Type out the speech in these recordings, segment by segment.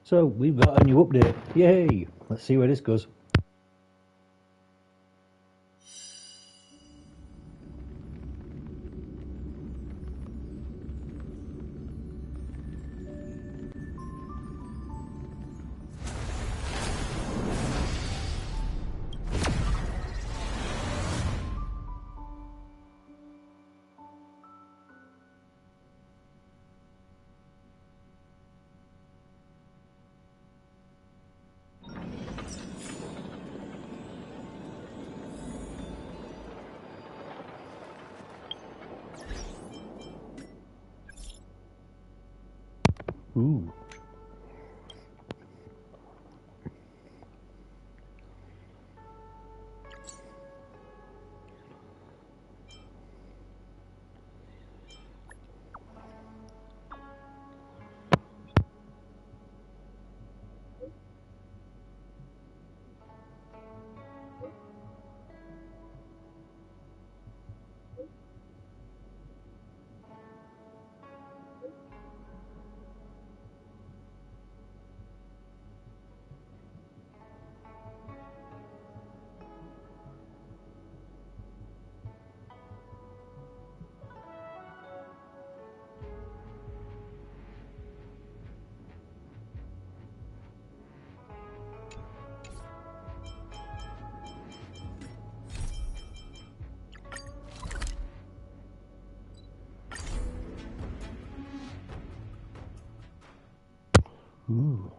So we've got a new update. Yay! Let's see where this goes. Ooh. Ooh.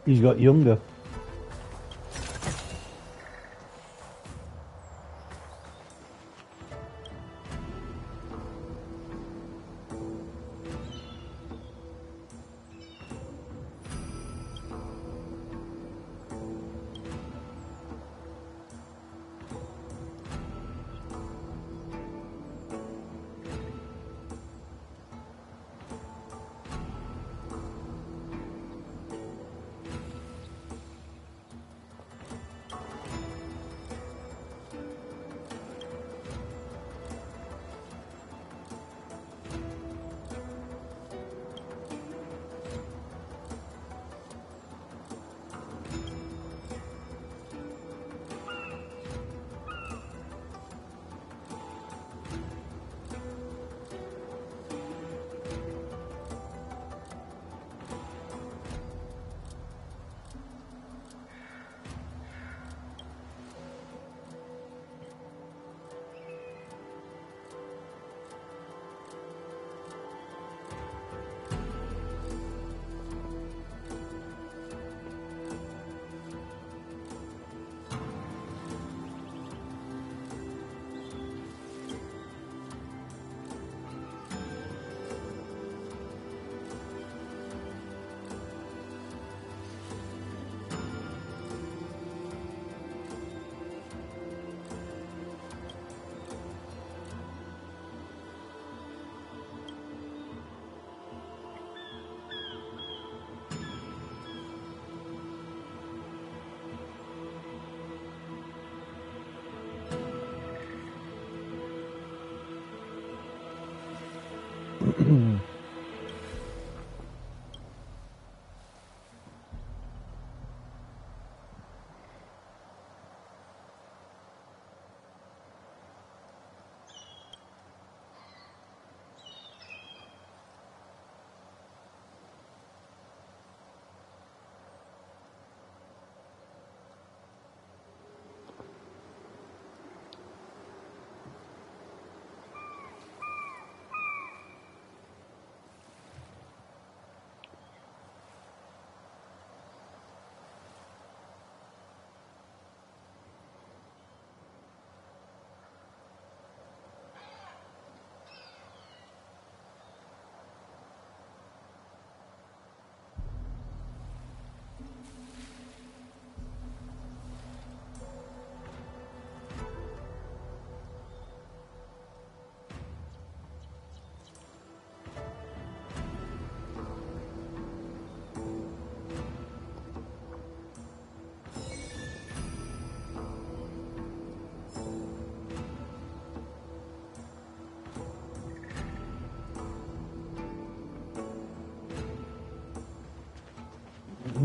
He's got younger.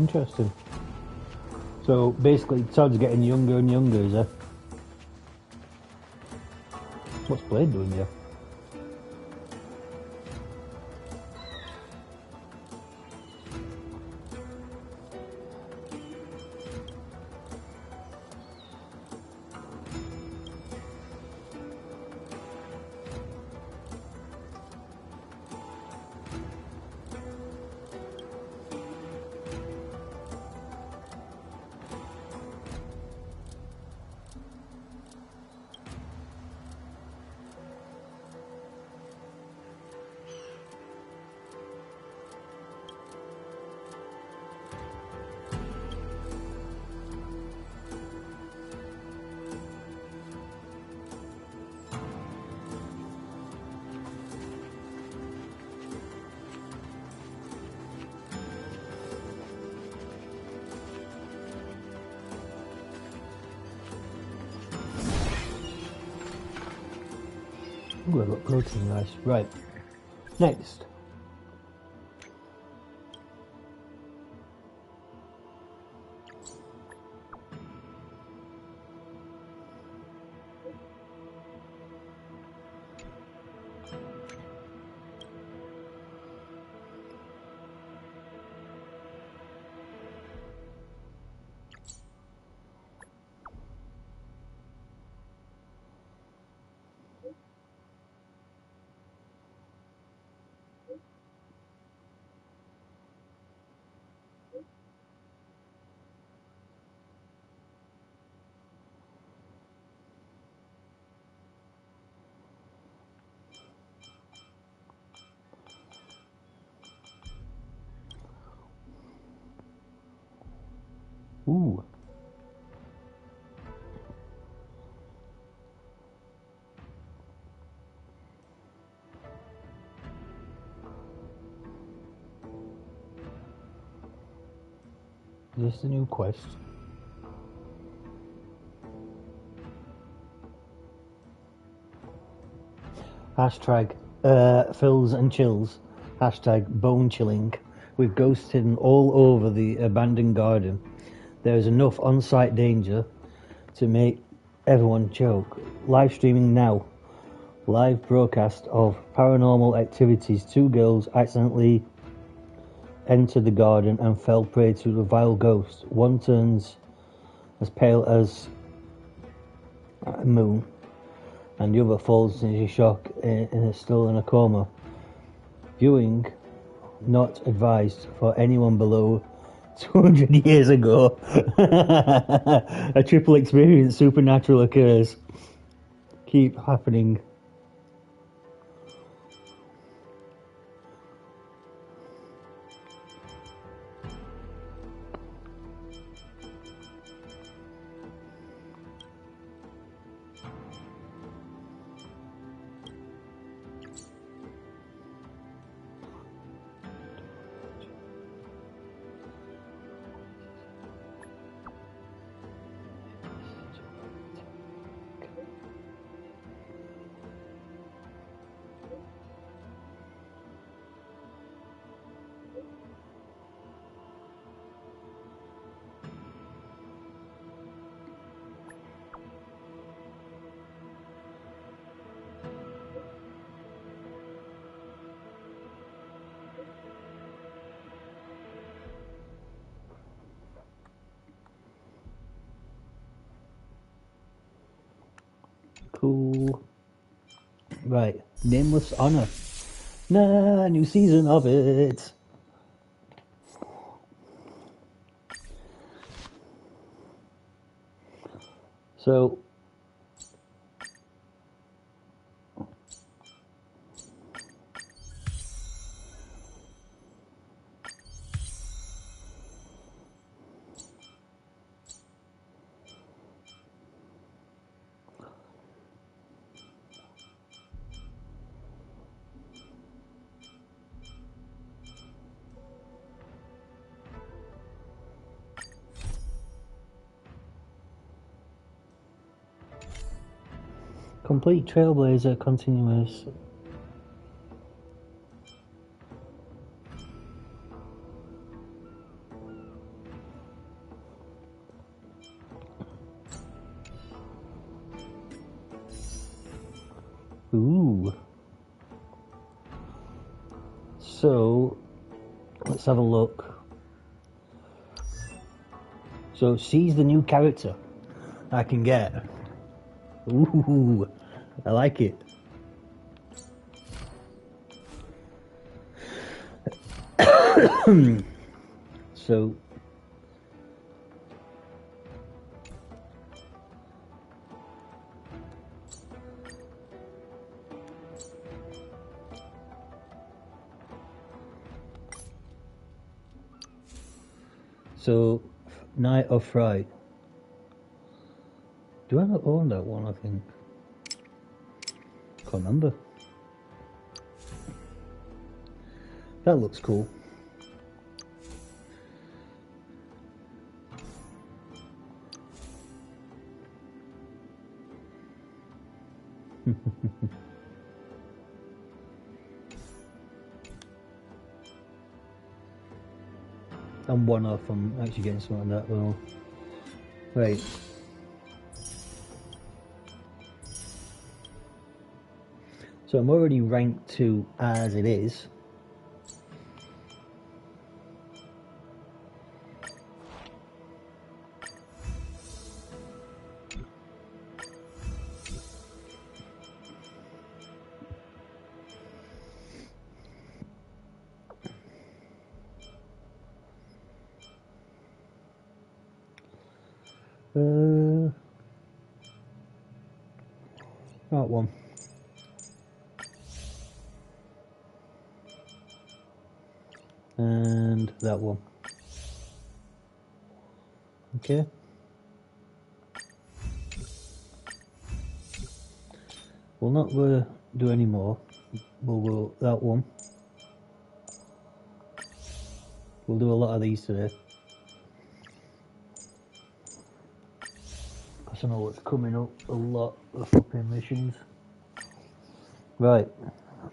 Interesting. So basically, Todd's getting younger and younger, is he? What's Blade doing here? Ooh, I've got protein rice. Right. Next. Ooh. Is this the new quest? Hashtag fills and chills. Hashtag bone chilling. With ghosts hidden all over the abandoned garden, there is enough on-site danger to make everyone choke. Live streaming now. Live broadcast of paranormal activities. Two girls accidentally entered the garden and fell prey to a vile ghost. One turns as pale as a moon, and the other falls into shock and is still in a coma. Viewing not advised for anyone below 200 years ago. A triple experience supernatural occurs. Keep happening. Cool. Right. Nameless Honor. Nah, new season of it. So, complete Trailblazer continuous. Ooh. So, let's have a look. So, she's the new character I can get. Ooh, I like it. So, night or fright? Do I not own that one? I think. Can't remember. That looks cool. I'm one off. I'm actually getting something like that. Well, right. So I'm already ranked 2 as it is. That one. And that one. Okay. We'll not do any more. We'll go that one. We'll do a lot of these today. Because I know what's coming up, a lot of flipping missions. Right.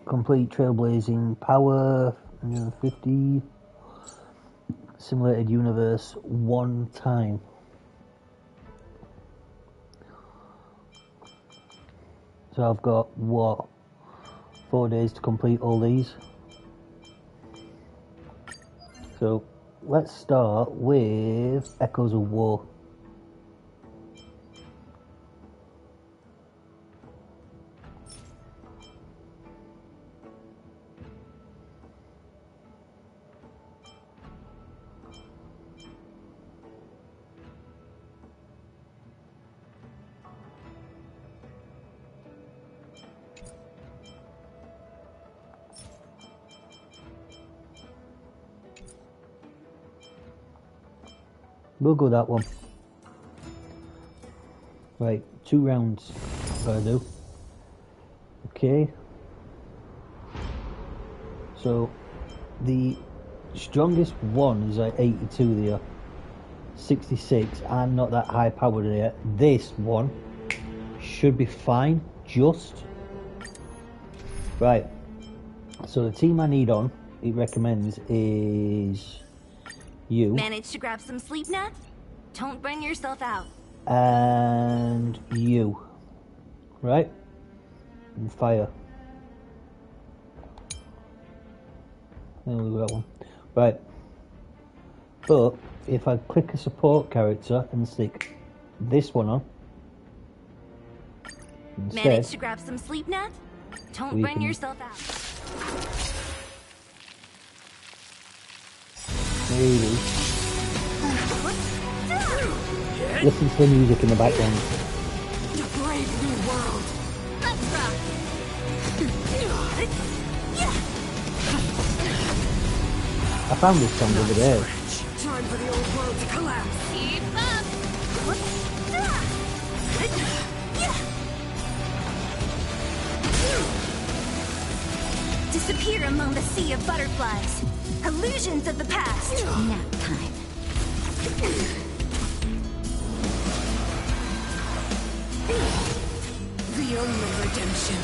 Complete trailblazing power, 150. Simulated universe 1 time. So I've got, what, 4 days to complete all these. So let's start with Echoes of War. We'll go that one. Right, 2 rounds gotta do. Okay. So the strongest one is like 82 there. 66, I'm not that high powered there. This one should be fine, just. Right. So the team I need on, it recommends, is you. Managed to grab some sleep, Nat? Don't burn yourself out. And you. Right? And fire. There we go, that one. Right. But if I click a support character and stick this one on instead, managed to grab some sleep, Nat? Don't burn yourself out. Maybe. Listen to the music in the background. The brave new world. Let's rock. I found this song the other day. Time for the old world to collapse. Keep up. Disappear among the sea of butterflies. Illusions of the past. Nap time. The only redemption.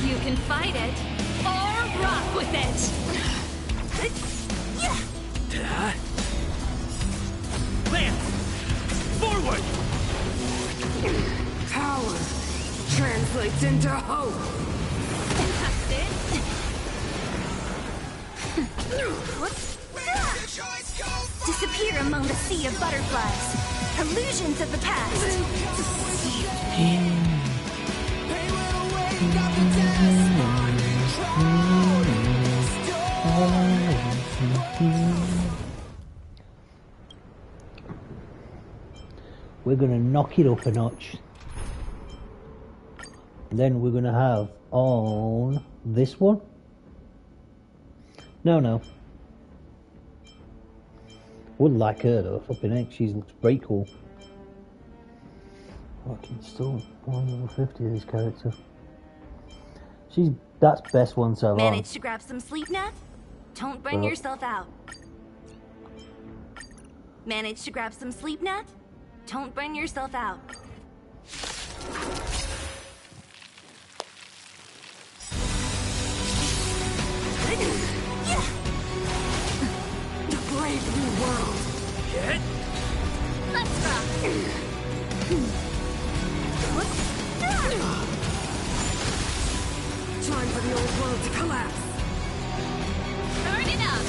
You can fight it, or rock with it. Lance! Forward! translates into hope. That's it. Disappear among the sea of butterflies. Illusions of the past. We're gonna knock it up a notch. And then we're gonna have on this one. No. Would like her though, flipping heck, she looks pretty cool. I can still 150 of this character. That's best one so far. Managed to grab some sleep, Nat? Don't burn yourself out. Managed to grab some sleep, Nat? Don't burn yourself out. The brave new world. Let's rock. Time for the old world to collapse. Burn it up.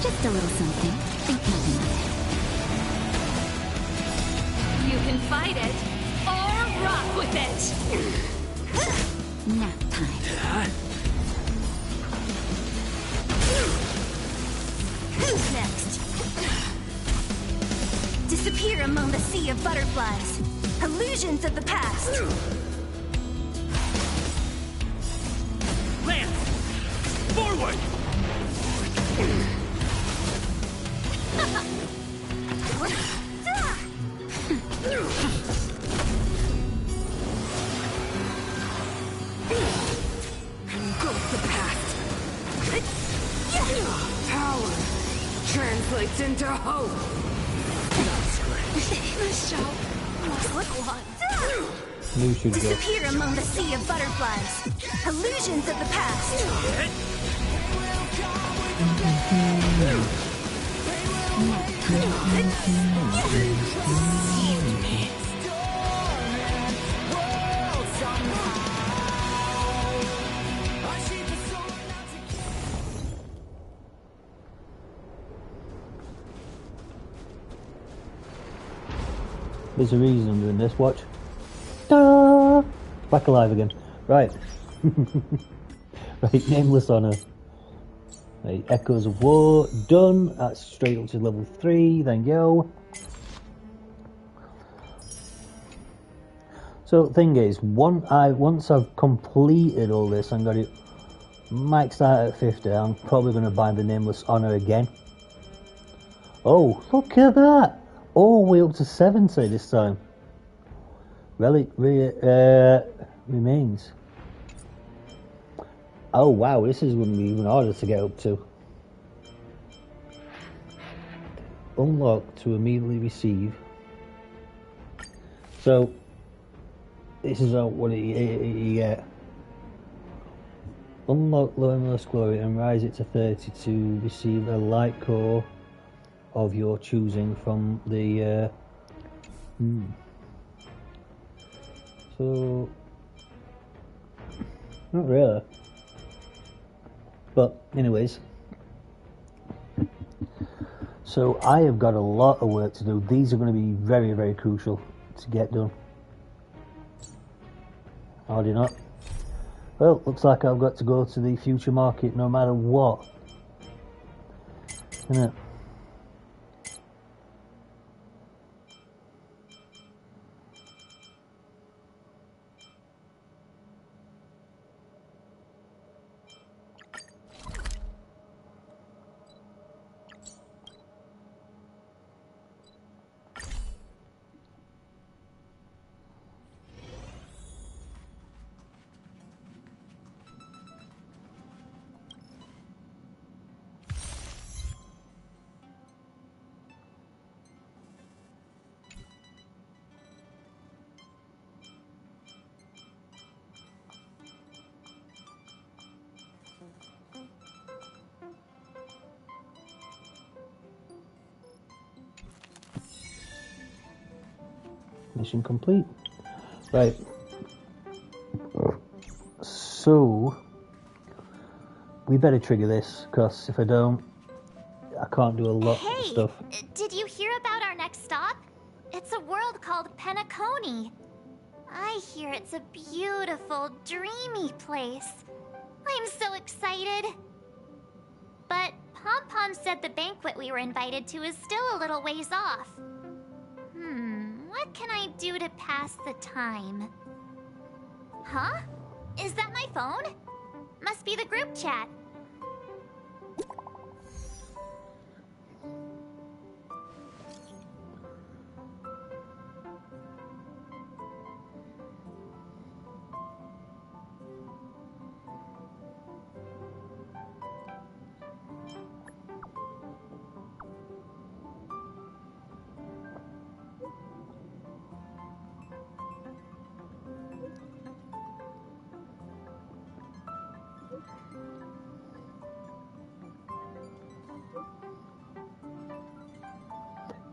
Just a little something. Think nothing of it. You can fight it or rock with it. Nap time. Who's next? Disappear among the sea of butterflies. Illusions of the past. Lance! Forward! Engulf the past. Power translates into hope. This show must look one. You should go. Disappear among the sea of butterflies. Illusions of the past. There's a reason I'm doing this, watch. Ta-da! Back alive again. Right. Right, Nameless Honor. Right, Echoes of War, done. That's straight up to level 3, thank you. So the thing is, once I've completed all this and got it maxed out at 50, I'm probably going to buy the Nameless Honor again. Oh, look at that! All the way up to 70 this time. Relic remains. Oh wow, this is going to be even harder to get up to. Unlock to immediately receive. So, this is what you get. Unlock Limitless Glory and rise it to 30 to receive a light core of your choosing from the so not really, but anyways, so I have got a lot of work to do. These are going to be very, very crucial to get done. Or do you not? Well, looks like I've got to go to the future market no matter what, isn't it? Mission complete. Right. So we better trigger this, because if I don't, I can't do a lot of stuff. Did you hear about our next stop? It's a world called Penacony. I hear it's a beautiful, dreamy place. I'm so excited. But Pom-Pom said the banquet we were invited to is still a little ways off. What can I do to pass the time? Huh? Is that my phone? Must be the group chat.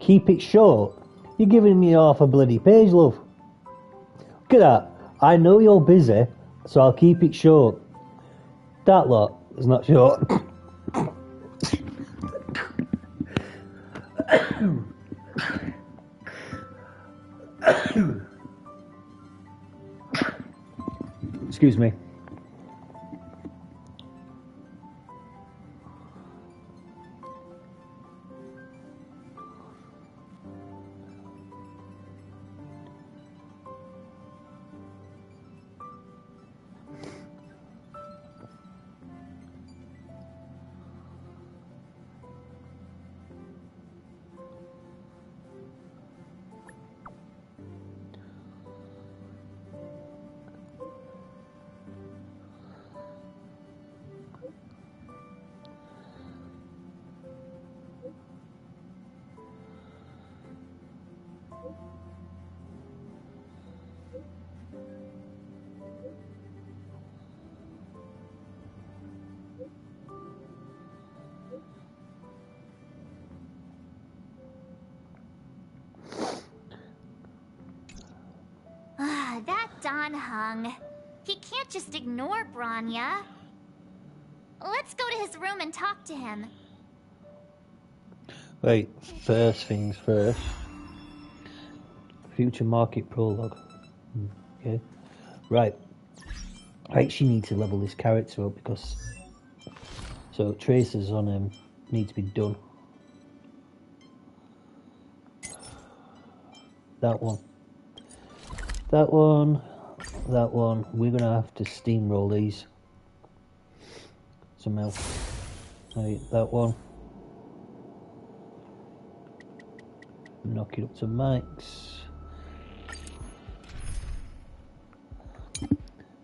Keep it short. You're giving me half a bloody page, love. Look at that. I know you're busy, so I'll keep it short. That lot is not short. Excuse me. That Don Hung. He can't just ignore Branya. Let's go to his room and talk to him. Right, first things first. Future market prologue. Okay. Right. I actually need to level this character up because tracers on him need to be done. That one. That one. That one. We're gonna have to steamroll these somehow. Right, that one. Knock it up to max.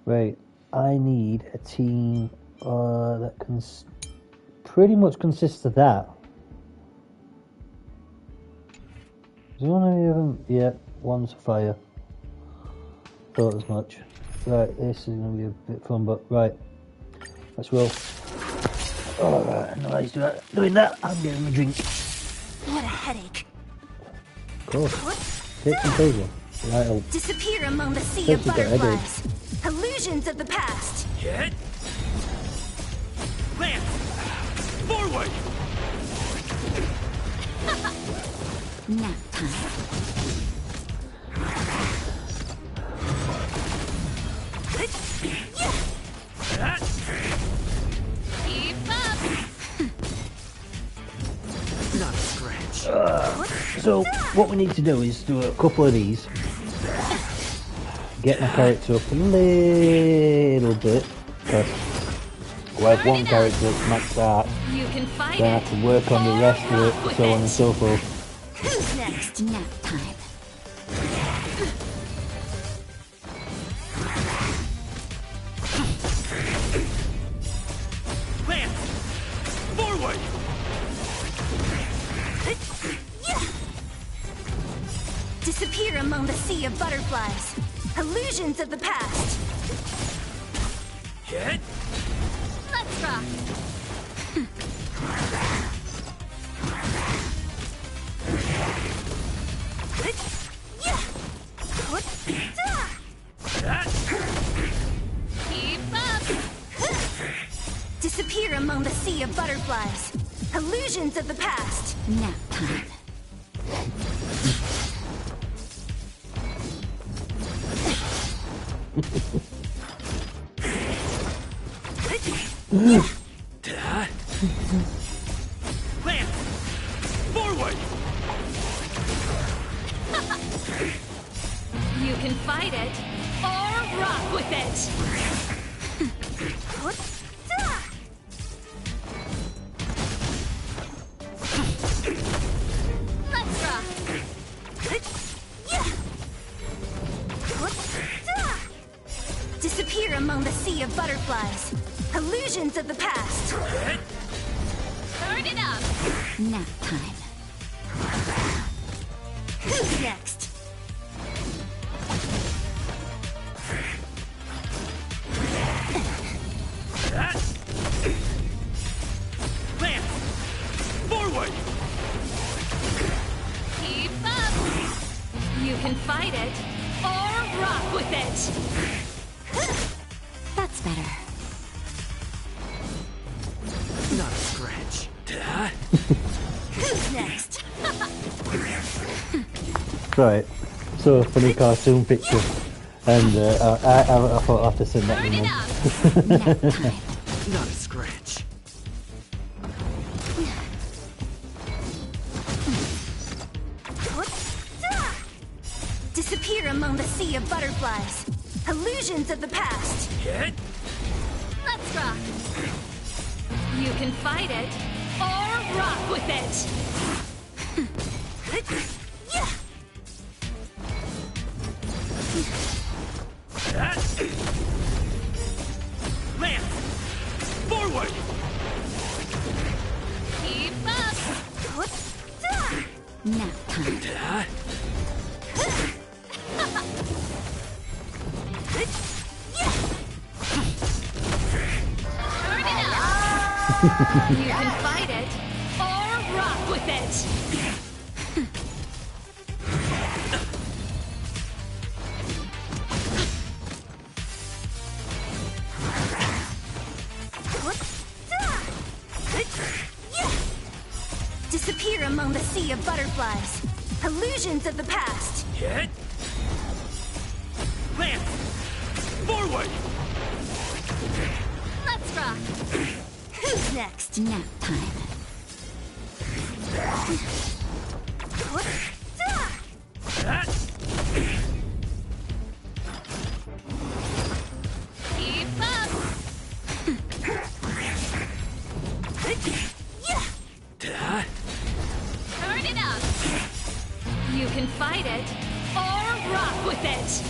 Right, I need a team that can pretty much consist of that. Is there one of them? Yeah, one's fire. Thought as much. Right, this is going to be a bit fun, but right, let's roll. Alright, nice doing that. I'm getting a drink. What a headache. Of course. Take some poison. Right, disappear among the sea of butterflies. Illusions of the past. Hit. Lance. Forward. Nap time. Keep up. Not a scratch. so what we need to do is do a couple of these. Get my character up a little bit. We'll have one character that's maxed out. You can fight Then I it. have to work on the rest of it, so on and so forth. Who's next? Nap time. Lance. Forward. Disappear among the sea of butterflies. Illusions of the past. Hit. Let's rock. Illusions of the past. Nap time. Lance! Forward! You can fight it or rock with it. Let's rock. Disappear among the sea of butterflies. Illusions of the past. Turn it up. Nap time. Who's next? Lance! Forward! Keep up. You can fight it or rock with it. That's better. Not a scratch. Who's next? Right. So funny cartoon picture. And I thought I'd have to send that Turn in it there. up. Nap time. Not a scratch. Disappear among the sea of butterflies. Illusions of the past. Hit! Let's rock. You can fight it or rock with it. Lance! Forward! Keep up. Nap time. Turn it up. You can fight it or rock with it. Disappear among the sea of butterflies. Illusions of the past. Hit! Lance! Forward! Let's rock. Who's next? Nap time. Keep up. Turn it up. You can fight it or rock with it.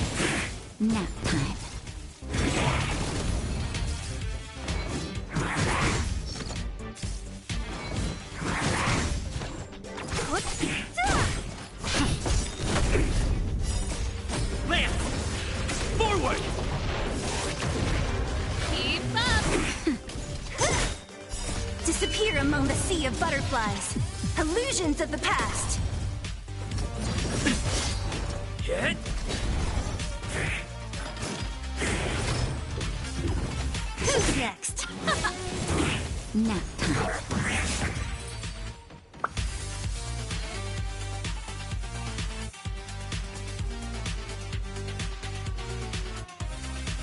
Nap time. Lance! Forward! Keep up. Disappear among the sea of butterflies. Illusions of the past. Hit! Who's next? Nap time.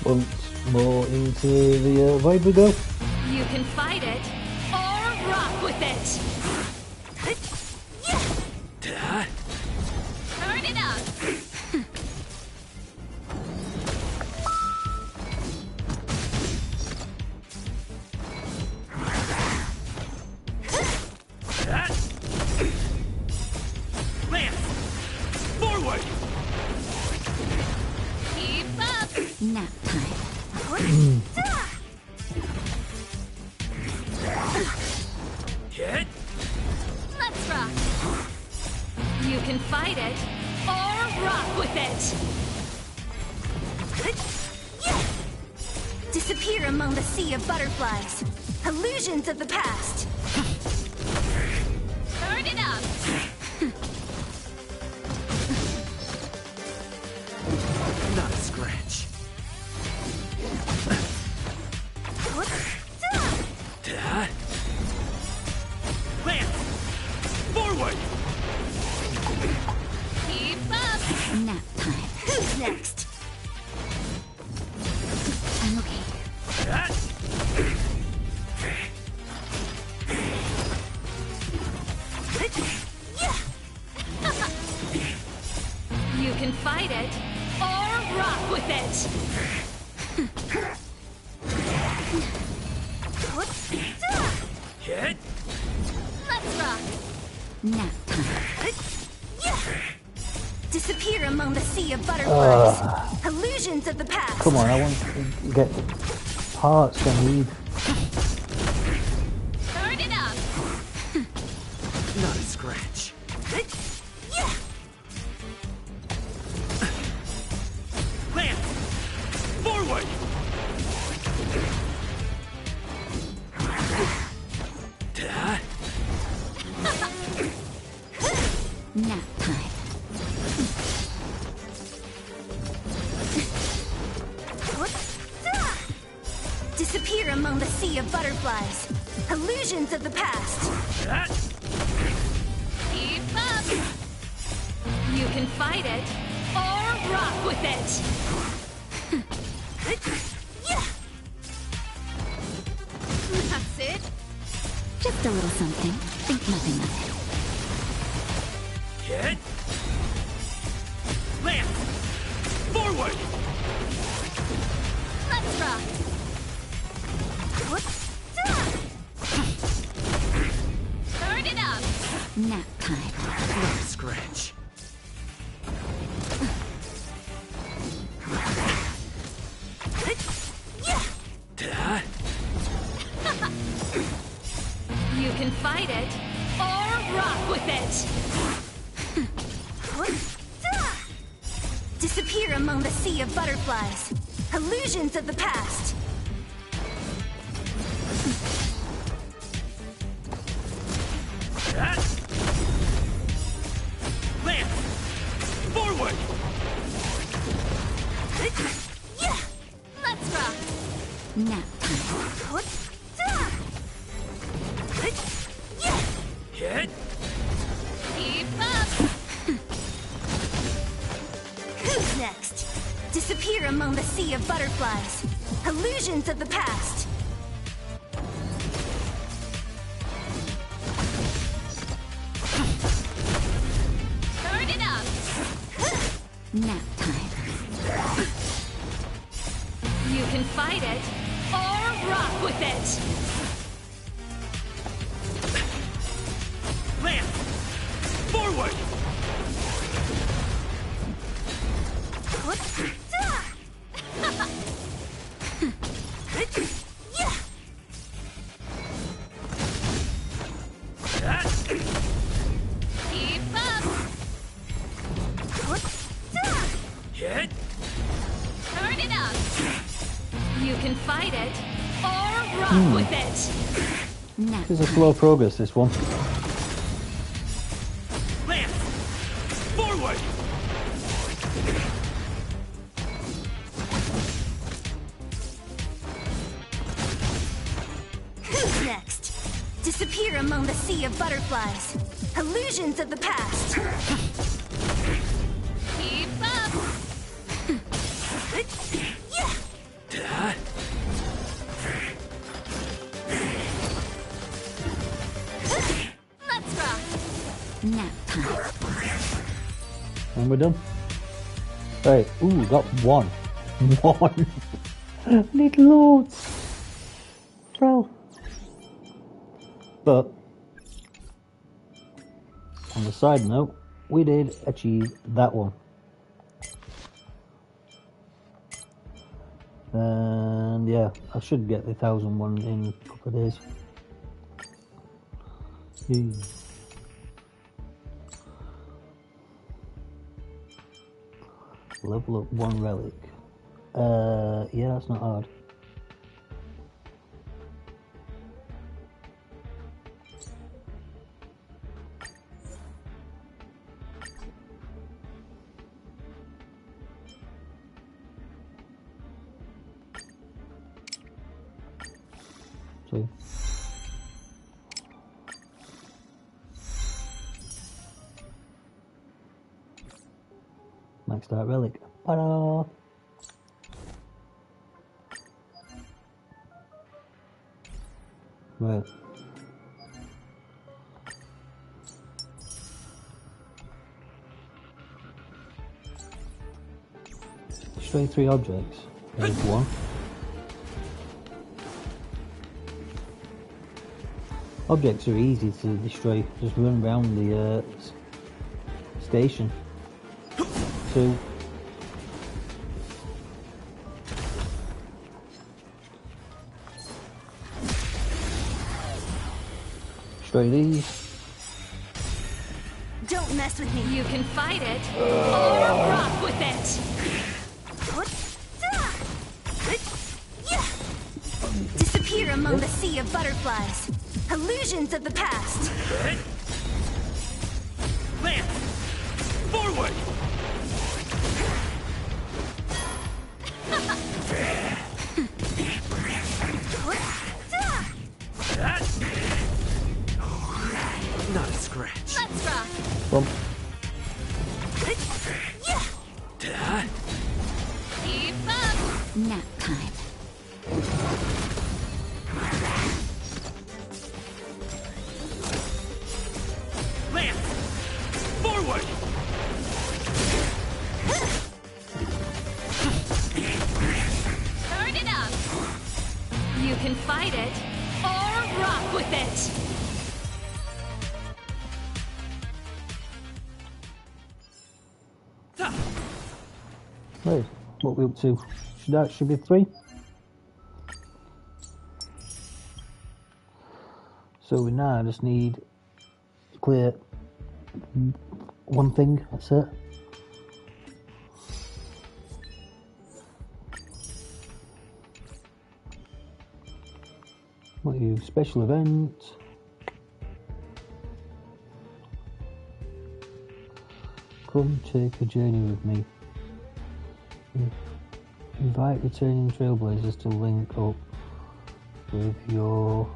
Once more into the vibe we go. You can fight it or rock with it. Turn it up. Lance! Forward! Keep up. Nap time. Hit! Let's rock. You can fight it or rock with it. Disappear among the sea of butterflies. Illusions of the past. Turn it up. Not a scratch. Lance! can fight it or rock with it. Hit. Let's rock. Nap time. Disappear among the sea of butterflies. Illusions of the past. Come on, I want to get parts I need. Turn it up. Not a scratch. Lance! Forward! Duh. Nap time. Disappear among the sea of butterflies. Illusions of the past. That. Keep up. You can fight it or rock with it. That's it. Just a little something. Think nothing of it. Hit. Lance! Forward! Let's rock. Turn it up. Nap time. Not a scratch. Duh. You can fight it or rock with it. Disappear among the sea of butterflies. Illusions of the past. That. Lance! Forward! Let's rock. Nap time. Hit. Keep up. Who's next? Disappear among the sea of butterflies. Illusions of the past. Turn it up. Nap time. You can fight it or rock with it. Lance! Forward! That. Keep up. Hit. Turn it up. You can fight it or rock with it. Nap This is a slow progress, this one. Lance! Forward! Who's next? Disappear among the sea of butterflies. Illusions of the past. Keep up. Duh. Let's rock. nap time. And we're done. Right, ooh, got one. One. Need loads. Well. But, on the side note, we did achieve that one. And yeah, I should get the 1,000 one in a couple of days. Level up one relic. Yeah, that's not hard. See? Maxed out relic. Ta-da! Right. destroy 3 objects. There's 1. Objects are easy to destroy. Just run around the station. 2. Destroy these. Don't mess with me. You can fight it or rock with it. Disappear among the sea of butterflies. Illusions of the past. Lance! Forward! Not a scratch. Let's rock. Bump. Keep up. Nap time. Lance! Forward! Turn it up. You can fight it or rock with it. Right, what we up to? Should be 3. So we now just need to clear 1 thing, that's it. What are you? Special event. Come take a journey with me. Invite returning trailblazers to link up with your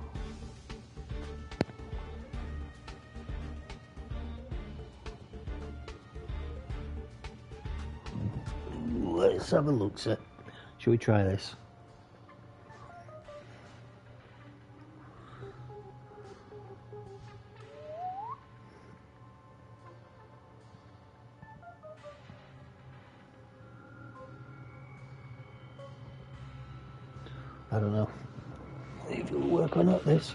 let's have a look, sir. Shall we try this? I don't know if it'll work or not, this.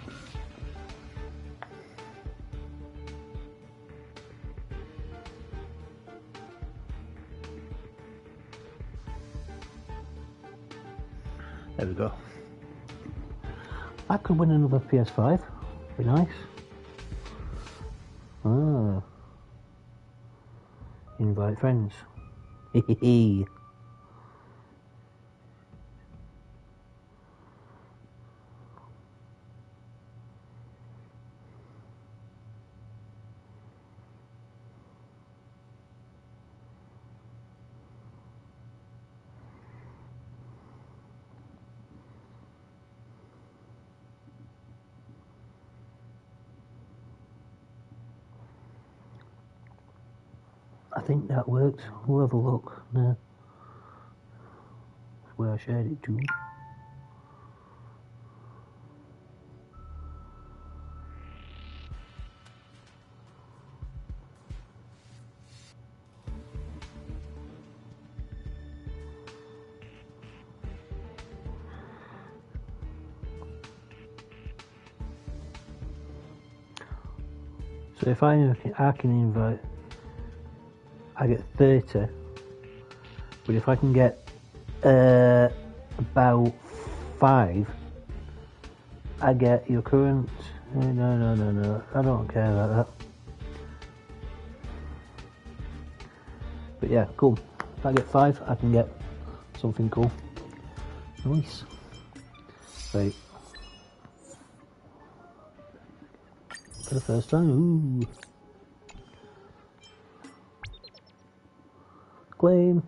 There we go. I could win another PS5. Be nice. Ah. Invite friends. Hehehe. I think that worked. We'll have a look now. That's where I shared it to. So if I can invite, I get 30, but if I can get about 5, I get your current. No, I don't care about that. But yeah, cool. If I get 5, I can get something cool. Nice. Right. For the first time, ooh. Claim.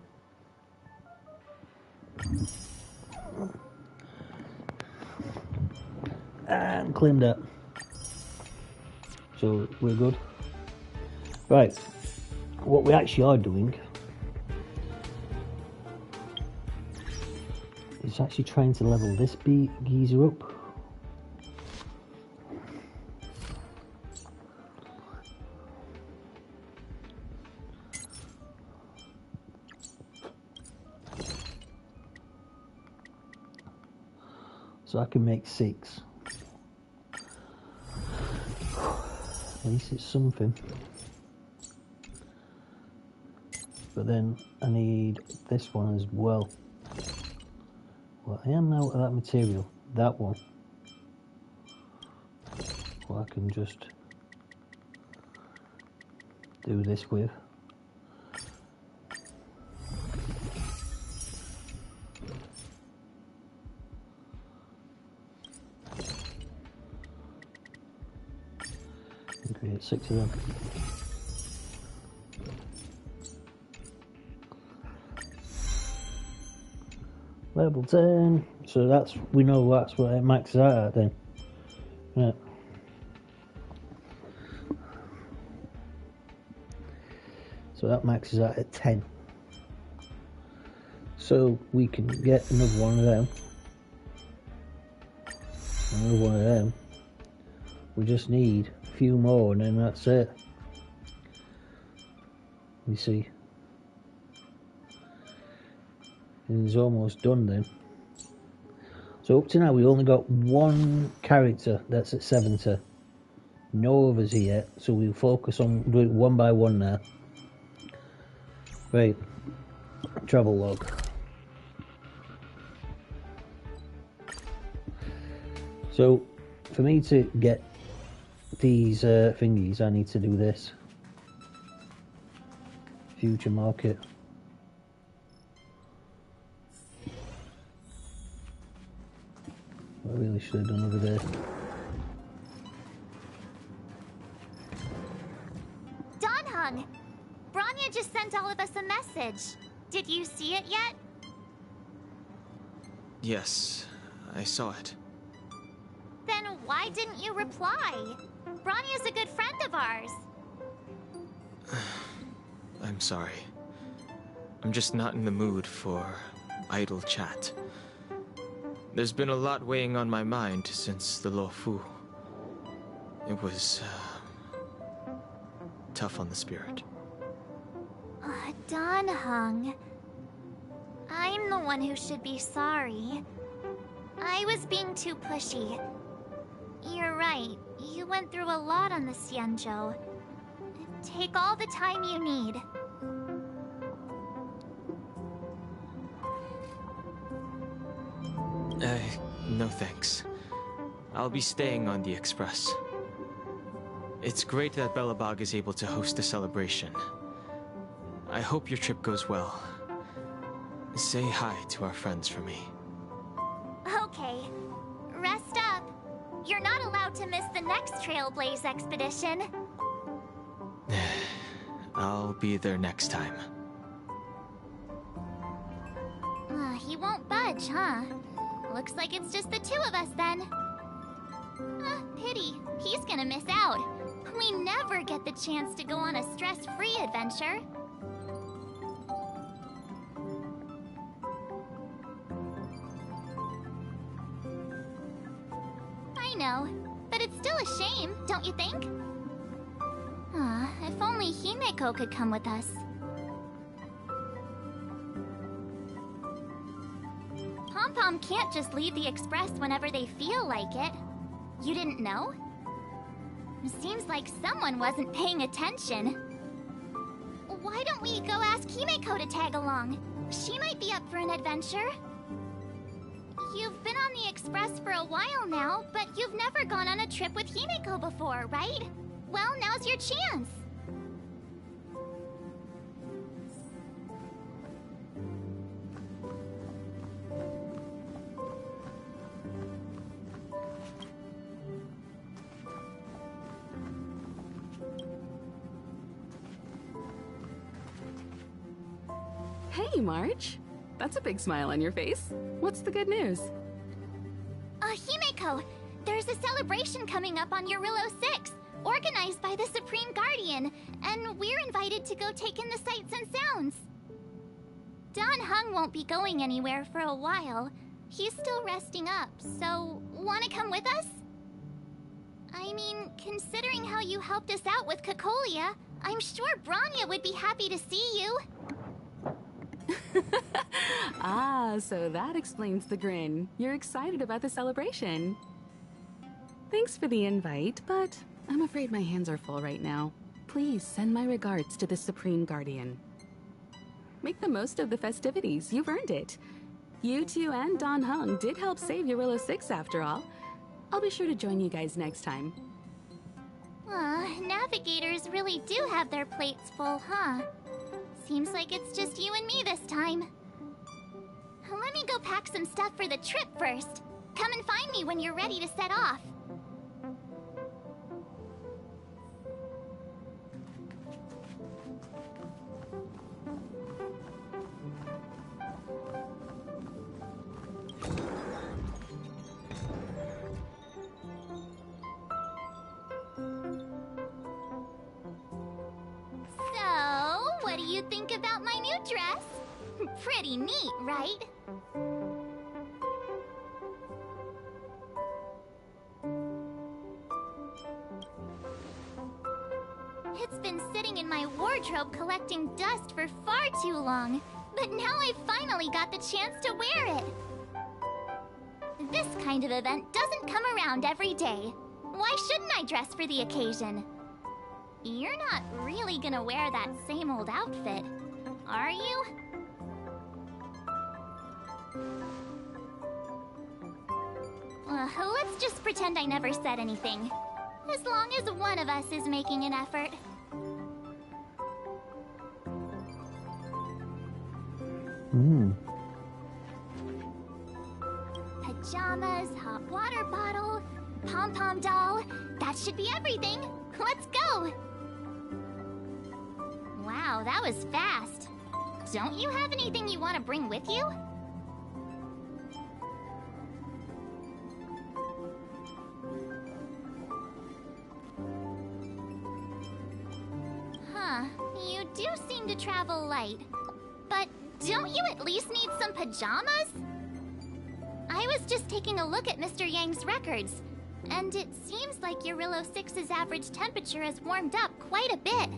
And claim that. So we're good. Right. What we actually are doing is actually trying to level this geezer up. So I can make 6. At least it's something. But then I need this one as well. Well, I am out of that material. That one. Well, I can just do this with. And create 6 of them. Level 10. So that's, we know that's what it maxes out at then. Yeah. So that maxes out at 10. So we can get another one of them. Another one of them. We just need a few more and then that's it. You see. And it's almost done then. So up to now we only got one character that's at 70. No others here, so we'll focus on doing it one by one now. Right, travel log. So for me to get these thingies, I need to do this. Future market. I really should have done over there. Donhung! Bronya just sent all of us a message. Did you see it yet? Yes, I saw it. Then why didn't you reply? Bronya's a good friend of ours. I'm sorry. I'm just not in the mood for idle chat. There's been a lot weighing on my mind since the Lo Fu. It was tough on the spirit. Donhung. I'm the one who should be sorry. I was being too pushy. You're right. You went through a lot on the Xianzhou. Take all the time you need. No thanks. I'll be staying on the Express. It's great that Belobog is able to host a celebration. I hope your trip goes well. Say hi to our friends for me. Okay. Rest up. You're not allowed to miss the next Trailblaze expedition. I'll be there next time. He won't budge, huh? Looks like it's just the 2 of us then. Pity. He's gonna miss out. We never get the chance to go on a stress-free adventure. I know, but it's still a shame, don't you think? If only Himeko could come with us. Pom-Pom can't just leave the Express whenever they feel like it. You didn't know? Seems like someone wasn't paying attention. Why don't we go ask Himeko to tag along? She might be up for an adventure. You've been on the Express for a while now, but you've never gone on a trip with Himeko before, right? Well, now's your chance. Hey, March. That's a big smile on your face. What's the good news? Himeko, there's a celebration coming up on Eurillo 6, organized by the Supreme Guardian, and we're invited to go take in the sights and sounds. Donhung won't be going anywhere for a while. He's still resting up, so wanna come with us? I mean, considering how you helped us out with Cocolia, I'm sure Bronya would be happy to see you. Ah, so that explains the grin. You're excited about the celebration. Thanks for the invite, but I'm afraid my hands are full right now. Please send my regards to the Supreme Guardian. Make the most of the festivities. You've earned it. You two and Don Hung did help save Eurilla 6 after all. I'll be sure to join you guys next time. Navigators really do have their plates full, huh? Seems like it's just you and me this time. Let me go pack some stuff for the trip first. Come and find me when you're ready to set off. What do you think about my new dress? Pretty neat, right? It's been sitting in my wardrobe collecting dust for far too long, but now I finally got the chance to wear it. This kind of event doesn't come around every day. Why shouldn't I dress for the occasion? You're not really gonna wear that same old outfit, are you? Let's just pretend I never said anything. As long as one of us is making an effort. Pajamas, hot water bottle, pom-pom doll. That should be everything. Let's go! Wow, that was fast. Don't you have anything you want to bring with you? Huh, you do seem to travel light. But don't you at least need some pajamas? I was just taking a look at Mr. Yang's records, and it seems like Eurilla 6's average temperature has warmed up quite a bit.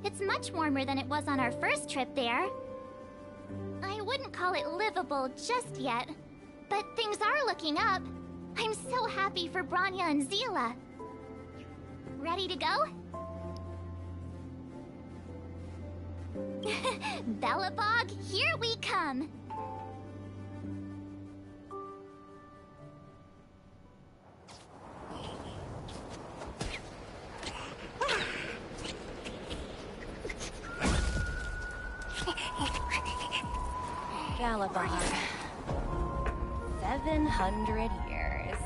It's much warmer than it was on our first trip there. I wouldn't call it livable just yet, but things are looking up. I'm so happy for Branya and Zila. Ready to go? Bellabog, here we come! Galabog. 700 years.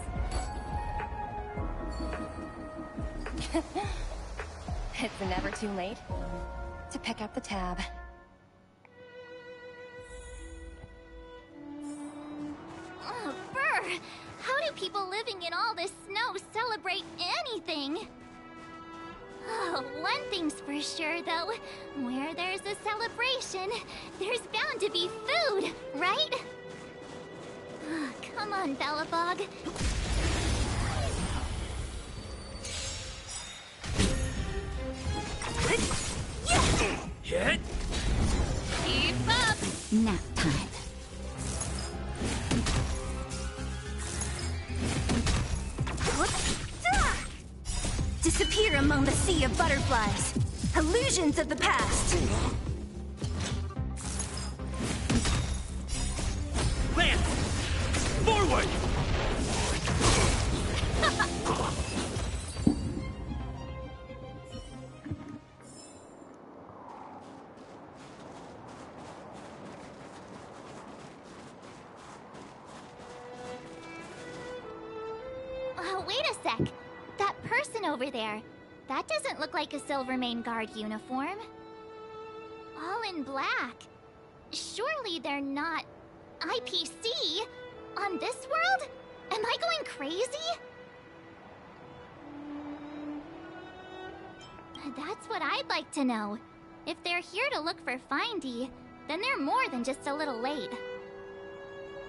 It's never too late to pick up the tab. Oh, brr! How do people living in all this snow celebrate anything? Oh, one thing's for sure, though. Where there's a celebration, there's bound to be food, right? Oh, come on, Bellabog. Hit! Keep up! Nap time. Disappear among the sea of butterflies. Illusions of the past. Lance! Forward! Wait a sec. That person over there, that doesn't look like a Silvermane Guard uniform. All in black. Surely they're not IPC on this world? Am I going crazy? That's what I'd like to know. If they're here to look for Findy, then they're more than just a little late.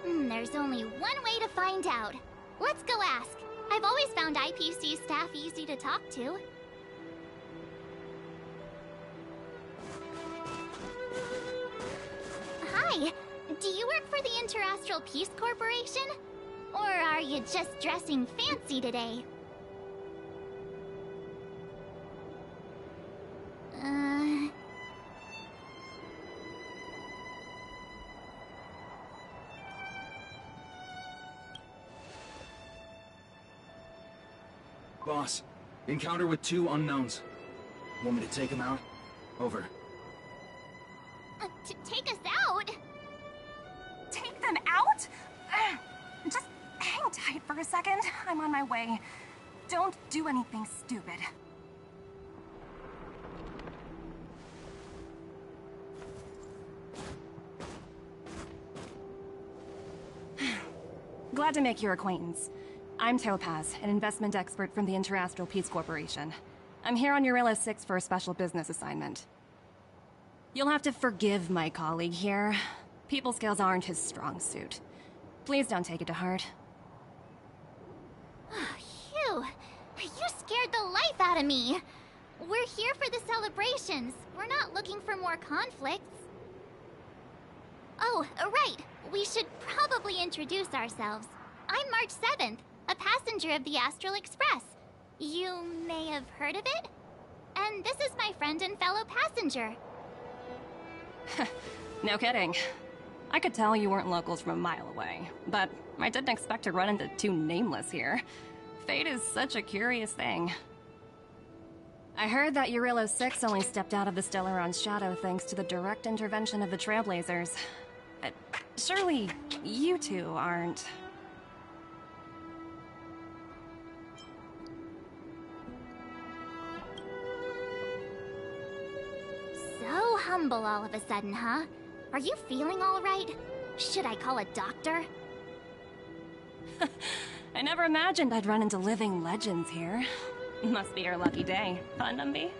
There's only one way to find out. Let's go ask. I've always found IPC staff easy to talk to. Hi, Hi! Do you work for the Interastral Peace Corporation? Or are you just dressing fancy today? Boss, encounter with 2 unknowns. Want me to take them out? Over. To take us out? Take them out? Just hang tight for a second. I'm on my way. Don't do anything stupid. Glad to make your acquaintance. I'm Topaz, an investment expert from the Interastral Peace Corporation. I'm here on Eurilla 6 for a special business assignment. You'll have to forgive my colleague here. People skills aren't his strong suit. Please don't take it to heart. Phew! You scared the life out of me! We're here for the celebrations. We're not looking for more conflicts. Oh, right. We should probably introduce ourselves. I'm March 7th, a passenger of the Astral Express. You may have heard of it? And this is my friend and fellow passenger. No kidding. I could tell you weren't locals from a mile away, but I didn't expect to run into 2 nameless here. Fate is such a curious thing. I heard that Eurilla 6 only stepped out of the Stellaron's shadow thanks to the direct intervention of the Trailblazers. Surely, you 2 aren't... So humble all of a sudden, huh? Are you feeling all right? Should I call a doctor? I never imagined I'd run into living legends here. Must be your lucky day, huh, Numby?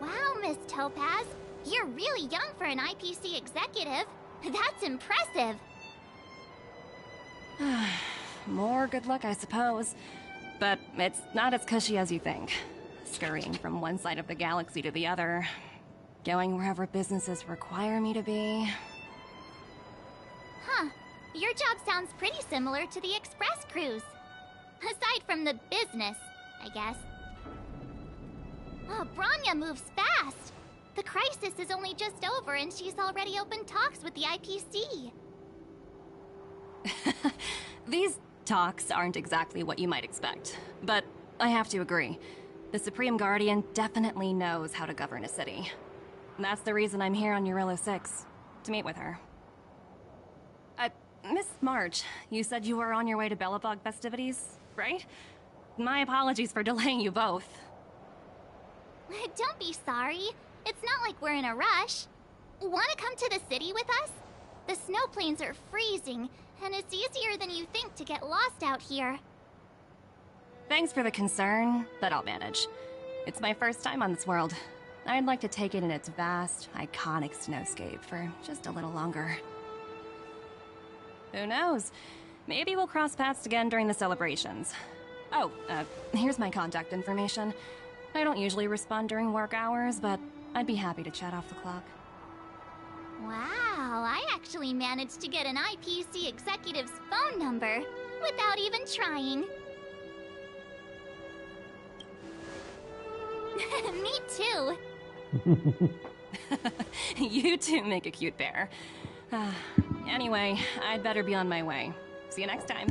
Wow, Miss Topaz. You're really young for an IPC executive. That's impressive. More good luck, I suppose. But it's not as cushy as you think. Scurrying from one side of the galaxy to the other. Going wherever businesses require me to be. Huh. Your job sounds pretty similar to the Express cruise. Aside from the business, I guess. Oh, Branya moves fast. The crisis is only just over and she's already opened talks with the IPC. These talks aren't exactly what you might expect. But I have to agree. The Supreme Guardian definitely knows how to govern a city. That's the reason I'm here on Eurilla 6, to meet with her. Miss March, you said you were on your way to Belobog festivities, right? My apologies for delaying you both. Don't be sorry. It's not like we're in a rush. Want to come to the city with us? The snow plains are freezing, and it's easier than you think to get lost out here. Thanks for the concern, but I'll manage. It's my first time on this world. I'd like to take it in its vast, iconic snowscape for just a little longer. Who knows? Maybe we'll cross paths again during the celebrations. Oh, here's my contact information. I don't usually respond during work hours, but I'd be happy to chat off the clock. Wow, I actually managed to get an IPC executive's phone number without even trying. Me too. You two make a cute pair. Anyway, I'd better be on my way. See you next time.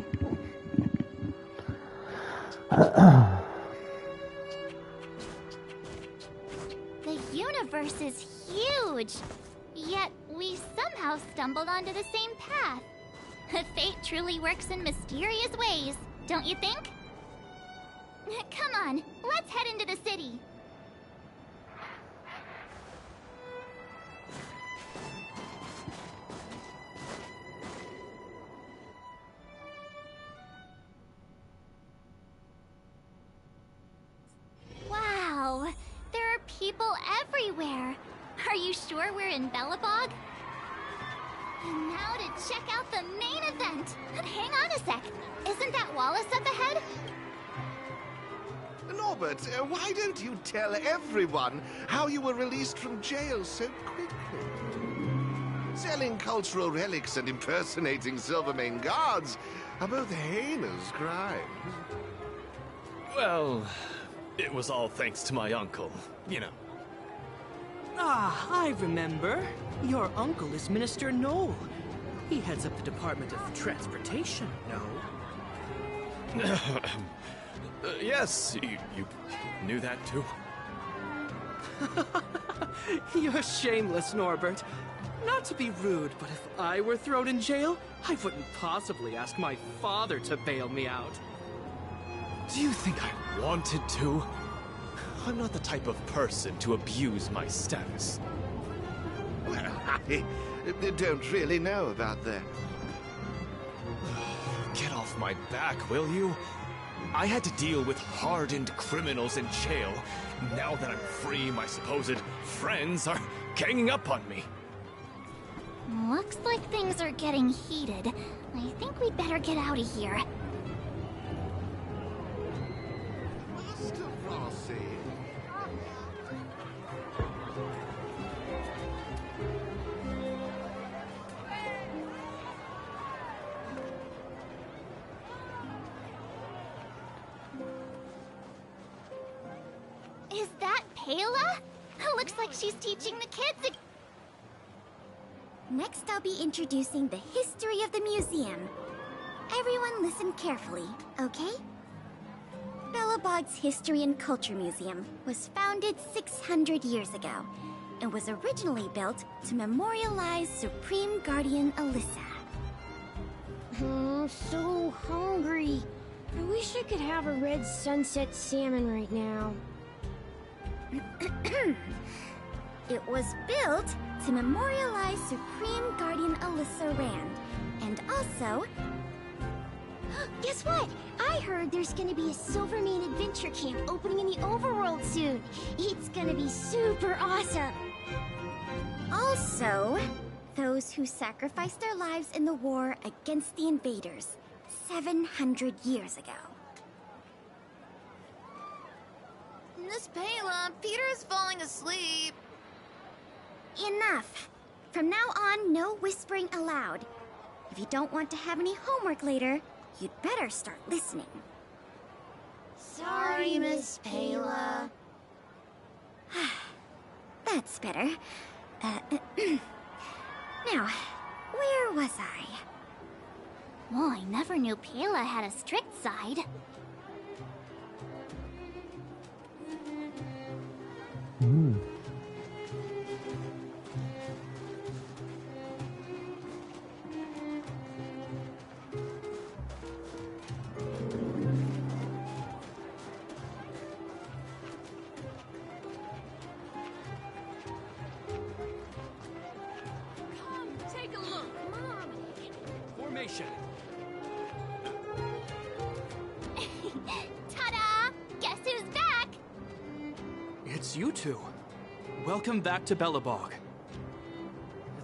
The universe is huge, yet we somehow stumbled onto the same path. Fate truly works in mysterious ways, don't you think? Come on, let's head into the city. Wow, there are people everywhere. Are you sure we're in Belobog? And now to check out the main event. Hang on a sec. Isn't that Wallace up ahead? No, Norbert, why don't you tell everyone how you were released from jail so quickly? Selling cultural relics and impersonating Silvermane guards are both heinous crimes. Well, it was all thanks to my uncle, you know. Ah, I remember. Your uncle is Minister Knoll. He heads up the Department of Transportation, no? Yes, you knew that too? You're shameless, Norbert. Not to be rude, but if I were thrown in jail, I wouldn't possibly ask my father to bail me out. Do you think I wanted to? I'm not the type of person to abuse my status. Well, I don't really know about that. Get off my back, will you? I had to deal with hardened criminals in jail. Now that I'm free, my supposed friends are ganging up on me. Looks like things are getting heated. I think we'd better get out of here. Master Rossi. Is that Pela? Looks like she's teaching the kids. Next, I'll be introducing the history of the museum. Everyone listen carefully, okay? Belobog's History and Culture Museum was founded 600 years ago and was originally built to memorialize Supreme Guardian Alyssa. I'm so hungry. I wish I could have a red sunset salmon right now. It was built to memorialize Supreme Guardian Alyssa Rand, and also... Guess what? I heard there's gonna be a Silvermane adventure camp opening in the overworld soon. It's gonna be super awesome. Also, those who sacrificed their lives in the war against the invaders 700 years ago. Miss Pela, Peter's falling asleep. Enough! From now on, no whispering aloud. If you don't want to have any homework later, you'd better start listening. Sorry, Miss Pela. That's better. Now, where was I? Well, I never knew Pela had a strict side. Take a look, Mom. Formation. Ta-da! Guess who's back? It's you two. Welcome back to Belobog.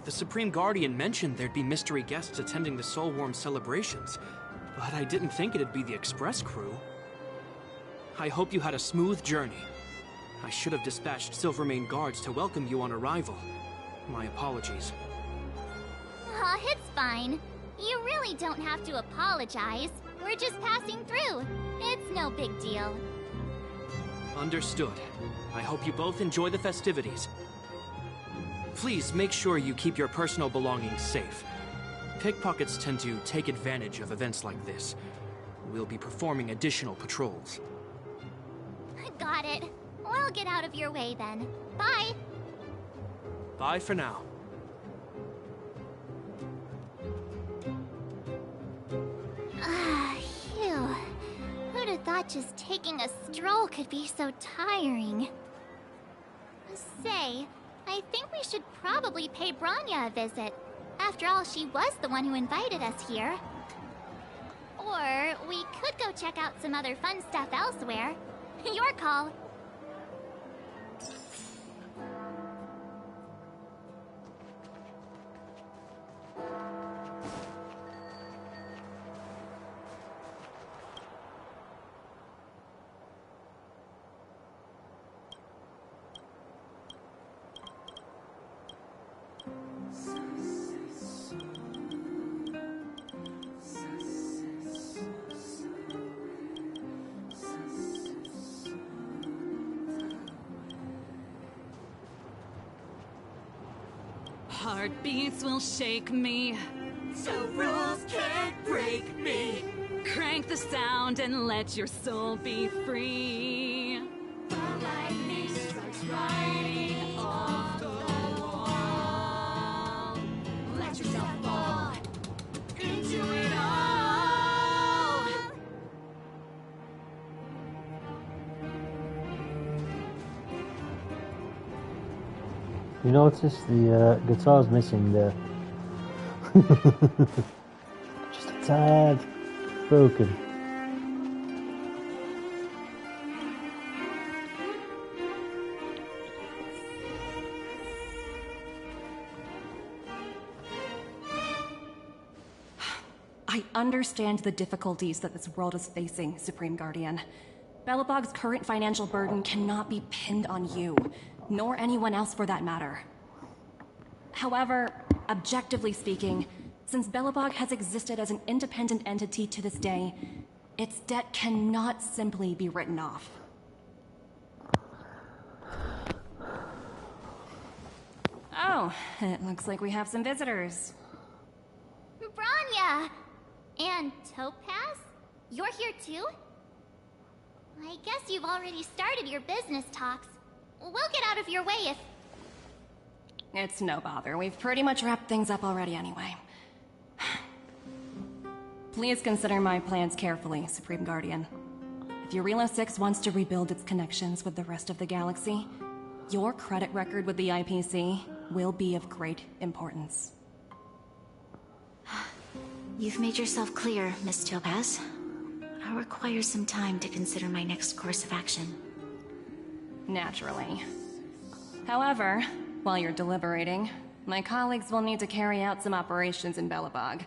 The Supreme Guardian mentioned there'd be mystery guests attending the Soulworm celebrations, but I didn't think it'd be the Express crew. I hope you had a smooth journey. I should have dispatched Silvermane guards to welcome you on arrival. My apologies. Aw, it's fine. You really don't have to apologize. We're just passing through. It's no big deal. Understood. I hope you both enjoy the festivities. Please make sure you keep your personal belongings safe. Pickpockets tend to take advantage of events like this. We'll be performing additional patrols. Got it. We'll get out of your way then. Bye. Bye for now. Phew. Who'd have thought just taking a stroll could be so tiring? Say, I think we should probably pay Branya a visit. After all, she was the one who invited us here. Or we could go check out some other fun stuff elsewhere. Your call. heartbeats will shake me. So rules can't break me. Crank the sound and let your soul be free. The lightning strikes right off the wall. Let yourself fall into it all. You notice the guitar's missing there. Just a tad broken. I understand the difficulties that this world is facing, Supreme Guardian. Belobog's current financial burden cannot be pinned on you, nor anyone else for that matter. However, objectively speaking, since Belobog has existed as an independent entity to this day, its debt cannot simply be written off. Oh, it looks like we have some visitors. Branya! And Topaz? You're here too? I guess you've already started your business talks. We'll get out of your way if... It's no bother. We've pretty much wrapped things up already anyway. Please consider my plans carefully, Supreme Guardian. If Eurilo 6 wants to rebuild its connections with the rest of the galaxy, your credit record with the IPC will be of great importance. You've made yourself clear, Miss Topaz. I'll require some time to consider my next course of action. Naturally. However, while you're deliberating, my colleagues will need to carry out some operations in Belobog.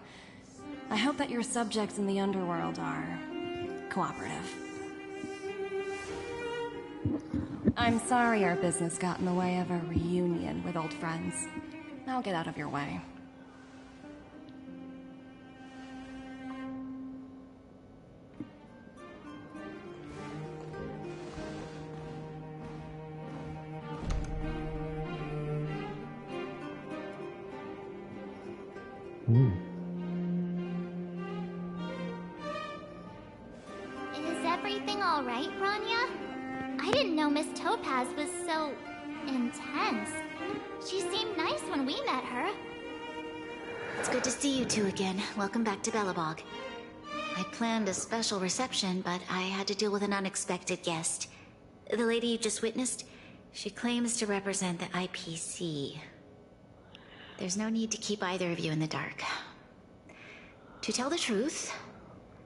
I hope that your subjects in the underworld are cooperative. I'm sorry our business got in the way of a reunion with old friends. I'll get out of your way. Is everything alright, Branya? I didn't know Miss Topaz was so... intense. She seemed nice when we met her. It's good to see you two again. Welcome back to Belobog. I planned a special reception, but I had to deal with an unexpected guest. The lady you just witnessed, she claims to represent the IPC. There's no need to keep either of you in the dark. To tell the truth,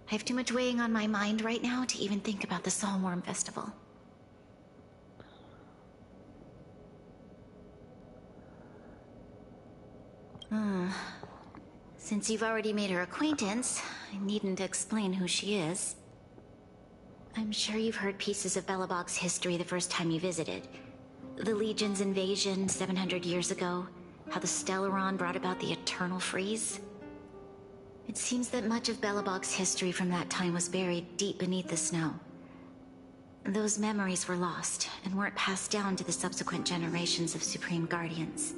I have too much weighing on my mind right now to even think about the Soulworm Festival. Since you've already made her acquaintance, I needn't explain who she is. I'm sure you've heard pieces of Belobog's history the first time you visited. The Legion's invasion 700 years ago, how the Stellaron brought about the Eternal Freeze. It seems that much of Belobog's history from that time was buried deep beneath the snow. Those memories were lost and weren't passed down to the subsequent generations of Supreme Guardians.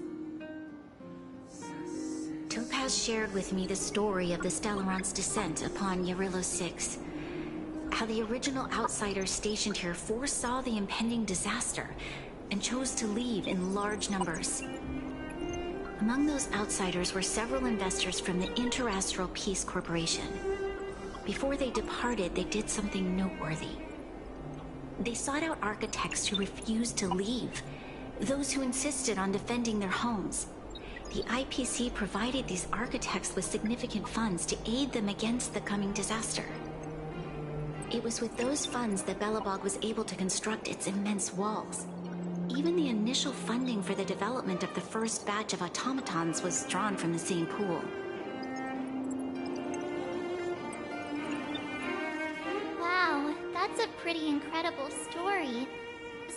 Topaz shared with me the story of the Stellaron's descent upon Eurilo 6. How the original outsiders stationed here foresaw the impending disaster and chose to leave in large numbers. Among those outsiders were several investors from the Interastral Peace Corporation. Before they departed, they did something noteworthy. They sought out architects who refused to leave, those who insisted on defending their homes. The IPC provided these architects with significant funds to aid them against the coming disaster. It was with those funds that Belobog was able to construct its immense walls. Even the initial funding for the development of the first batch of automatons was drawn from the same pool. Wow, that's a pretty incredible story.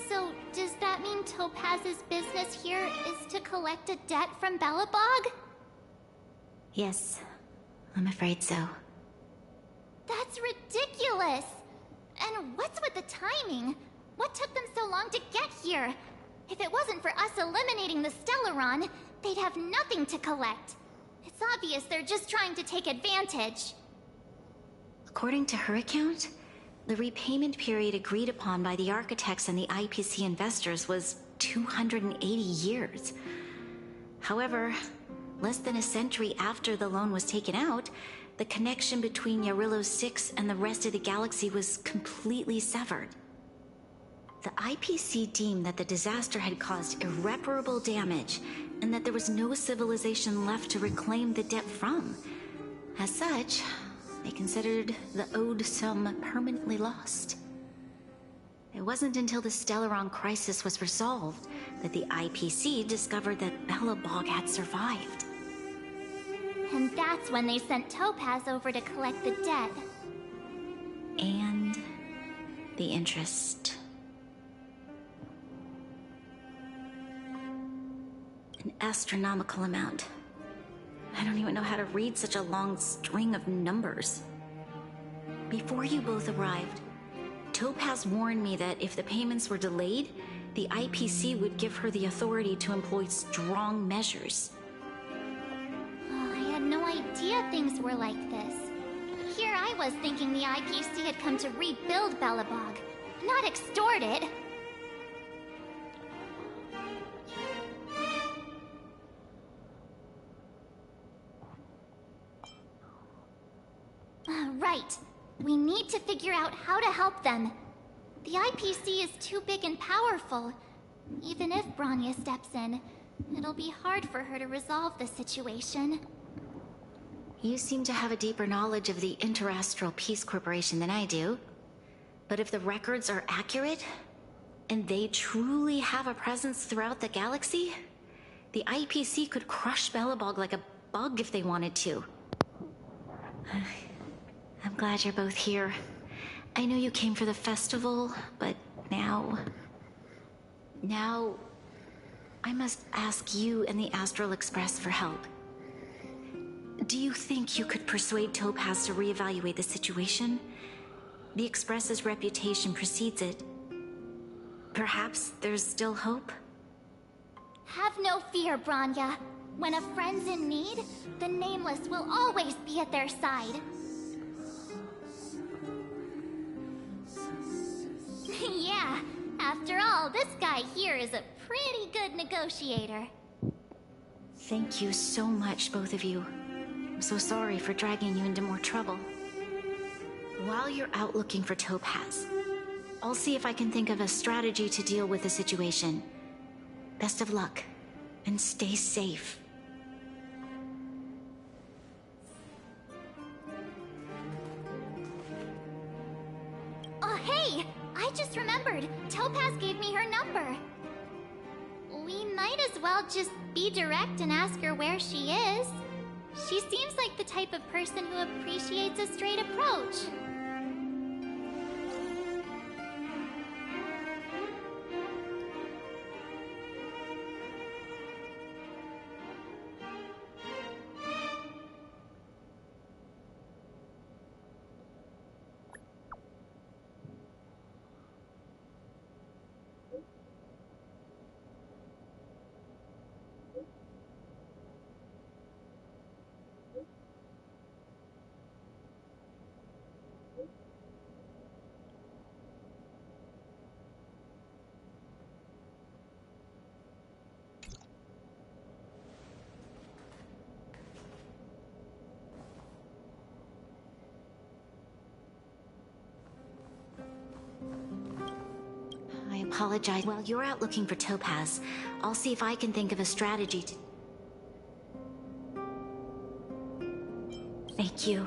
So, does that mean Topaz's business here is to collect a debt from Belobog? Yes, I'm afraid so. That's ridiculous! And what's with the timing? What took them so long to get here? If it wasn't for us eliminating the Stellaron, they'd have nothing to collect. It's obvious they're just trying to take advantage. According to her account, the repayment period agreed upon by the architects and the IPC investors was 280 years. However, less than a century after the loan was taken out, the connection between Yarillo 6 and the rest of the galaxy was completely severed. The IPC deemed that the disaster had caused irreparable damage and that there was no civilization left to reclaim the debt from. As such, they considered the owed sum permanently lost. It wasn't until the Stellaron crisis was resolved that the IPC discovered that Belobog had survived. And that's when they sent Topaz over to collect the debt. And the interest. An astronomical amount. I don't even know how to read such a long string of numbers. Before you both arrived, Topaz warned me that if the payments were delayed, the IPC would give her the authority to employ strong measures. Oh, I had no idea things were like this. Here I was thinking the IPC had come to rebuild Belobog, not extort it. Right. We need to figure out how to help them. The IPC is too big and powerful. Even if Bronya steps in, it'll be hard for her to resolve the situation. You seem to have a deeper knowledge of the Interastral Peace Corporation than I do. But if the records are accurate, and they truly have a presence throughout the galaxy, the IPC could crush Belobog like a bug if they wanted to. I'm glad you're both here. I know you came for the festival, but now I must ask you and the Astral Express for help. Do you think you could persuade Topaz to reevaluate the situation? The Express's reputation precedes it. Perhaps there's still hope? Have no fear, Bronya. When a friend's in need, the Nameless will always be at their side. Yeah, after all, this guy here is a pretty good negotiator. Thank you so much, both of you. I'm so sorry for dragging you into more trouble. While you're out looking for Topaz, I'll see if I can think of a strategy to deal with the situation. Best of luck, and stay safe. Oh, hey! I just remembered. Topaz gave me her number. We might as well just be direct and ask her where she is. She seems like the type of person who appreciates a straight approach. I apologize. While you're out looking for Topaz, I'll see if I can think of a strategy to... Thank you.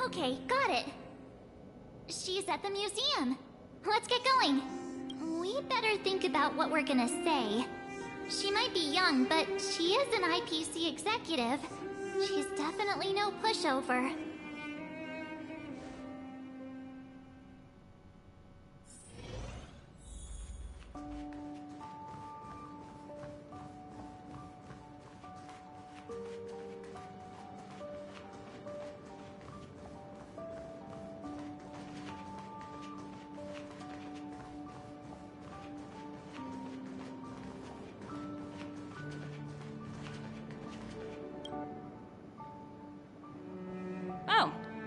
Okay, got it. She's at the museum. Let's get going. We better think about what we're gonna say. She might be young, but she is an IPC executive. She's definitely no pushover.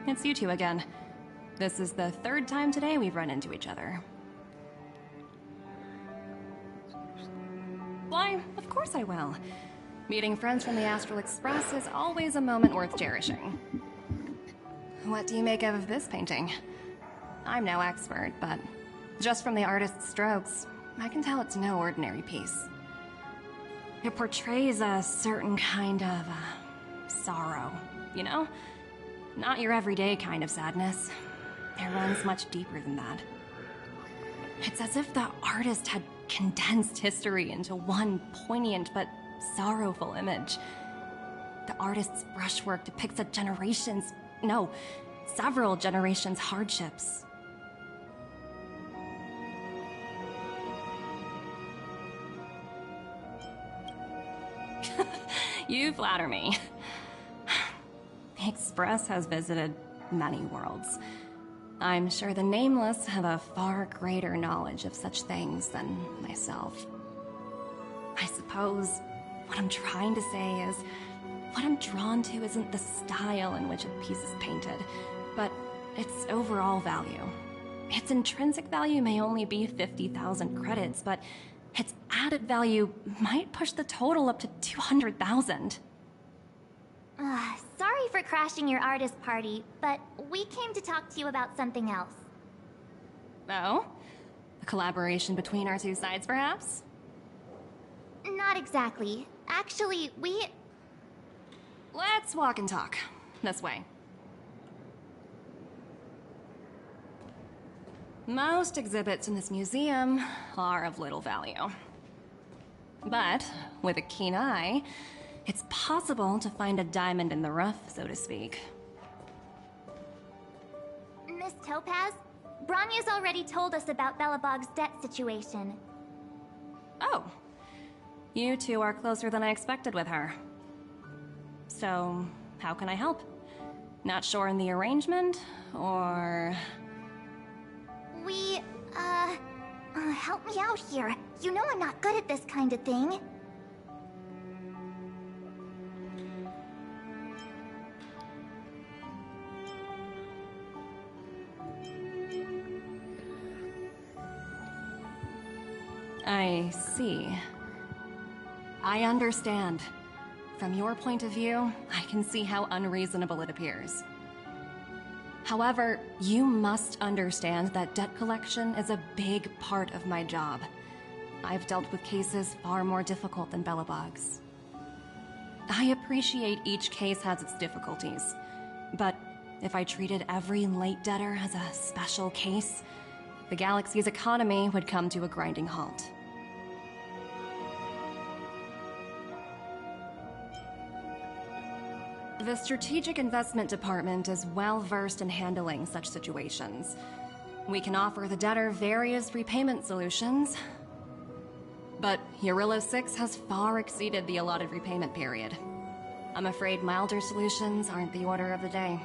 it's you two again. This is the third time today we've run into each other. Why, of course I will. Meeting friends from the Astral Express is always a moment worth cherishing. What do you make of this painting? I'm no expert, but just from the artist's strokes, I can tell it's no ordinary piece. It portrays a certain kind of sorrow, you know? Not your everyday kind of sadness. It runs much deeper than that. It's as if the artist had condensed history into one poignant but sorrowful image. The artist's brushwork depicts several generations' hardships. You flatter me. The Express has visited many worlds. I'm sure the Nameless have a far greater knowledge of such things than myself. I suppose what I'm trying to say is, what I'm drawn to isn't the style in which a piece is painted, but its overall value. Its intrinsic value may only be 50,000 credits, but its added value might push the total up to 200,000. Sorry for crashing your artist party, but we came to talk to you about something else. Oh? A collaboration between our two sides, perhaps? Not exactly. Actually, Let's walk and talk. This way. Most exhibits in this museum are of little value. But with a keen eye, it's possible to find a diamond in the rough, so to speak. Miss Topaz, Bronya's already told us about Belobog's debt situation. Oh. You two are closer than I expected with her. So, how can I help? Not sure in the arrangement, or... Help me out here. You know I'm not good at this kind of thing. I see. I understand. From your point of view, I can see how unreasonable it appears. However, you must understand that debt collection is a big part of my job. I've dealt with cases far more difficult than Belobog's. I appreciate each case has its difficulties, but if I treated every late debtor as a special case, the galaxy's economy would come to a grinding halt. The Strategic Investment Department is well versed in handling such situations. We can offer the debtor various repayment solutions, but Eurillo 6 has far exceeded the allotted repayment period. I'm afraid milder solutions aren't the order of the day.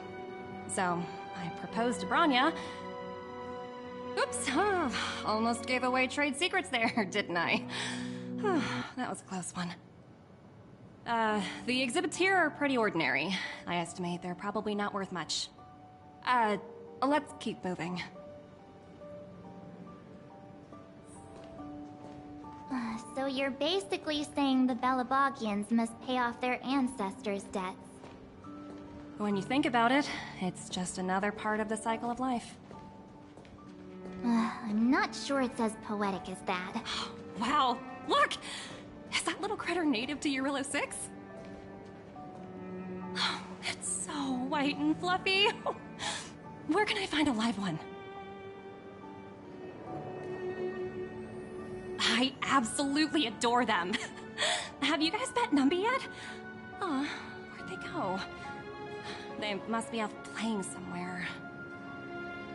So, I proposed to Bronya. Oops, almost gave away trade secrets there, didn't I? That was a close one. The exhibits here are pretty ordinary. I estimate they're probably not worth much. Let's keep moving. So you're basically saying the Belobogians must pay off their ancestors' debts. When you think about it, it's just another part of the cycle of life. I'm not sure it's as poetic as that. Wow, look! Is that little critter native to Eurillo 6? It's so white and fluffy. Where can I find a live one? I absolutely adore them. Have you guys met Numby yet? Oh, where'd they go? They must be off playing somewhere.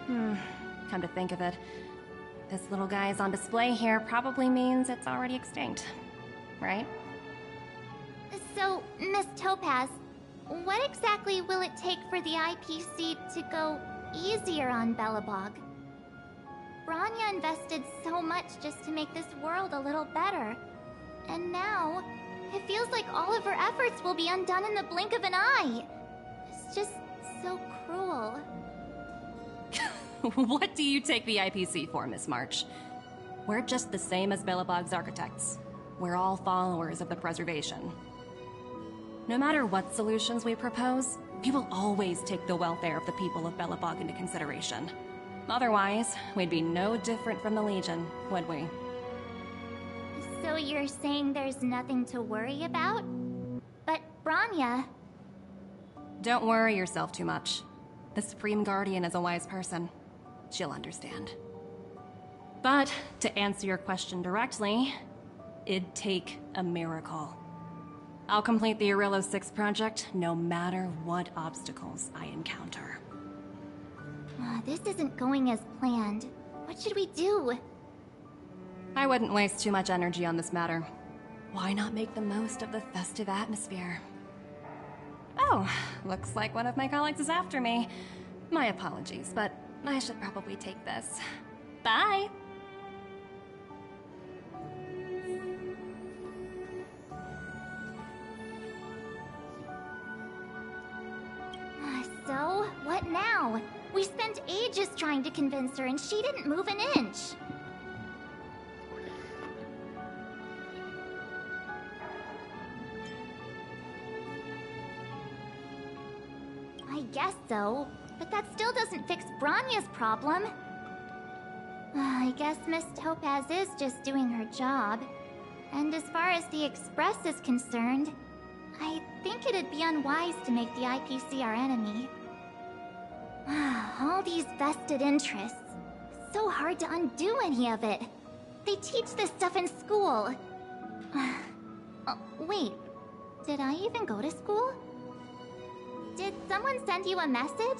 Come to think of it, this little guy's on display here probably means it's already extinct. Right? So, Miss Topaz, what exactly will it take for the IPC to go easier on Belobog? Bronya invested so much just to make this world a little better. And now, it feels like all of her efforts will be undone in the blink of an eye. It's just so cruel. What do you take the IPC for, Miss March? We're just the same as Belobog's architects. We're all followers of the preservation. No matter what solutions we propose, we will always take the welfare of the people of Belobog into consideration. Otherwise, we'd be no different from the Legion, would we? So you're saying there's nothing to worry about? But Bronya... Don't worry yourself too much. The Supreme Guardian is a wise person. She'll understand. But, to answer your question directly, it'd take a miracle. I'll complete the Arillo 6 project no matter what obstacles I encounter. This isn't going as planned. What should we do? I wouldn't waste too much energy on this matter. Why not make the most of the festive atmosphere? Oh, looks like one of my colleagues is after me. My apologies, but I should probably take this. Bye! So, what now? We spent ages trying to convince her and she didn't move an inch. I guess so, but that still doesn't fix Bronya's problem. I guess Miss Topaz is just doing her job. And as far as the Express is concerned, I think it'd be unwise to make the IPC our enemy. All these vested interests. So hard to undo any of it. They teach this stuff in school. Wait, did I even go to school? Did someone send you a message?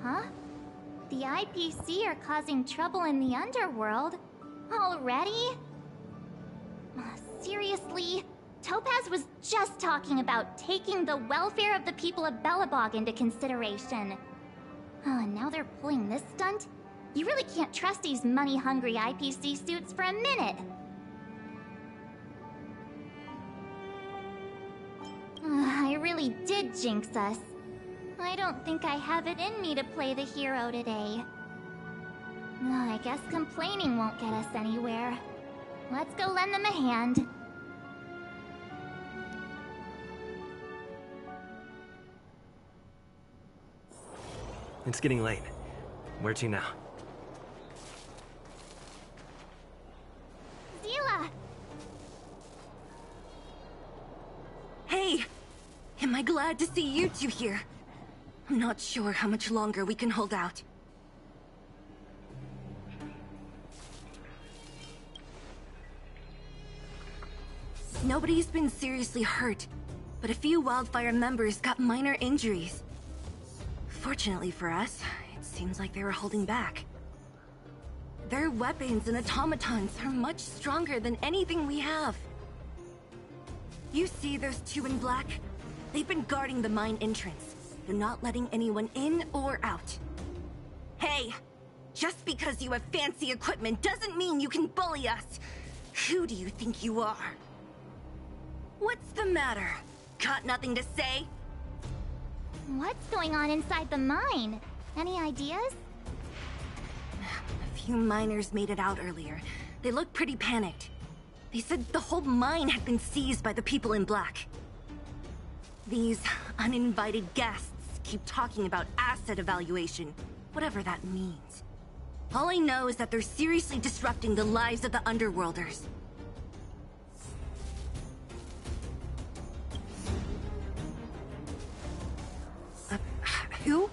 Huh? The IPC are causing trouble in the underworld? Already? Seriously? Topaz was just talking about taking the welfare of the people of Belobog into consideration. And now they're pulling this stunt? You really can't trust these money-hungry IPC suits for a minute. I really did jinx us. I don't think I have it in me to play the hero today. I guess complaining won't get us anywhere. Let's go lend them a hand. It's getting late. Where to now? Zila! Hey! Am I glad to see you two here? I'm not sure how much longer we can hold out. Nobody's been seriously hurt, but a few Wildfire members got minor injuries. Fortunately for us, it seems like they were holding back. Their weapons and automatons are much stronger than anything we have. You see those two in black? They've been guarding the mine entrance. They're not letting anyone in or out. Hey! Just because you have fancy equipment doesn't mean you can bully us! Who do you think you are? What's the matter? Got nothing to say? What's going on inside the mine? Any ideas? A few miners made it out earlier. They looked pretty panicked. They said the whole mine had been seized by the people in black. These uninvited guests keep talking about asset evaluation. Whatever that means. All I know is that they're seriously disrupting the lives of the Underworlders. Who?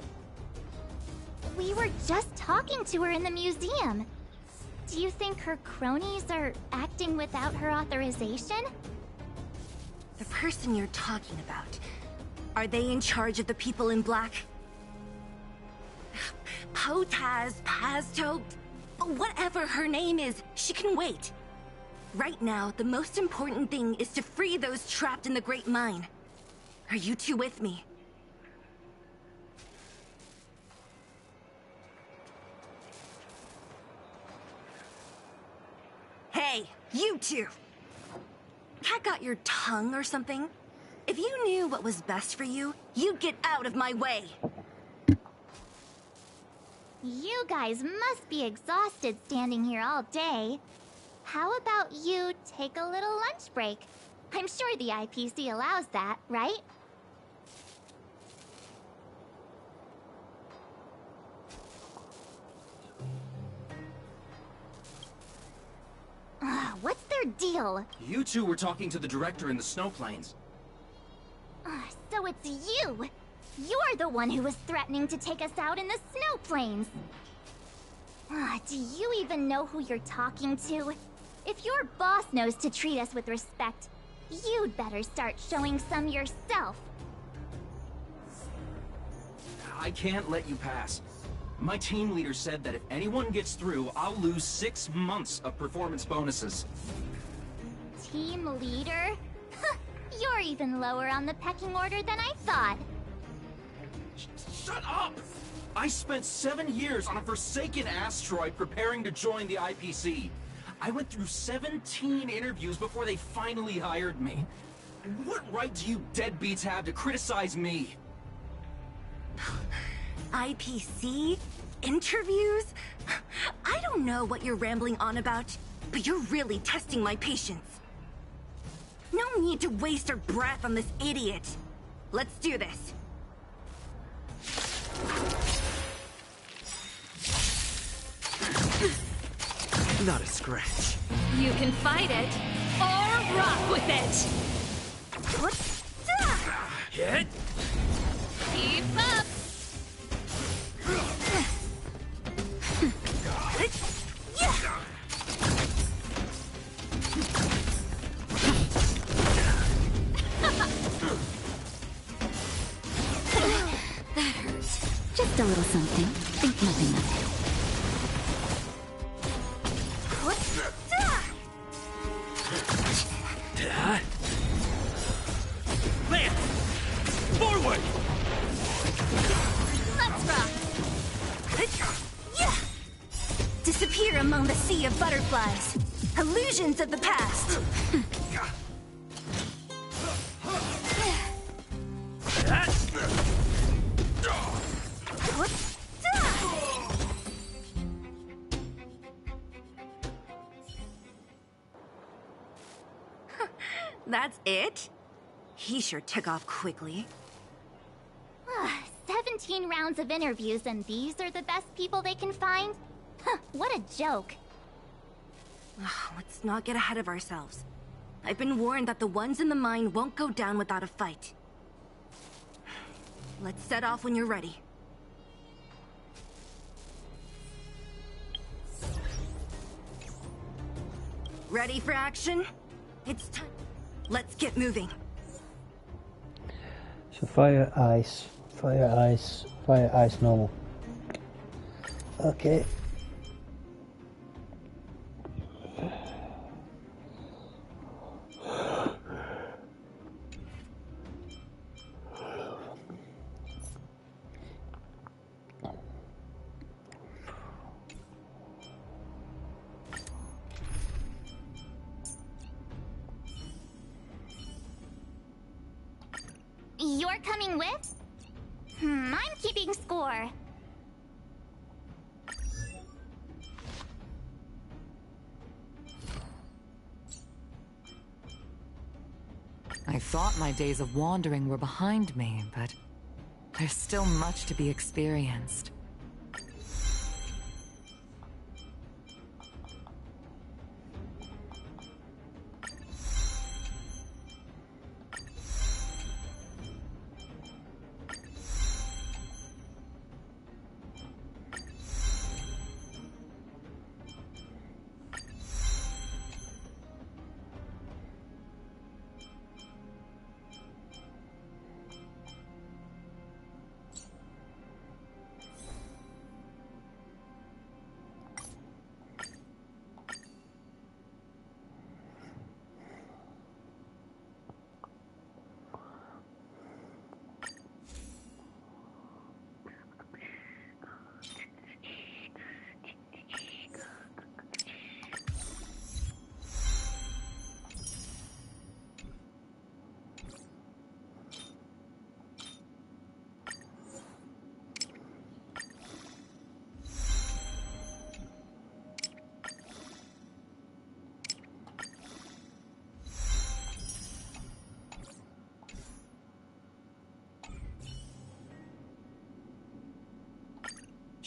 We were just talking to her in the museum. Do you think her cronies are acting without her authorization? The person you're talking about. Are they in charge of the people in black? Potaz, Pazto, whatever her name is, she can wait. Right now, the most important thing is to free those trapped in the Great Mine. Are you two with me? Hey, you two! Cat got your tongue or something? If you knew what was best for you, you'd get out of my way! You guys must be exhausted standing here all day. How about you take a little lunch break? I'm sure the IPC allows that, right? What's their deal? You two were talking to the director in the snow plains. So it's you! You're the one who was threatening to take us out in the snow plains! Do you even know who you're talking to? If your boss knows to treat us with respect, you'd better start showing some yourself. I can't let you pass. My team leader said that if anyone gets through, I'll lose 6 months of performance bonuses. Team leader? You're even lower on the pecking order than I thought. Shut up! I spent 7 years on a forsaken asteroid preparing to join the IPC. I went through 17 interviews before they finally hired me. What right do you deadbeats have to criticize me? IPC? Interviews? I don't know what you're rambling on about, but you're really testing my patience. No need to waste our breath on this idiot. Let's do this. Not a scratch. You can fight it, or rock with it! What? Hit! Keep up! That hurts. Just a little something. Think nothing of it. Man! Forward! Let's rock! Disappear among the sea of butterflies. Illusions of the past. That's it? He sure took off quickly. 17 rounds of interviews and these are the best people they can find? What a joke. Let's not get ahead of ourselves. I've been warned that the ones in the mine won't go down without a fight. Let's set off when you're ready. Ready for action? It's time. Let's get moving. So fire, ice, normal. Okay. You're coming with? I'm keeping score. I thought my days of wandering were behind me, but there's still much to be experienced.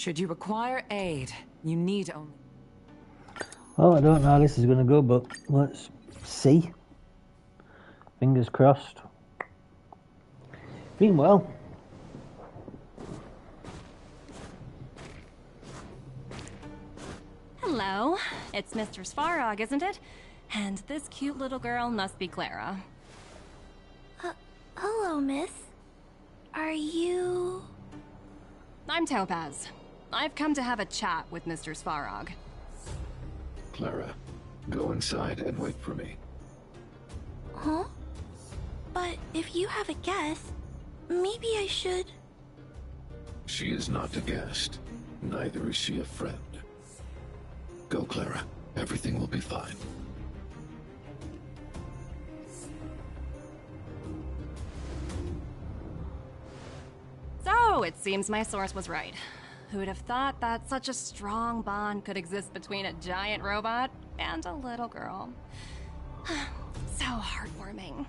Should you require aid, you need only... Well, I don't know how this is going to go, but let's see. Fingers crossed. Meanwhile... Hello, it's Mr. Svarog, isn't it? And this cute little girl must be Clara. Hello, miss. Are you... I'm Topaz. I've come to have a chat with Mr. Svarog. Clara, go inside and wait for me. Huh? But if you have a guest, maybe I should... She is not a guest. Neither is she a friend. Go, Clara. Everything will be fine. So, it seems my source was right. Who would have thought that such a strong bond could exist between a giant robot and a little girl? So heartwarming.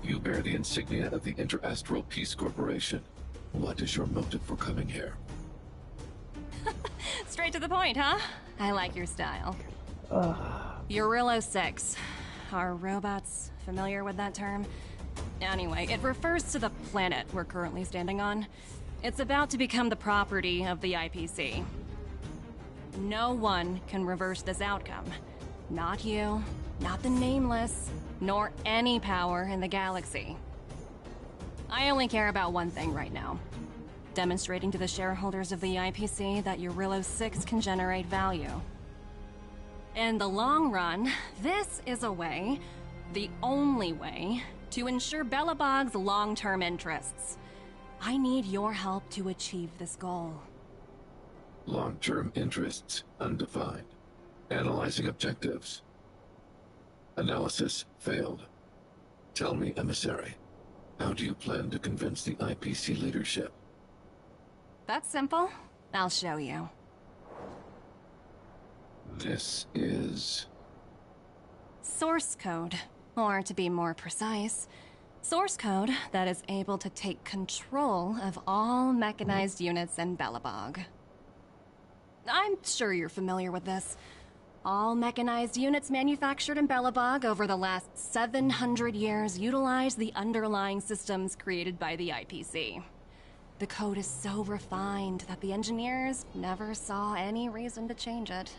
You bear the insignia of the Interastral Peace Corporation. What is your motive for coming here? Straight to the point, huh? I like your style. Eurillo 6. Are robots familiar with that term? Anyway, it refers to the planet we're currently standing on. It's about to become the property of the IPC. No one can reverse this outcome. Not you, not the Nameless, nor any power in the galaxy. I only care about one thing right now. Demonstrating to the shareholders of the IPC that Eurillo 6 can generate value. In the long run, this is a way, the only way, to ensure Belobog's long-term interests. I need your help to achieve this goal. Long-term interests undefined. Analyzing objectives. Analysis failed. Tell me, Emissary, how do you plan to convince the IPC leadership? That's simple. I'll show you. This is... Source code. Or to be more precise, source code that is able to take control of all mechanized units in Belobog. I'm sure you're familiar with this. All mechanized units manufactured in Belobog over the last 700 years utilize the underlying systems created by the IPC. The code is so refined that the engineers never saw any reason to change it.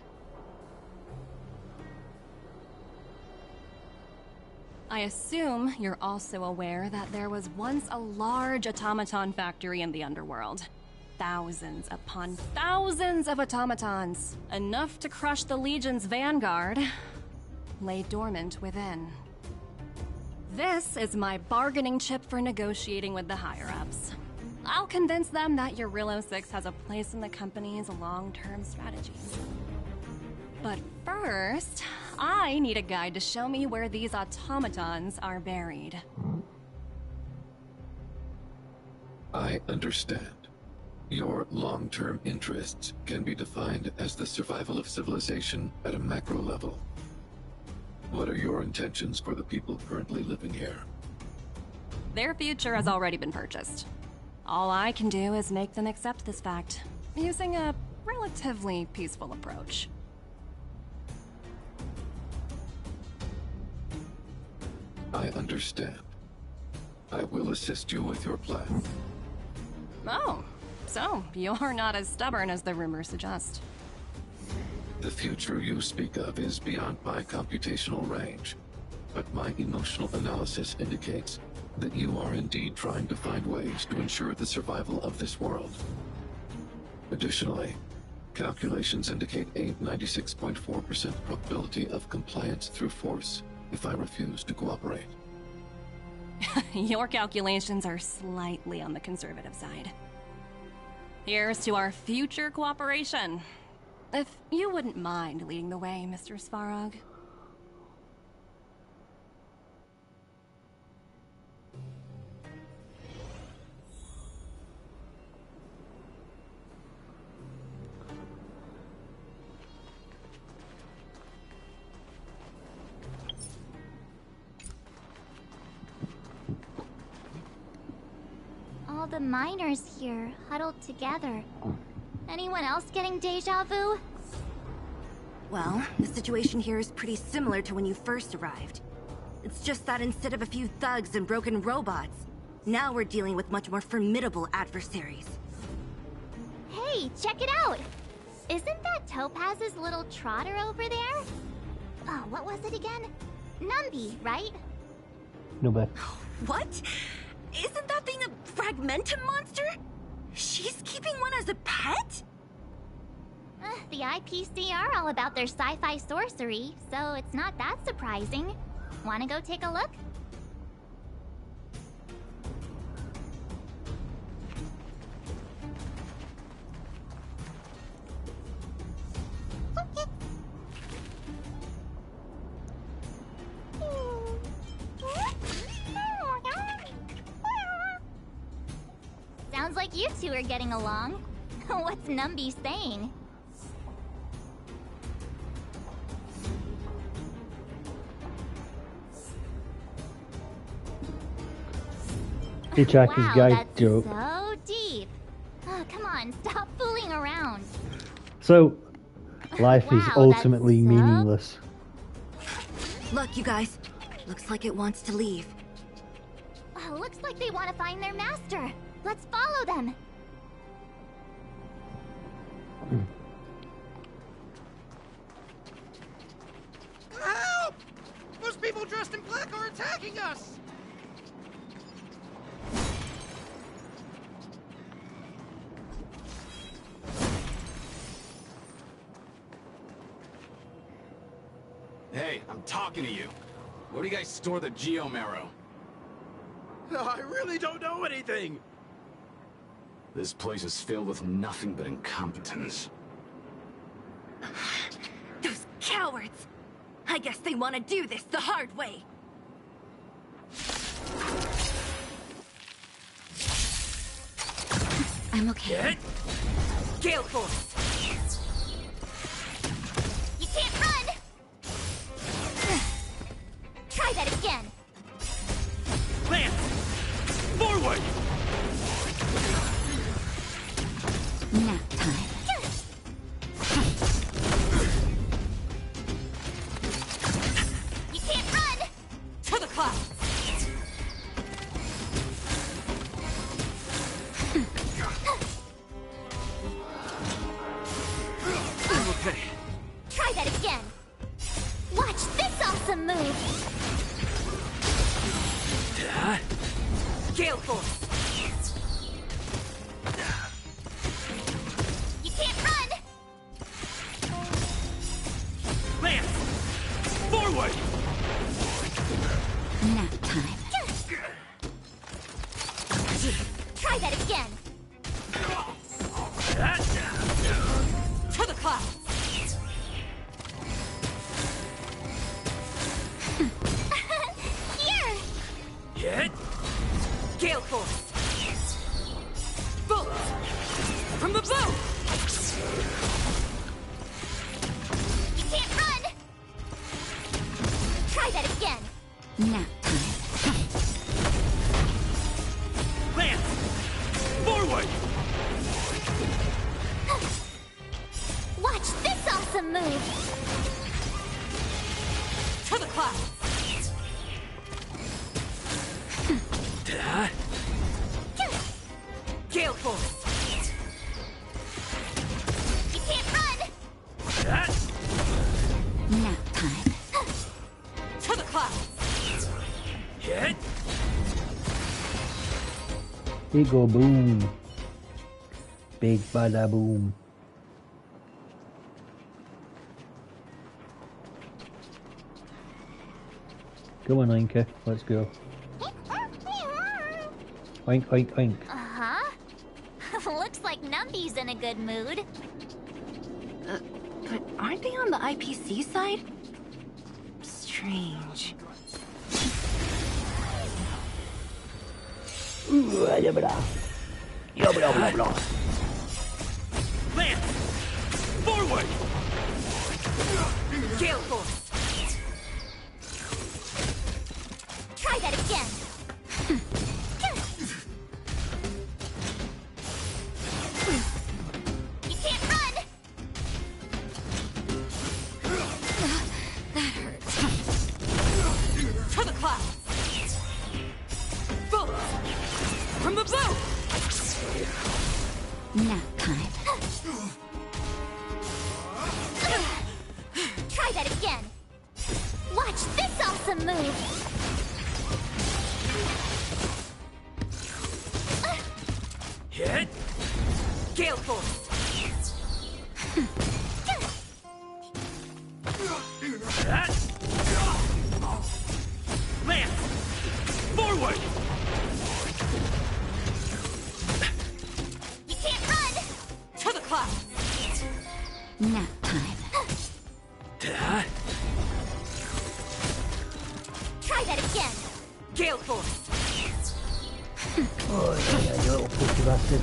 I assume you're also aware that there was once a large automaton factory in the underworld. Thousands upon thousands of automatons, enough to crush the Legion's vanguard, lay dormant within. This is my bargaining chip for negotiating with the higher-ups. I'll convince them that Eurillo 6 has a place in the company's long-term strategies. But first, I need a guide to show me where these automatons are buried. I understand. Your long-term interests can be defined as the survival of civilization at a macro level. What are your intentions for the people currently living here? Their future has already been purchased. All I can do is make them accept this fact, using a relatively peaceful approach. I understand. I will assist you with your plan. Oh, so you're not as stubborn as the rumors suggest. The future you speak of is beyond my computational range, but my emotional analysis indicates that you are indeed trying to find ways to ensure the survival of this world. Additionally, calculations indicate a 96.4% probability of compliance through force if I refuse to cooperate. Your calculations are slightly on the conservative side. Here's to our future cooperation. If you wouldn't mind leading the way, Mr. Svarog. the miners here, huddled together. Anyone else getting deja vu? Well, the situation here is pretty similar to when you first arrived. It's just that instead of a few thugs and broken robots, now we're dealing with much more formidable adversaries. Hey, check it out! Isn't that Topaz's little trotter over there? Oh, what was it again? Numby, right? No bad. What? Isn't that thing a fragmentum monster? She's keeping one as a pet? The IPC are all about their sci-fi sorcery, so it's not that surprising. Wanna go take a look? Sounds like you two are getting along. What's Numby saying? Hitchhiker's Wow, Guide that's joke. so deep. Oh, come on, stop fooling around. So, life is Wow, ultimately that's so- meaningless. Look, you guys. Looks like it wants to leave. Looks like they want to find their master. Let's follow them. Help! Those people dressed in black are attacking us! Hey, I'm talking to you. Where do you guys store the Geomarrow? I really don't know anything! This place is filled with nothing but incompetence. Those cowards! I guess they want to do this the hard way. I'm okay. Gale Force! You can't run! Try that again. Lance! Forward! Nap time. You can't run! To the clouds! I'm okay. Try that again. Watch this awesome move. Gale Force! You can't run! Lance! Forward! Nap time. Try that again. To the clouds! Here! Get! Gale Force! Bullets! From the bow! You can't run! Try that again. Nap time. Lance! Forward! Watch this awesome move. To the clouds! Gale Force! You can't run! Nap time. To the clouds! Get! Big ol' boom. Big bada boom. Come on, Inca. Let's go. Oink, oink, oink. Uh-huh. Looks like Numby's in a good mood. But aren't they on the IPC side? Strange. Lance! Forward! Gale Force! Try that again. That hurts. To the clouds. Bullets. From the blue. Nap time. Try that again. Watch this awesome move. Hit. Gale Force. Lance! Forward! You can't run. To the clouds. Nap time. Try that again. Gale Force. Oh, yeah, you little pussy bastard.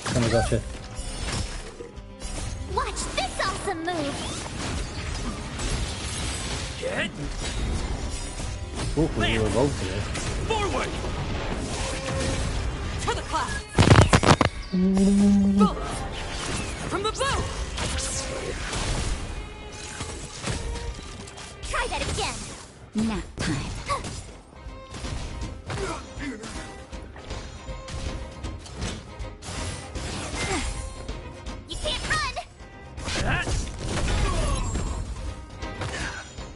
Come on, gotcha. Watch this awesome move. Hit. Hopefully you'll evolve today. Forward! To the clouds. Bullets. From the blue. Try that again. Nap time. You can't run.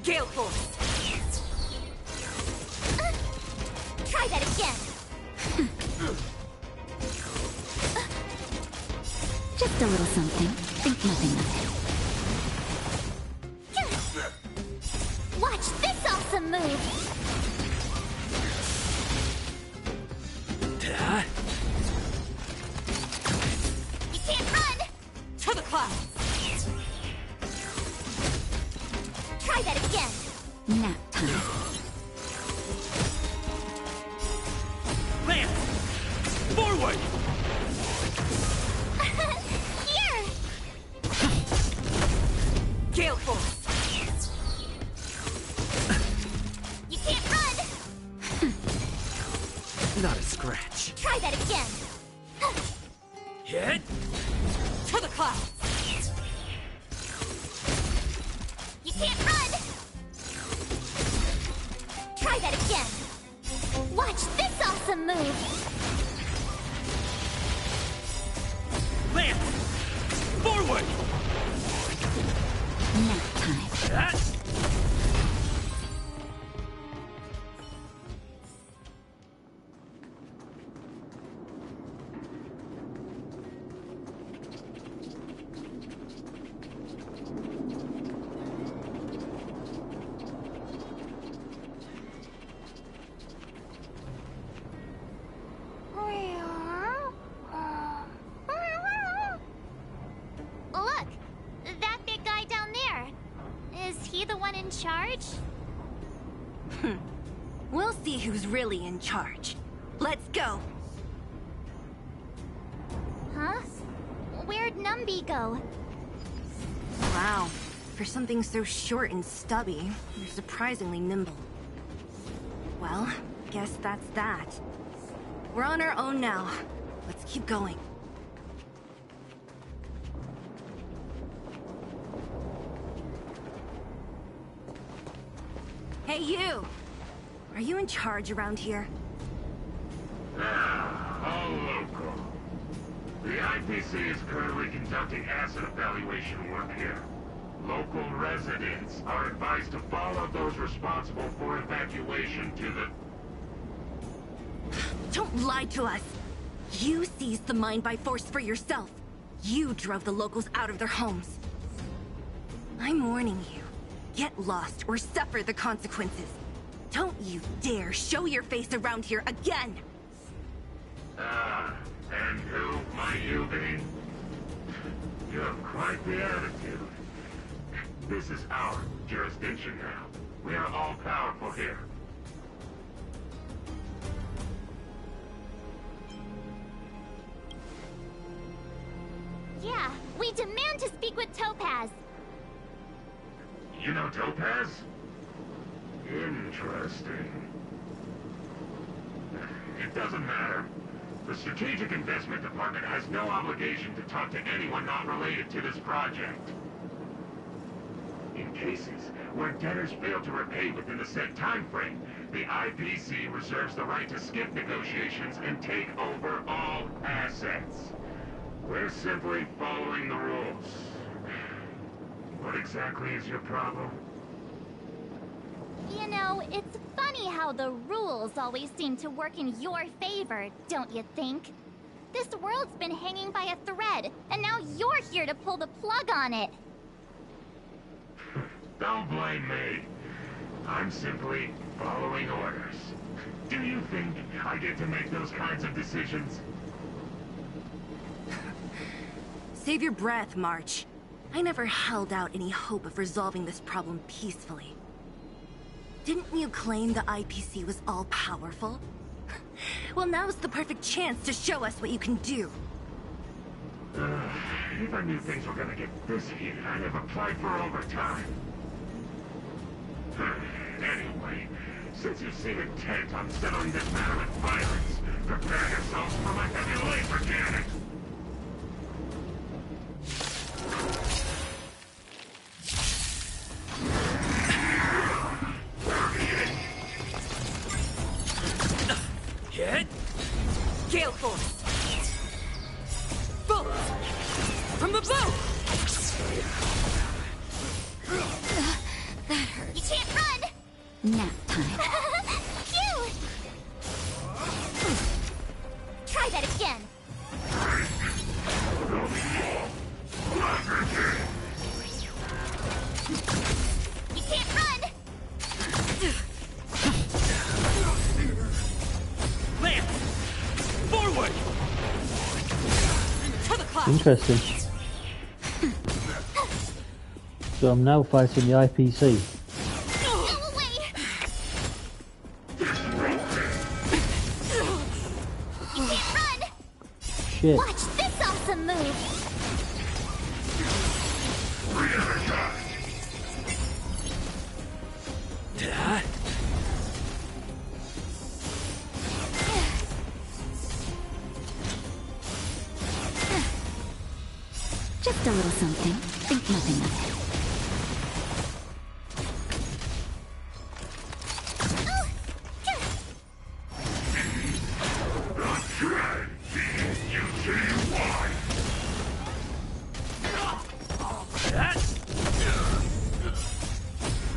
Gale Force. Try that again. Just a little something. Think nothing of it. Watch this awesome move. You can't run. To the clouds. Try that again. Nap time. Lance! Forward! Here. Gale Force. You can't run. Not a scratch. Try that again. Hit. To the clouds. You can't run. Try that again. Watch this awesome move. Lance! Forward! Nap time. Look, that big guy down there. Is he the one in charge? We'll see who's really in charge. Let's go. Huh? Where'd Numby go? Wow. For something so short and stubby, you're surprisingly nimble. Well, guess that's that. We're on our own now. Let's keep going. Hey, you! Are you in charge around here? All local. The IPC is currently conducting asset evaluation work here. Local residents are advised to follow those responsible for evacuation to the... Don't lie to us! You seized the mine by force for yourself. You drove the locals out of their homes. I'm warning you. Get lost or suffer the consequences. Don't you dare show your face around here again! And who might you be? You have quite the attitude. This is our jurisdiction now. We are all powerful here. Yeah, we demand to speak with Topaz. You know Topaz? Interesting. It doesn't matter. The Strategic Investment Department has no obligation to talk to anyone not related to this project. cases, where debtors fail to repay within the set time frame, the IPC reserves the right to skip negotiations and take over all assets. We're simply following the rules. What exactly is your problem? You know, it's funny how the rules always seem to work in your favor, don't you think? This world's been hanging by a thread, and now you're here to pull the plug on it. Don't blame me. I'm simply following orders. Do you think I get to make those kinds of decisions? Save your breath, March. I never held out any hope of resolving this problem peacefully. Didn't you claim the IPC was all-powerful? Well, now's the perfect chance to show us what you can do. If I knew things were gonna get this heated, I'd have applied for overtime. Anyway, since you seem intent on settling this matter with violence, prepare yourselves for my heavy laser cannon! Hit! Gale Force! Bolt! From the bow! That hurts. You can't run! Nap time. Phew! Try that again. You can't run! Lance! Forward! To the clock! Interesting. So I'm now fighting the IPC. Shit. Watch this awesome move! Just a little something. Think nothing of it.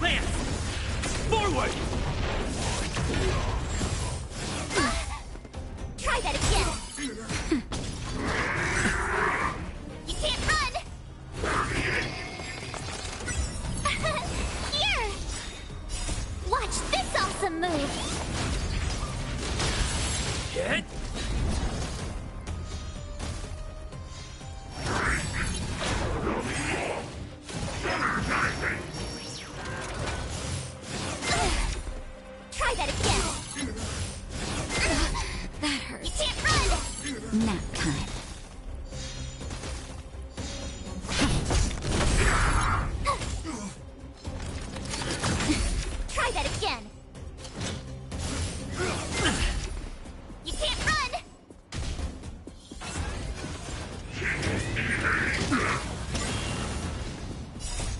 Lance! Forward! Try that again! You can't run! Here! Watch this awesome move! Hit! Try that again! That hurts. You can't run! Nap time. Try that again! You can't run!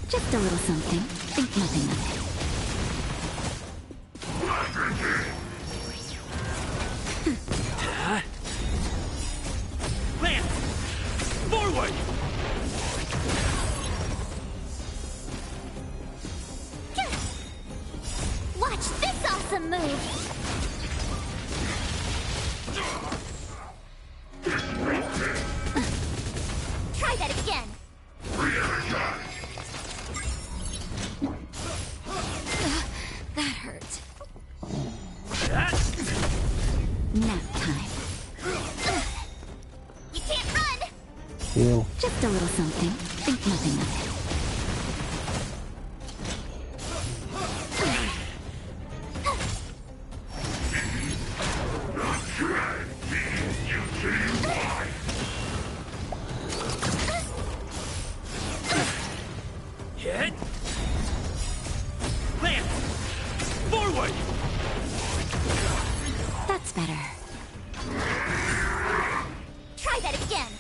Just a little something. Think nothing of it. Lance! Forward! Watch this awesome move! Try that again! That hurt. That Nap time. You can't run! Heal. Just a little something. Think nothing of it. hit! Lance! Forward! That's better. Try that again!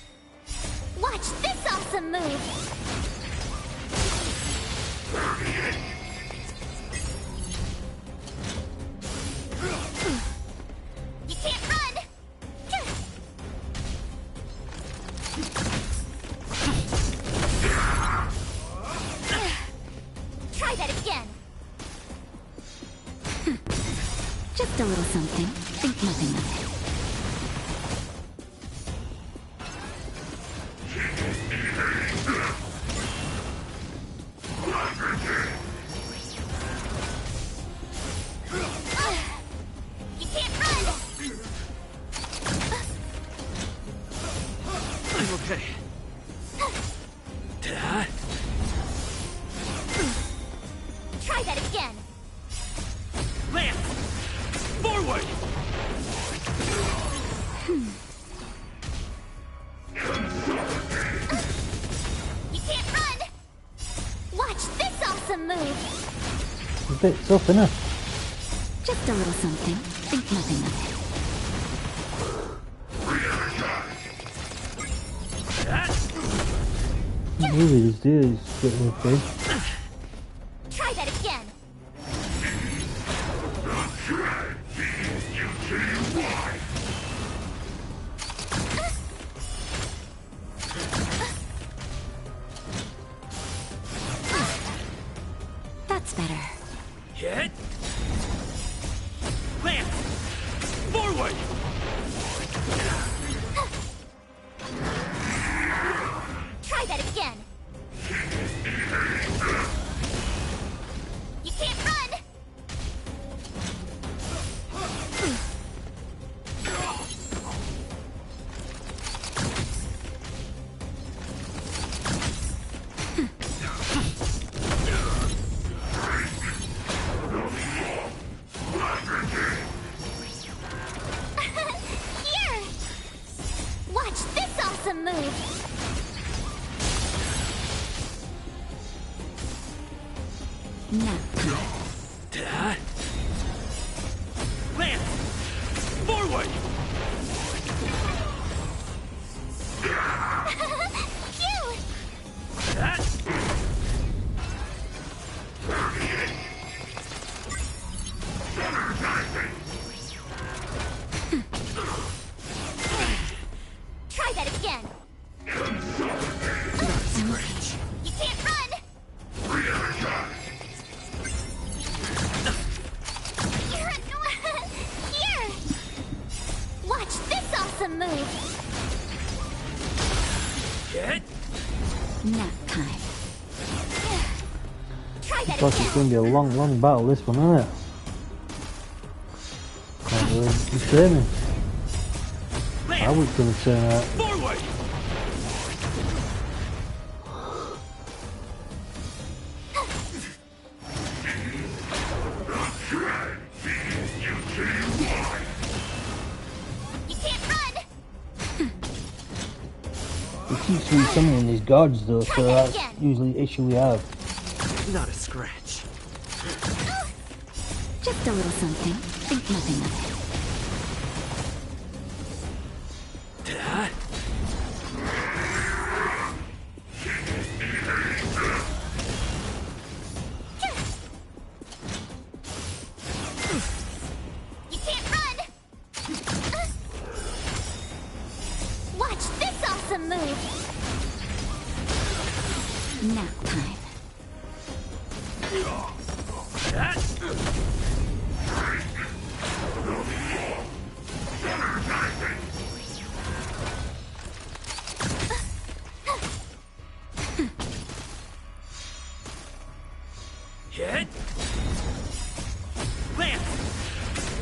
Watch this awesome move! Try that again. Just a little something. Think nothing of it. You can't run! I'm okay. Try that again. Lance! Forward! You can't run! Watch this awesome move! It's a bit tough, isn't it? Just a little something. Think nothing of it. Maybe this dude is getting okay. Try that again. That's better. Hit! Lance! Forward! Try that again. You can't run! Here! Watch this awesome move! Nap time. Lance! Forward! Cute! Try that again. You can't run. Here. Watch this awesome move. Hit! Nap time. Try that Plus, it's going to be a long, long battle, this one, isn't it? Can't really be turning. I was going to turn out. Forward! You can't run. He keeps resummoning these guards though, so that's again. usually the issue we have. Not a scratch. Just a little something. Think nothing of it. You can't run. Watch this awesome move. Nap time. Hit! Lance!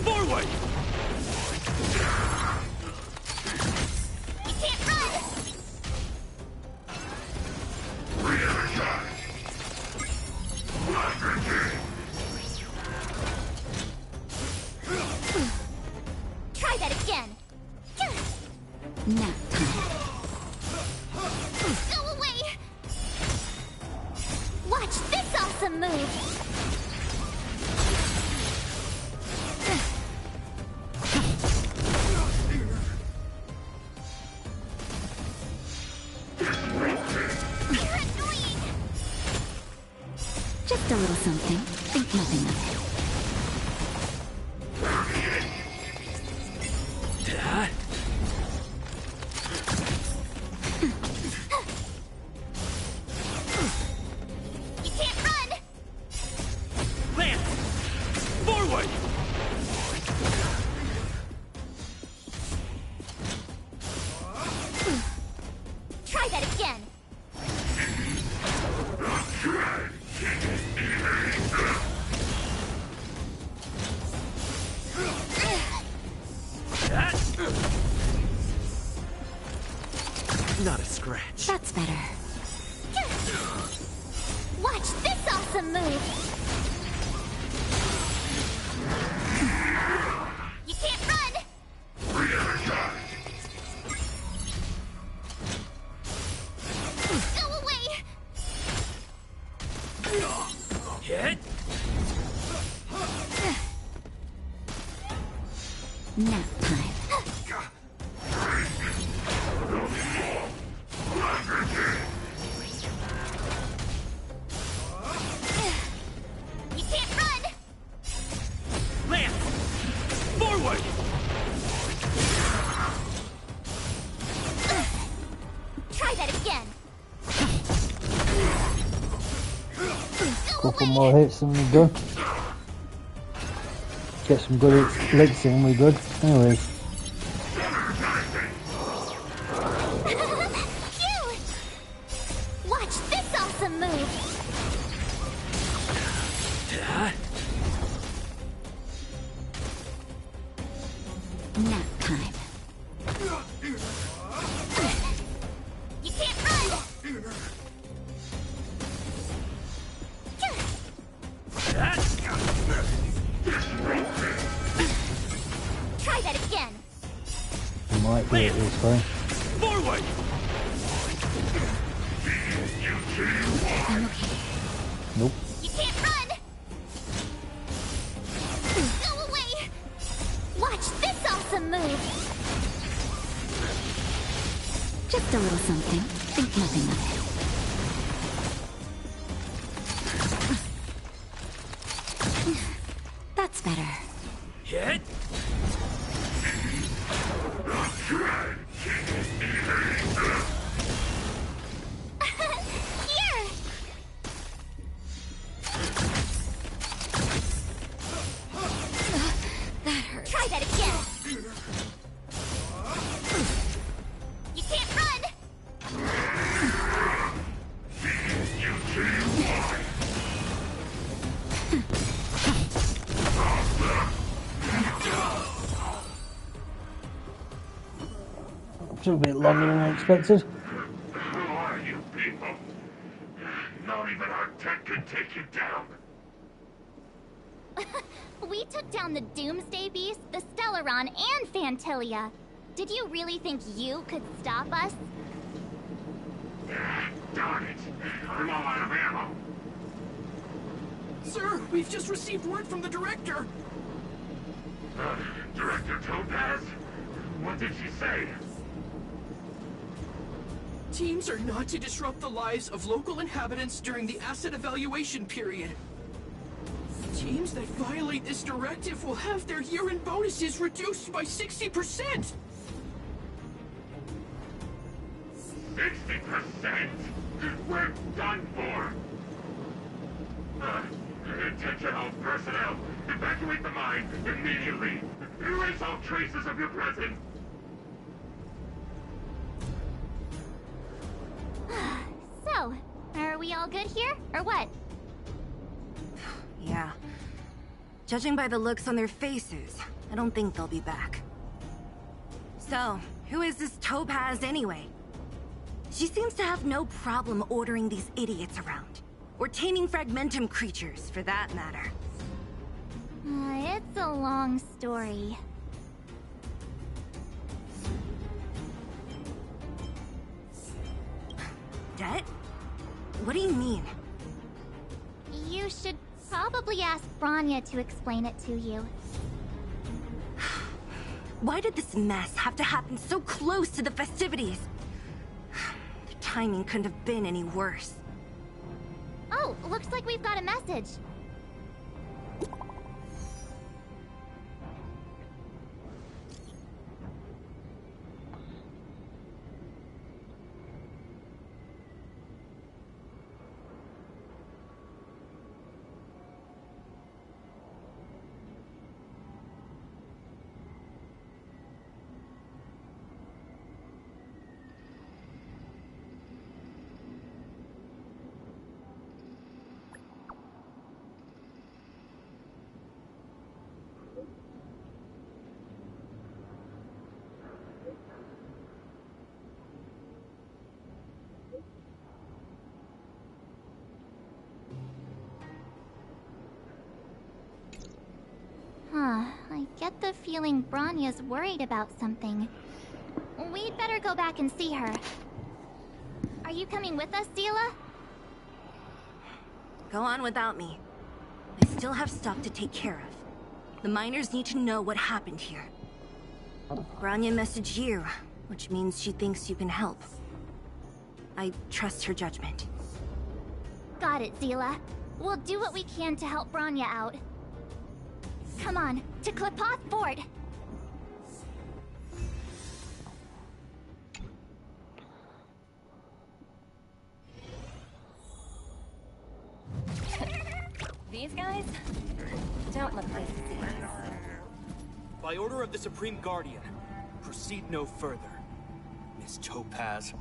Forward! You can't run. Try that again. Nap time. Go away. Watch this awesome move. You're annoying. Just a little something. Think nothing of it. You can't run. awesome move! You can't run! Go away! Hit! Nap time. You can't run! Lance! Forward! Try that again! Couple more hits and we're good. Get some good licks in, we're good. Anyways. Phew! Watch this awesome move! Nap time. You can't run! Try that again! Might do it this way. Forward! Nope. You can't run! Go away! Watch this awesome move! Just a little something. Think nothing of it. That's better. Hit! Here! That hurts. Try that again! You can't run! Took a bit longer than I expected. Who are you people? Not even our tech can take you down. We took down the Doomsday Beast, the Stellaron, and Fantilia. Did you really think you could stop us? Darn it. I'm all out of ammo. Sir, we've just received word from the director. Director Topaz? What did she say? Teams are not to disrupt the lives of local inhabitants during the asset evaluation period. Teams that violate this directive will have their year-end bonuses reduced by 60%! 60%? We're done for! Attention all personnel! Evacuate the mine immediately! Erase all traces of your presence! So, are we all good here, or what? Yeah. Judging by the looks on their faces, I don't think they'll be back. So, who is this Topaz anyway? She seems to have no problem ordering these idiots around. Or taming fragmentum creatures, for that matter. It's a long story. Det? What do you mean? You should probably ask Branya to explain it to you. Why did this mess have to happen so close to the festivities? The timing couldn't have been any worse. Oh, looks like we've got a message. get the feeling Bronya's worried about something. We'd better go back and see her. Are you coming with us, Zila? Go on without me. I still have stuff to take care of. The miners need to know what happened here. Bronya messaged you, which means she thinks you can help. I trust her judgment. Got it, Zila. We'll do what we can to help Bronya out. Come on, to Klipoth Fort! These guys don't look like thieves. By order of the Supreme Guardian, proceed no further, Miss Topaz.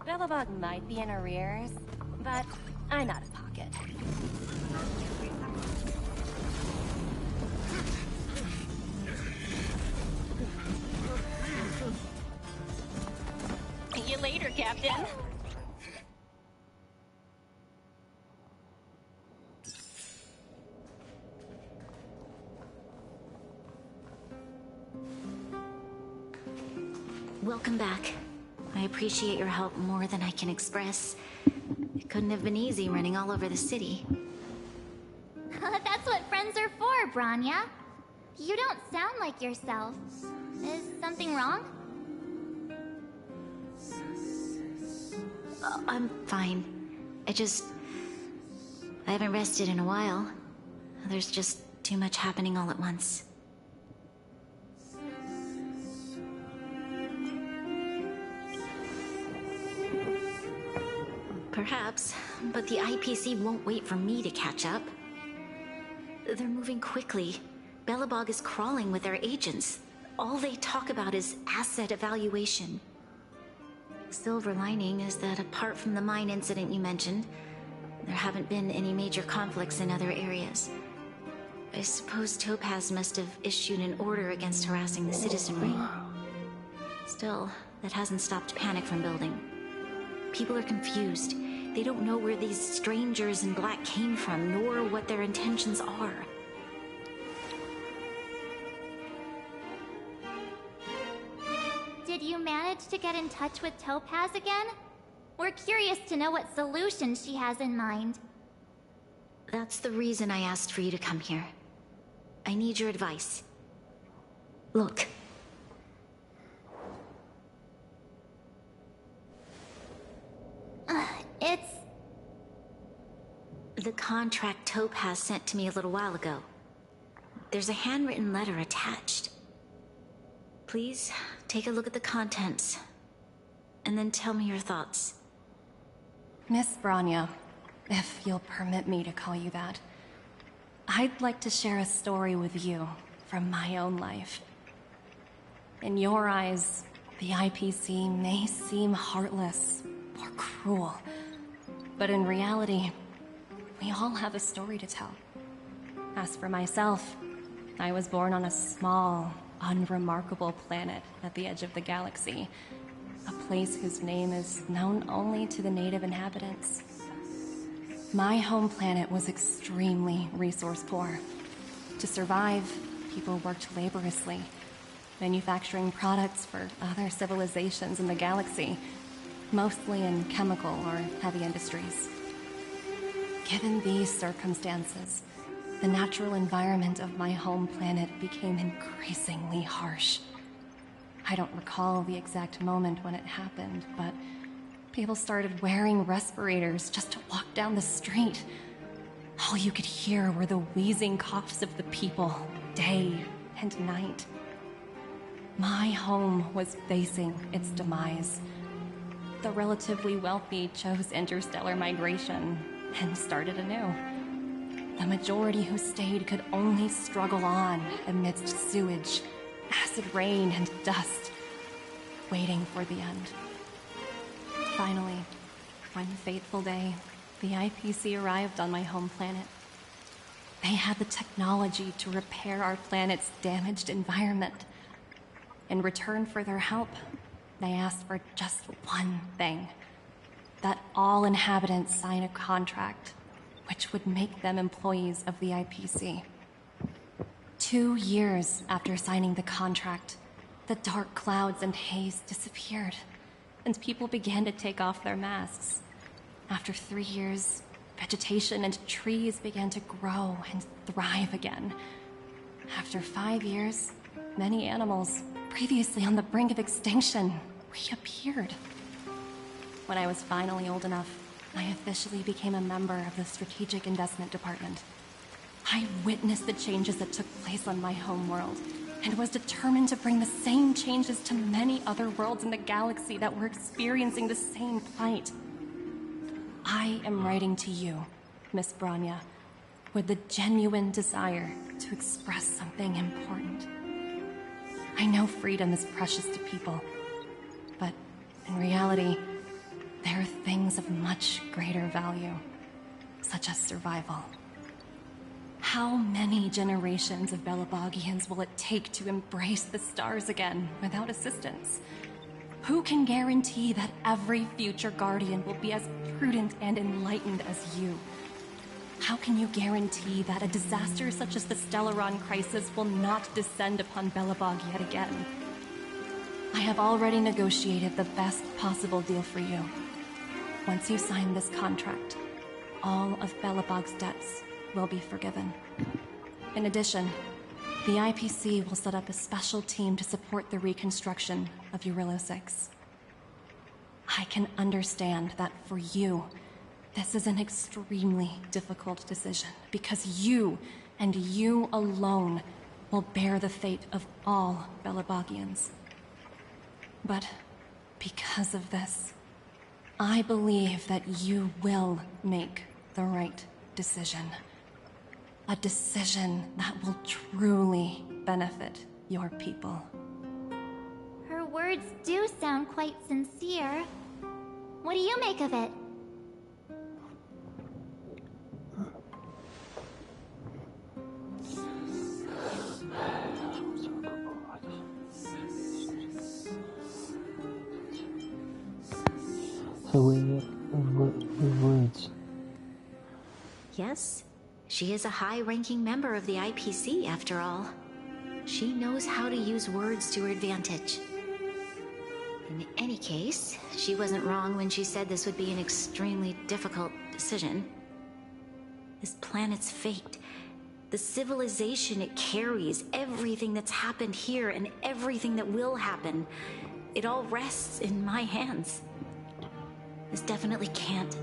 Belobog might be in arrears, but I'm out of pocket. See you later, Captain. Welcome back. I appreciate your help more than I can express. It couldn't have been easy running all over the city. That's what friends are for, Bronya. You don't sound like yourself. Is something wrong? I'm fine. I haven't rested in a while. There's just too much happening all at once. Perhaps, but the IPC won't wait for me to catch up. They're moving quickly. Belobog is crawling with their agents. All they talk about is asset evaluation. The silver lining is that apart from the mine incident you mentioned, there haven't been any major conflicts in other areas. I suppose Topaz must have issued an order against harassing the citizenry. Still, that hasn't stopped panic from building. People are confused. They don't know where these strangers in black came from, nor what their intentions are. Did you manage to get in touch with Topaz again? We're curious to know what solution she has in mind. That's the reason I asked for you to come here. I need your advice. Look. It's... The contract Topaz sent to me a little while ago. There's a handwritten letter attached. Please, take a look at the contents, and then tell me your thoughts. Miss Bronya, if you'll permit me to call you that, I'd like to share a story with you from my own life. In your eyes, the IPC may seem heartless or cruel, but in reality, we all have a story to tell. As for myself, I was born on a small, unremarkable planet at the edge of the galaxy, a place whose name is known only to the native inhabitants. My home planet was extremely resource poor. To survive, people worked laboriously, manufacturing products for other civilizations in the galaxy, mostly in chemical or heavy industries. Given these circumstances, the natural environment of my home planet became increasingly harsh. I don't recall the exact moment when it happened, but people started wearing respirators just to walk down the street. All you could hear were the wheezing coughs of the people, day and night. My home was facing its demise. The relatively wealthy chose interstellar migration and started anew. The majority who stayed could only struggle on amidst sewage, acid rain, and dust, waiting for the end. Finally, one fateful day, the IPC arrived on my home planet. They had the technology to repair our planet's damaged environment. In return for their help, they asked for just one thing: that all inhabitants sign a contract which would make them employees of the IPC. 2 years after signing the contract, the dark clouds and haze disappeared, and people began to take off their masks. After 3 years, vegetation and trees began to grow and thrive again. After 5 years, many animals, previously on the brink of extinction, reappeared. When I was finally old enough, I officially became a member of the Strategic Investment Department. I witnessed the changes that took place on my homeworld, and was determined to bring the same changes to many other worlds in the galaxy that were experiencing the same plight. I am writing to you, Miss Branya, with the genuine desire to express something important. I know freedom is precious to people, but in reality, there are things of much greater value, such as survival. How many generations of Belabogians will it take to embrace the stars again without assistance? Who can guarantee that every future Guardian will be as prudent and enlightened as you? How can you guarantee that a disaster such as the Stellaron crisis will not descend upon Belobog yet again? I have already negotiated the best possible deal for you. Once you sign this contract, all of Belobog's debts will be forgiven. In addition, the IPC will set up a special team to support the reconstruction of Eurilo 6. I can understand that for you, this is an extremely difficult decision, because you, and you alone, will bear the fate of all Belobogians. But because of this, I believe that you will make the right decision. A decision that will truly benefit your people. Her words do sound quite sincere. What do you make of it? So with words. Yes, she is a high-ranking member of the IPC, after all. She knows how to use words to her advantage. In any case, she wasn't wrong when she said this would be an extremely difficult decision. This planet's fate, the civilization it carries, everything that's happened here and everything that will happen, it all rests in my hands. This definitely can't,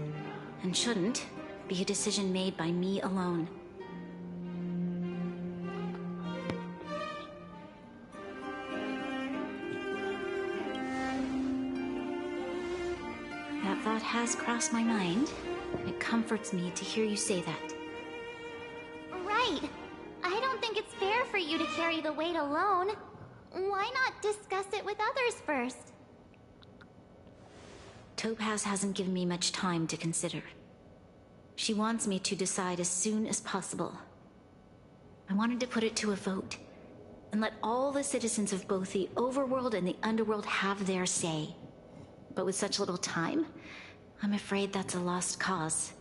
and shouldn't, be a decision made by me alone. That thought has crossed my mind. It comforts me to hear you say that. Right. I don't think it's fair for you to carry the weight alone. Why not discuss it with others first? Topaz hasn't given me much time to consider. She wants me to decide as soon as possible. I wanted to put it to a vote, and let all the citizens of both the overworld and the underworld have their say. But with such little time, I'm afraid that's a lost cause.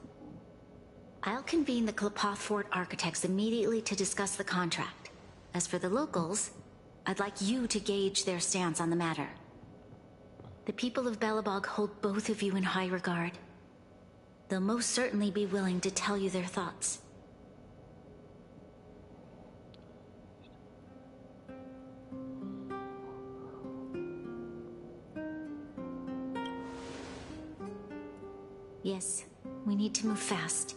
I'll convene the Klapoth Fort architects immediately to discuss the contract. As for the locals, I'd like you to gauge their stance on the matter. The people of Belobog hold both of you in high regard. They'll most certainly be willing to tell you their thoughts. Yes, we need to move fast.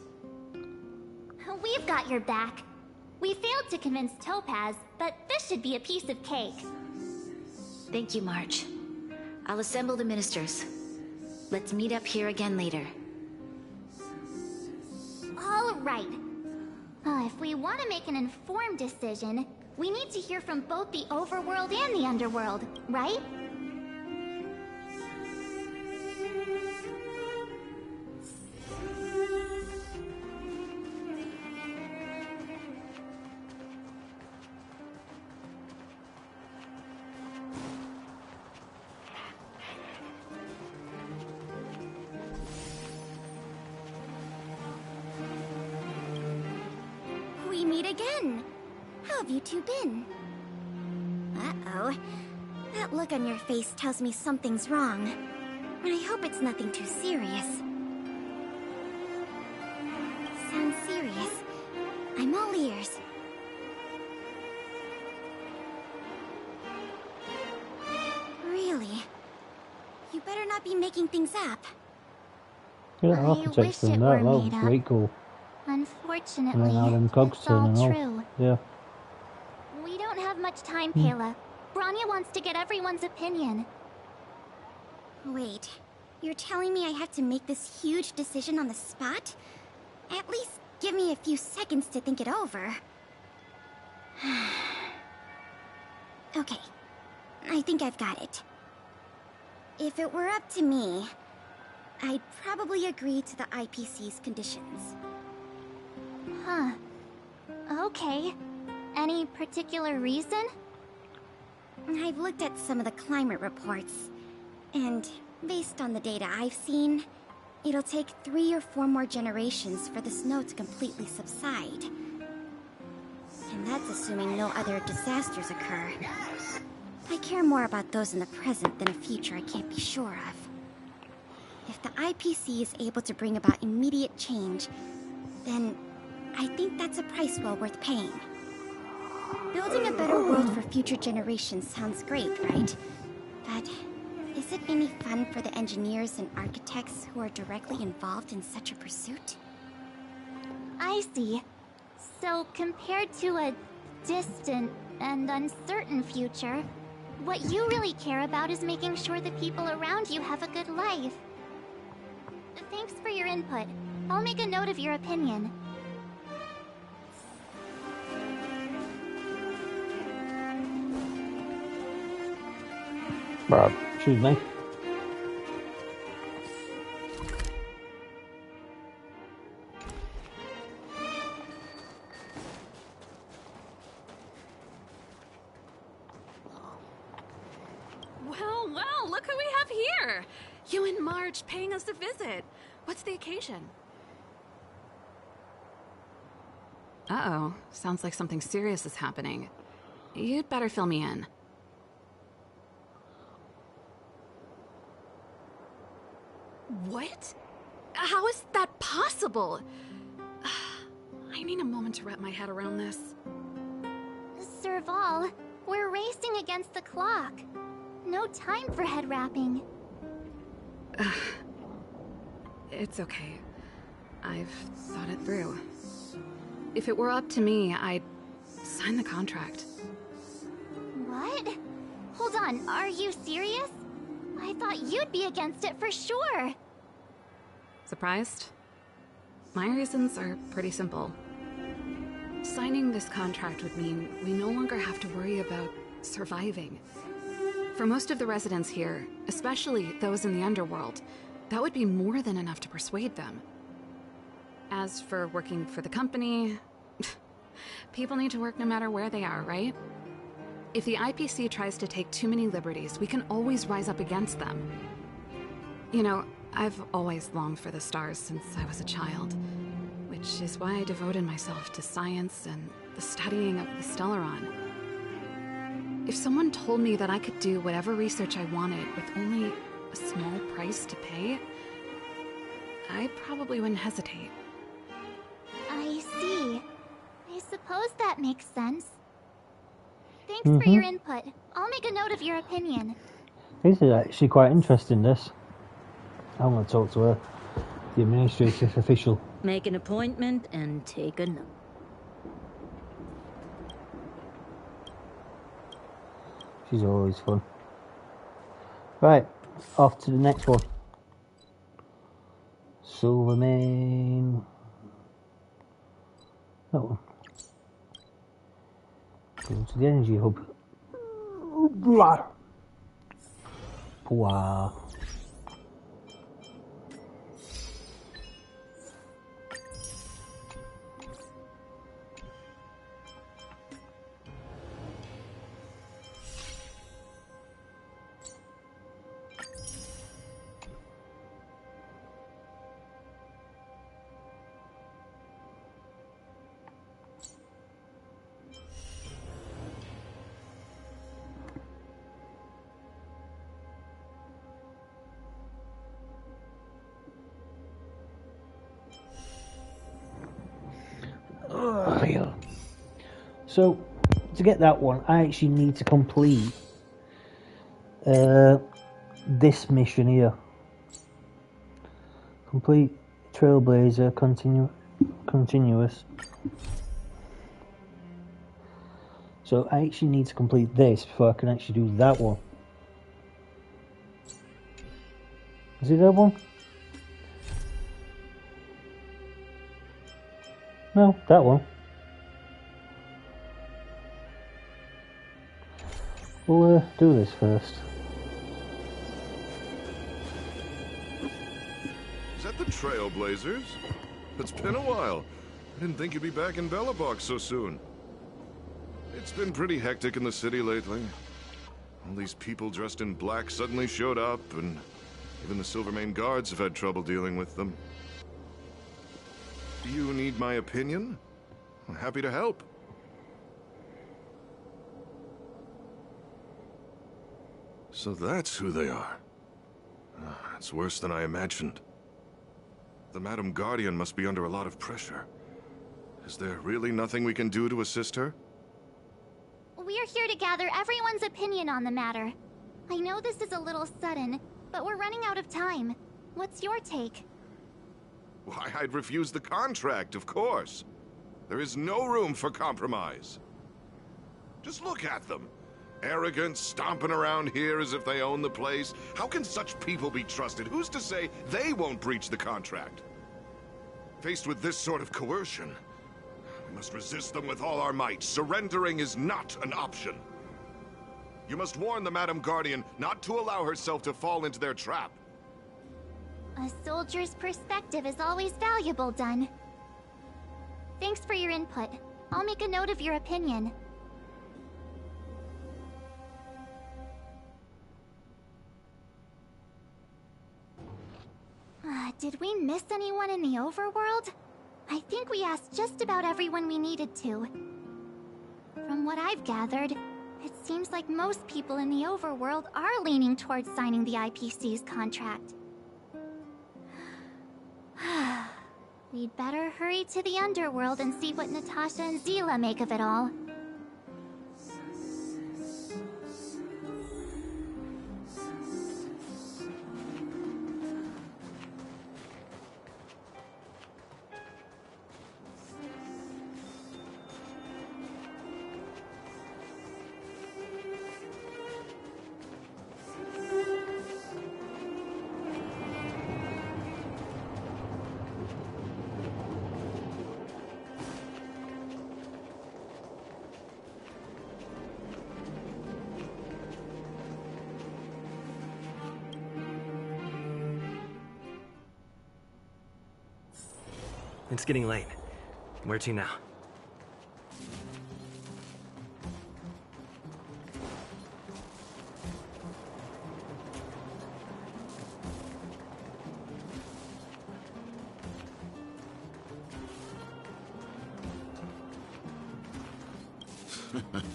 We've got your back. We failed to convince Topaz, but this should be a piece of cake. Thank you, March. I'll assemble the ministers. Let's meet up here again later. All right. If we want to make an informed decision, we need to hear from both the overworld and the underworld, right? We meet again. have you two been? Uh-oh. That look on your face tells me something's wrong. But I hope it's nothing too serious. Sounds serious. I'm all ears. Really? You better not be making things up. Yeah, I architects wish and it that. were That was made up. great cool. And Unfortunately, then how them cogs it's turn all and all. true. Yeah. We don't have much time, Kayla. Branya wants to get everyone's opinion. Wait, you're telling me I have to make this huge decision on the spot? At least give me a few seconds to think it over. Okay, I think I've got it. If it were up to me, I'd probably agree to the IPC's conditions. Huh. Okay. Any particular reason? I've looked at some of the climate reports, and based on the data I've seen, it'll take 3 or 4 more generations for the snow to completely subside. And that's assuming no other disasters occur. I care more about those in the present than a future I can't be sure of. If the IPC is able to bring about immediate change, then I think that's a price well worth paying. Building a better world for future generations sounds great, right? But is it any fun for the engineers and architects who are directly involved in such a pursuit? I see. So, compared to a distant and uncertain future, what you really care about is making sure the people around you have a good life. Thanks for your input. I'll make a note of your opinion. Right, excuse me. Well, look who we have here! You and Marge paying us a visit. What's the occasion? Uh-oh, sounds like something serious is happening. You'd better fill me in. What? How is that possible? I need a moment to wrap my head around this. Serval, we're racing against the clock. No time for head wrapping. It's okay. I've thought it through. If it were up to me, I'd sign the contract. What? Hold on, are you serious? I thought you'd be against it for sure. Surprised? My reasons are pretty simple. Signing this contract would mean we no longer have to worry about surviving. For most of the residents here, especially those in the underworld, that would be more than enough to persuade them. As for working for the company, people need to work no matter where they are, right? If the IPC tries to take too many liberties, we can always rise up against them. You know, I've always longed for the stars since I was a child, which is why I devoted myself to science and the studying of the Stellaron. If someone told me that I could do whatever research I wanted with only a small price to pay, I probably wouldn't hesitate. I see. I suppose that makes sense. Thanks for your input. I'll make a note of your opinion. This is actually quite interesting, this. I want to talk to her, the administrative official. Make an appointment and take a note. She's always fun. Right, off to the next one. Silvermane. That one. Go to the energy hub. Wow. starrail. So, to get that one, I actually need to complete this mission here. Complete Trailblazer continuous. So I actually need to complete this before I can actually do that one. Is it that one? No, that one. We'll do this first. Is that the Trailblazers? It's been a while. I didn't think you'd be back in Belobog so soon. It's been pretty hectic in the city lately. All these people dressed in black suddenly showed up, and even the Silvermane guards have had trouble dealing with them. Do you need my opinion? I'm happy to help. So that's who they are. It's worse than I imagined. The Madam Guardian must be under a lot of pressure. Is there really nothing we can do to assist her? We're here to gather everyone's opinion on the matter. I know this is a little sudden, but we're running out of time. What's your take? Why, I'd refuse the contract, of course. There is no room for compromise. Just look at them. Arrogant, stomping around here as if they own the place. How can such people be trusted? Who's to say they won't breach the contract? Faced with this sort of coercion, we must resist them with all our might. Surrendering is not an option. You must warn the Madam Guardian not to allow herself to fall into their trap. A soldier's perspective is always valuable, Dunn. Thanks for your input. I'll make a note of your opinion. Did we miss anyone in the overworld? I think we asked just about everyone we needed to. From what I've gathered, it seems like most people in the overworld are leaning towards signing the IPC's contract. We'd better hurry to the underworld and see what Natasha and Zila make of it all. It's getting late. Where to now?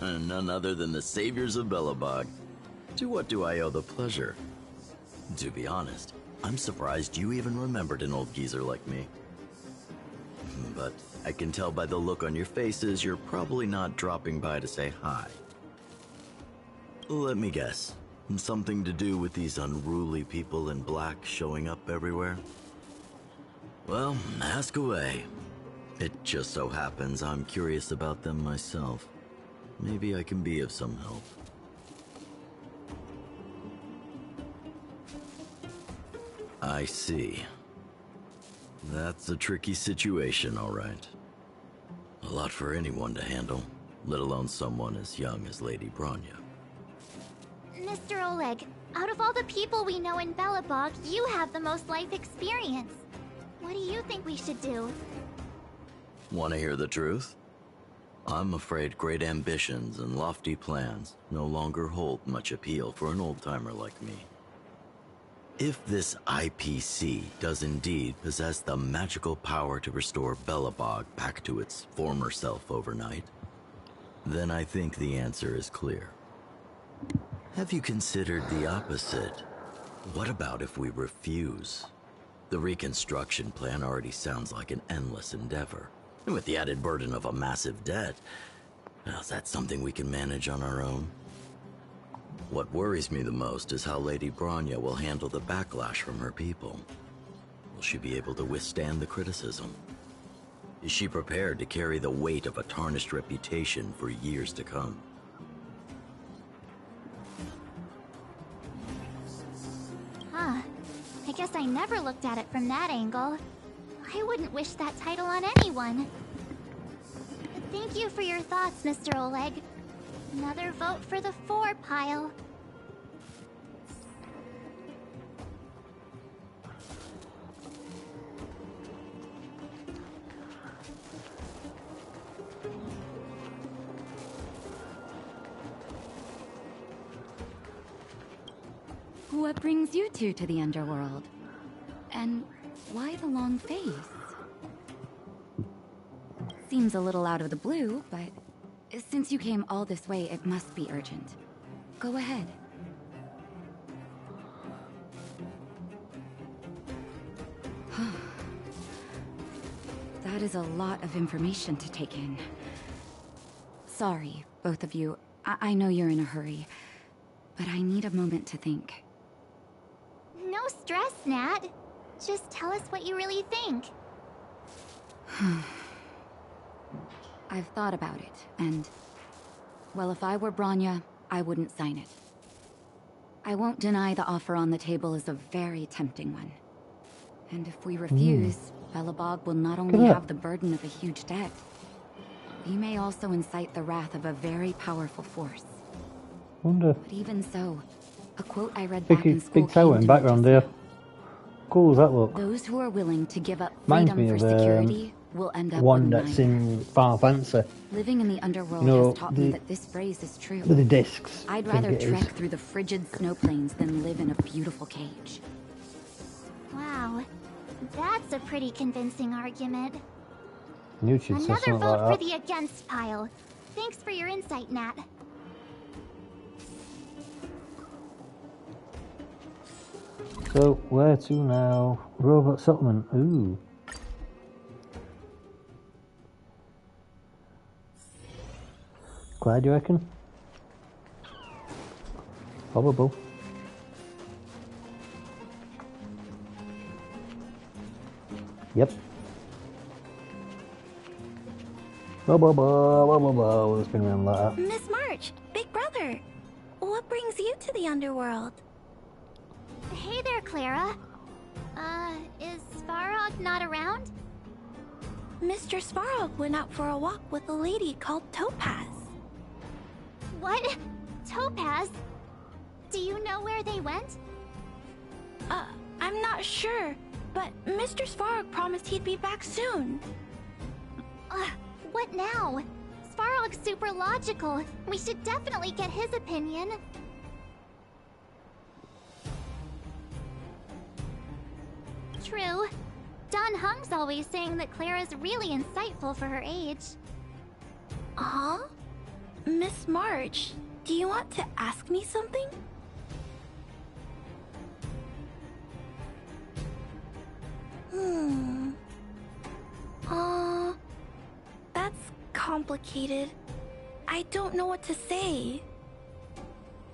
None other than the saviors of Belobog. To what do I owe the pleasure? To be honest, I'm surprised you even remembered an old geezer like me. But I can tell by the look on your faces you're probably not dropping by to say hi. Let me guess. Something to do with these unruly people in black showing up everywhere? Well, ask away. It just so happens I'm curious about them myself. Maybe I can be of some help. I see. That's a tricky situation, all right. A lot for anyone to handle, let alone someone as young as Lady Bronya. Mr. Oleg, out of all the people we know in Belobog, you have the most life experience. What do you think we should do? Want to hear the truth? I'm afraid great ambitions and lofty plans no longer hold much appeal for an old-timer like me. If this IPC does indeed possess the magical power to restore Belobog back to its former self overnight, then I think the answer is clear. Have you considered the opposite? What about if we refuse? The reconstruction plan already sounds like an endless endeavor. And with the added burden of a massive debt, well, that's something we can manage on our own. What worries me the most is how Lady Bronya will handle the backlash from her people. Will she be able to withstand the criticism? Is she prepared to carry the weight of a tarnished reputation for years to come? Huh. I guess I never looked at it from that angle. I wouldn't wish that title on anyone. Thank you for your thoughts, Mr. Oleg. Another vote for the 4 pile. What brings you two to the underworld? And why the long face? Seems a little out of the blue, but since you came all this way, it must be urgent. Go ahead. That is a lot of information to take in. Sorry, both of you. I know you're in a hurry, but I need a moment to think. No stress, Nat. Just tell us what you really think. I've thought about it, and... well, if I were Bronya, I wouldn't sign it. I won't deny the offer on the table is a very tempting one. And if we refuse, Belobog will not only have the burden of a huge debt, we may also incite the wrath of a very powerful force. Wonder. But even so, a quote I read back in school Big tower in background there. Cool as that look. Those who are willing to give up Reminds freedom me for of security will end up one with that's neither. in Final Fantasy. Living in the underworld You know, has taught me that this phrase is true. with the discs. I'd I rather think it trek is. through the frigid snow plains than live in a beautiful cage. Wow. That's a pretty convincing argument. Knew she'd say Another something vote like for that. the against pile. Thanks for your insight, Nat. So, where to now? Robot settlement. Ooh. Glad you reckon? Probable. Yep. Blah blah blah blah blah blah. It's been around like that. Miss March, Big Brother, what brings you to the underworld? Hey there, Clara. Is Svarog not around? Mr. Svarog went out for a walk with a lady called Topaz. What? Topaz? Do you know where they went? I'm not sure, but Mr. Svarog promised he'd be back soon. What now? Svarog's super logical. We should definitely get his opinion. True. Don Hung's always saying that Clara's really insightful for her age. Huh? Miss March, do you want to ask me something? That's complicated. I don't know what to say.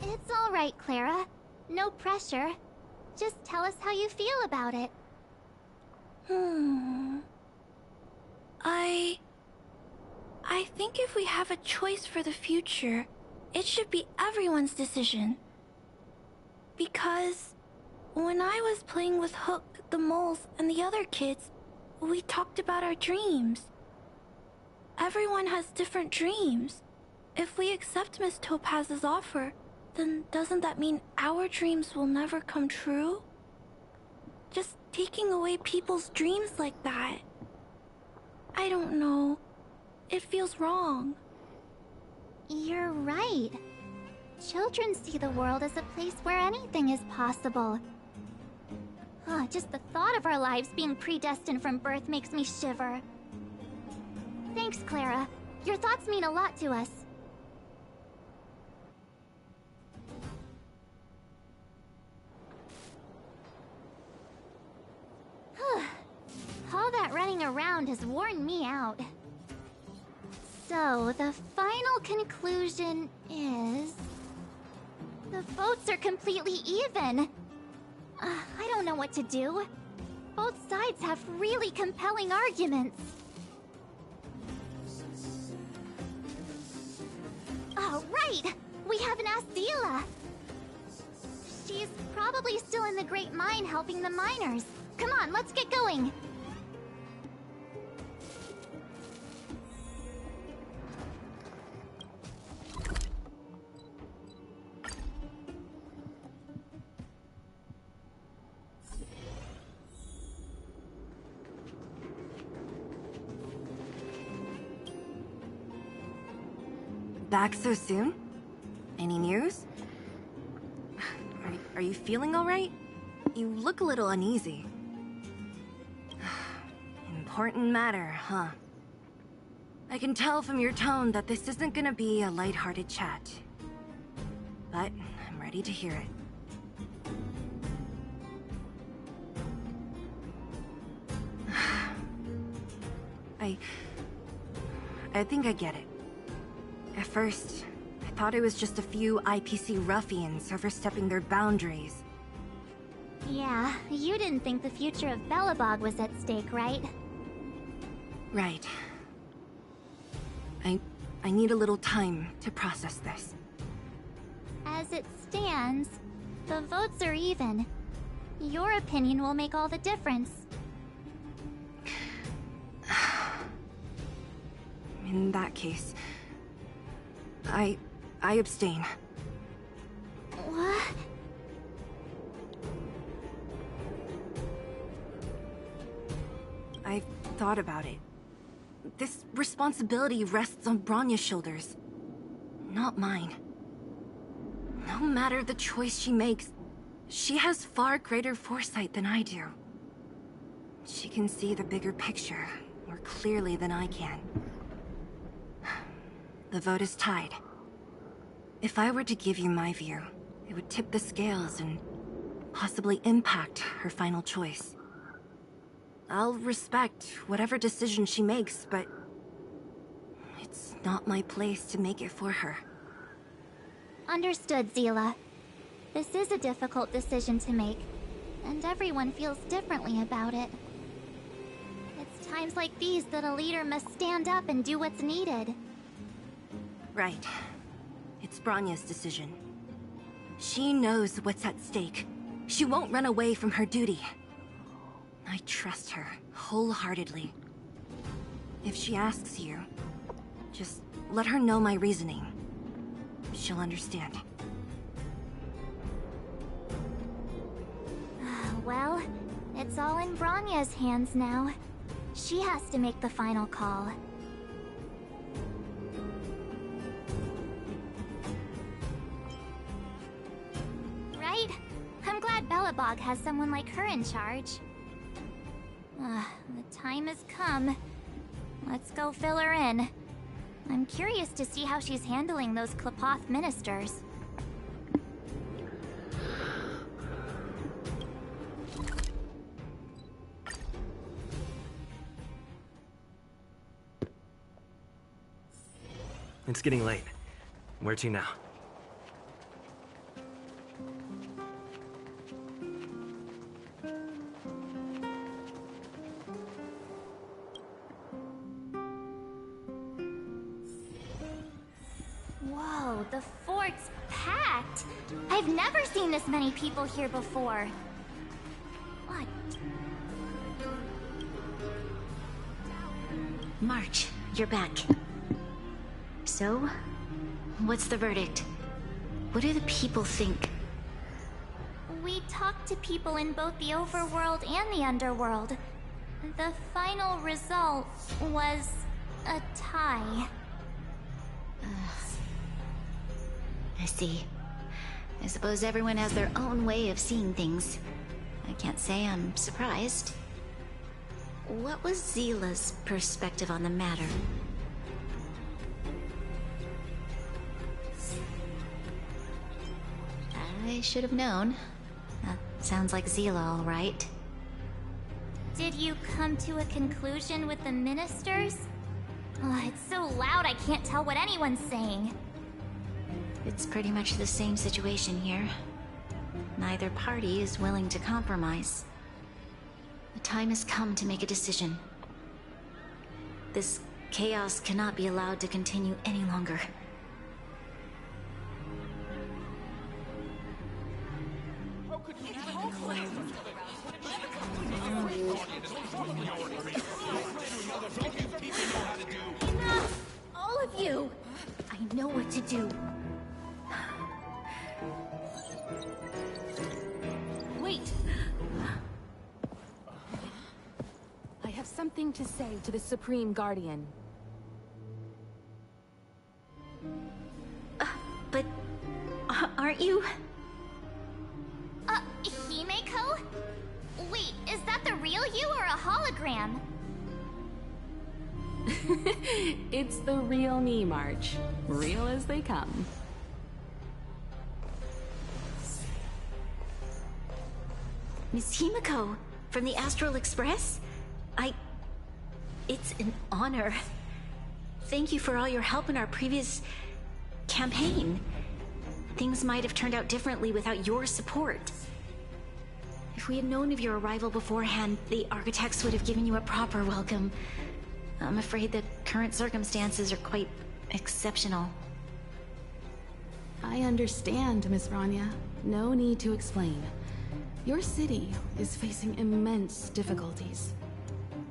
It's all right, Clara. No pressure. Just tell us how you feel about it. I think if we have a choice for the future, it should be everyone's decision. Because when I was playing with Hook, the moles, and the other kids, we talked about our dreams. Everyone has different dreams. If we accept Miss Topaz's offer, then doesn't that mean our dreams will never come true? Just taking away people's dreams like that. I don't know. It feels wrong. You're right. Children see the world as a place where anything is possible. Just the thought of our lives being predestined from birth makes me shiver. Thanks, Clara. Your thoughts mean a lot to us. All that running around has worn me out. So, the final conclusion is... the votes are completely even. I don't know what to do. Both sides have really compelling arguments. Oh, right! We haven't asked Zila. She's probably still in the Great Mine helping the miners. Come on, let's get going. Back so soon? Any news? Are you feeling alright? You look a little uneasy. Important matter, huh? I can tell from your tone that this isn't gonna be a lighthearted chat. But I'm ready to hear it. I think I get it. At first, I thought it was just a few IPC ruffians overstepping their boundaries. Yeah, you didn't think the future of Belobog was at stake, right? Right. I need a little time to process this. As it stands, the votes are even. Your opinion will make all the difference. In that case, I abstain. What? I've thought about it. This responsibility rests on Bronya's shoulders, not mine. No matter the choice she makes, she has far greater foresight than I do. She can see the bigger picture more clearly than I can. The vote is tied. If I were to give you my view, it would tip the scales and possibly impact her final choice. I'll respect whatever decision she makes, but it's not my place to make it for her. Understood, Zila. This is a difficult decision to make, and everyone feels differently about it. It's times like these that a leader must stand up and do what's needed. Right. It's Bronya's decision. She knows what's at stake. She won't run away from her duty. I trust her wholeheartedly. If she asks you, just let her know my reasoning. She'll understand. Well, it's all in Bronya's hands now. She has to make the final call. Right? I'm glad Belobog has someone like her in charge. The time has come. Let's go fill her in. I'm curious to see how she's handling those Klapoth ministers. It's getting late. Where to now? Whoa, the fort's packed! I've never seen this many people here before. What? March, you're back. So, what's the verdict? What do the people think? We talked to people in both the overworld and the underworld. The final result was a tie. I see. I suppose everyone has their own way of seeing things. I can't say I'm surprised. What was Zila's perspective on the matter? I should have known. Sounds like Zila, all right. Did you come to a conclusion with the ministers? It's so loud I can't tell what anyone's saying. It's pretty much the same situation here. Neither party is willing to compromise. The time has come to make a decision. This chaos cannot be allowed to continue any longer. Enough! All of you! I know what to do. Wait! I have something to say to the Supreme Guardian. But aren't you? Himeko? Wait, is that the real you or a hologram? It's the real me, March. Real as they come. Miss Himeko, from the Astral Express? It's an honor. Thank you for all your help in our previous campaign. Things might have turned out differently without your support. If we had known of your arrival beforehand, the architects would have given you a proper welcome. I'm afraid the current circumstances are quite exceptional. I understand, Miss Rania. No need to explain. Your city is facing immense difficulties.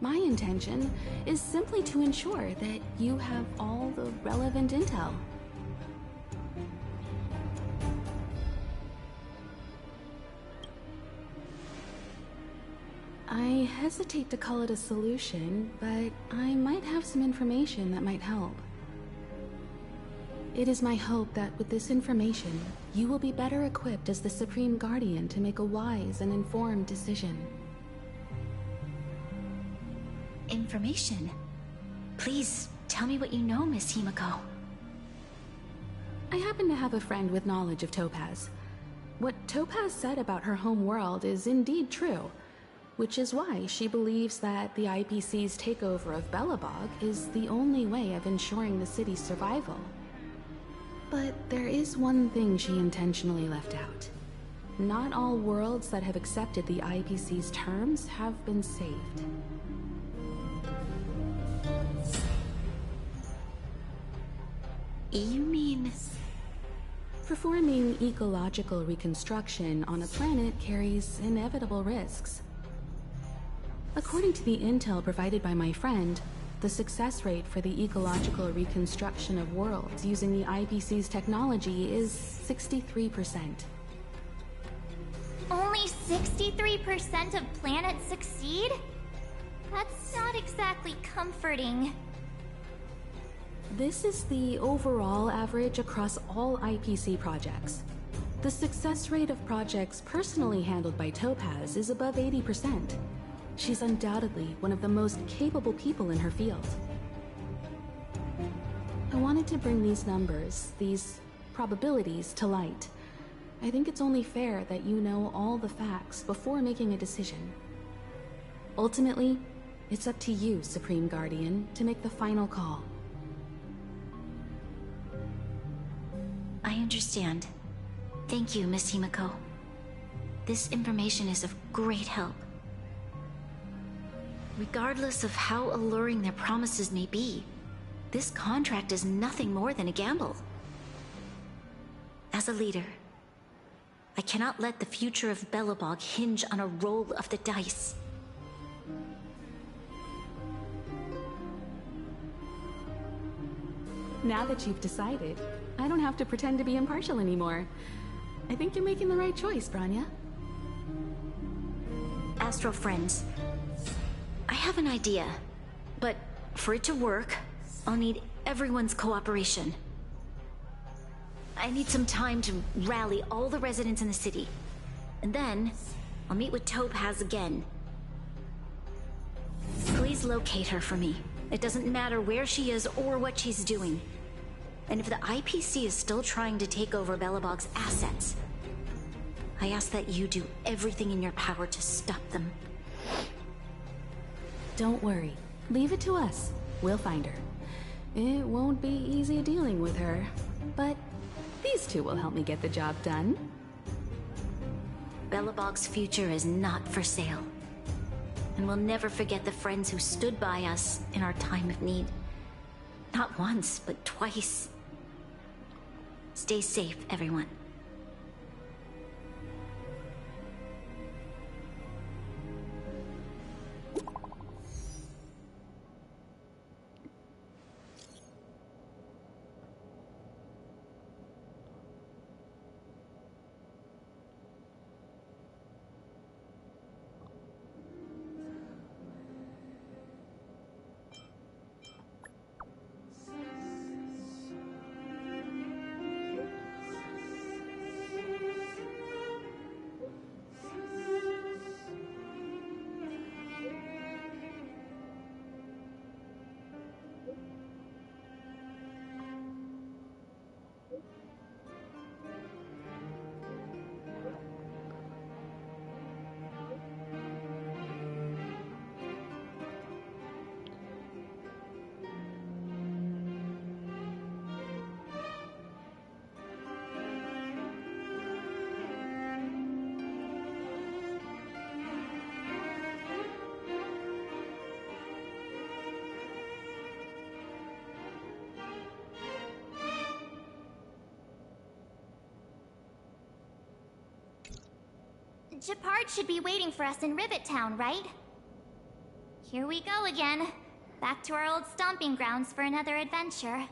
My intention is simply to ensure that you have all the relevant intel. I hesitate to call it a solution, but I might have some information that might help. It is my hope that with this information, you will be better equipped as the Supreme Guardian to make a wise and informed decision. Information? Please, tell me what you know, Miss Himeko. I happen to have a friend with knowledge of Topaz. What Topaz said about her home world is indeed true, which is why she believes that the IPC's takeover of Belobog is the only way of ensuring the city's survival. But there is one thing she intentionally left out. Not all worlds that have accepted the IPC's terms have been saved. You mean... Performing ecological reconstruction on a planet carries inevitable risks. According to the intel provided by my friend, the success rate for the ecological reconstruction of worlds using the IPC's technology is 63%. Only 63% of planets succeed? That's not exactly comforting. This is the overall average across all IPC projects. The success rate of projects personally handled by Topaz is above 80%. She's undoubtedly one of the most capable people in her field. I wanted to bring these numbers, these probabilities, to light. I think it's only fair that you know all the facts before making a decision. Ultimately, it's up to you, Supreme Guardian, to make the final call. I understand. Thank you, Miss Himeko. This information is of great help. Regardless of how alluring their promises may be, this contract is nothing more than a gamble. As a leader, I cannot let the future of Belobog hinge on a roll of the dice. Now that you've decided, I don't have to pretend to be impartial anymore. I think you're making the right choice, Branya. Astral friends, I have an idea, but for it to work, I'll need everyone's cooperation. I need some time to rally all the residents in the city, and then I'll meet with Topaz again. Please locate her for me. It doesn't matter where she is or what she's doing. And if the IPC is still trying to take over Belobog's assets, I ask that you do everything in your power to stop them. Don't worry. Leave it to us. We'll find her. It won't be easy dealing with her, but these two will help me get the job done. Belobog's future is not for sale. And we'll never forget the friends who stood by us in our time of need. Not once, but twice. Stay safe, everyone. Gepard should be waiting for us in Rivet Town, right? Here we go again. Back to our old stomping grounds for another adventure.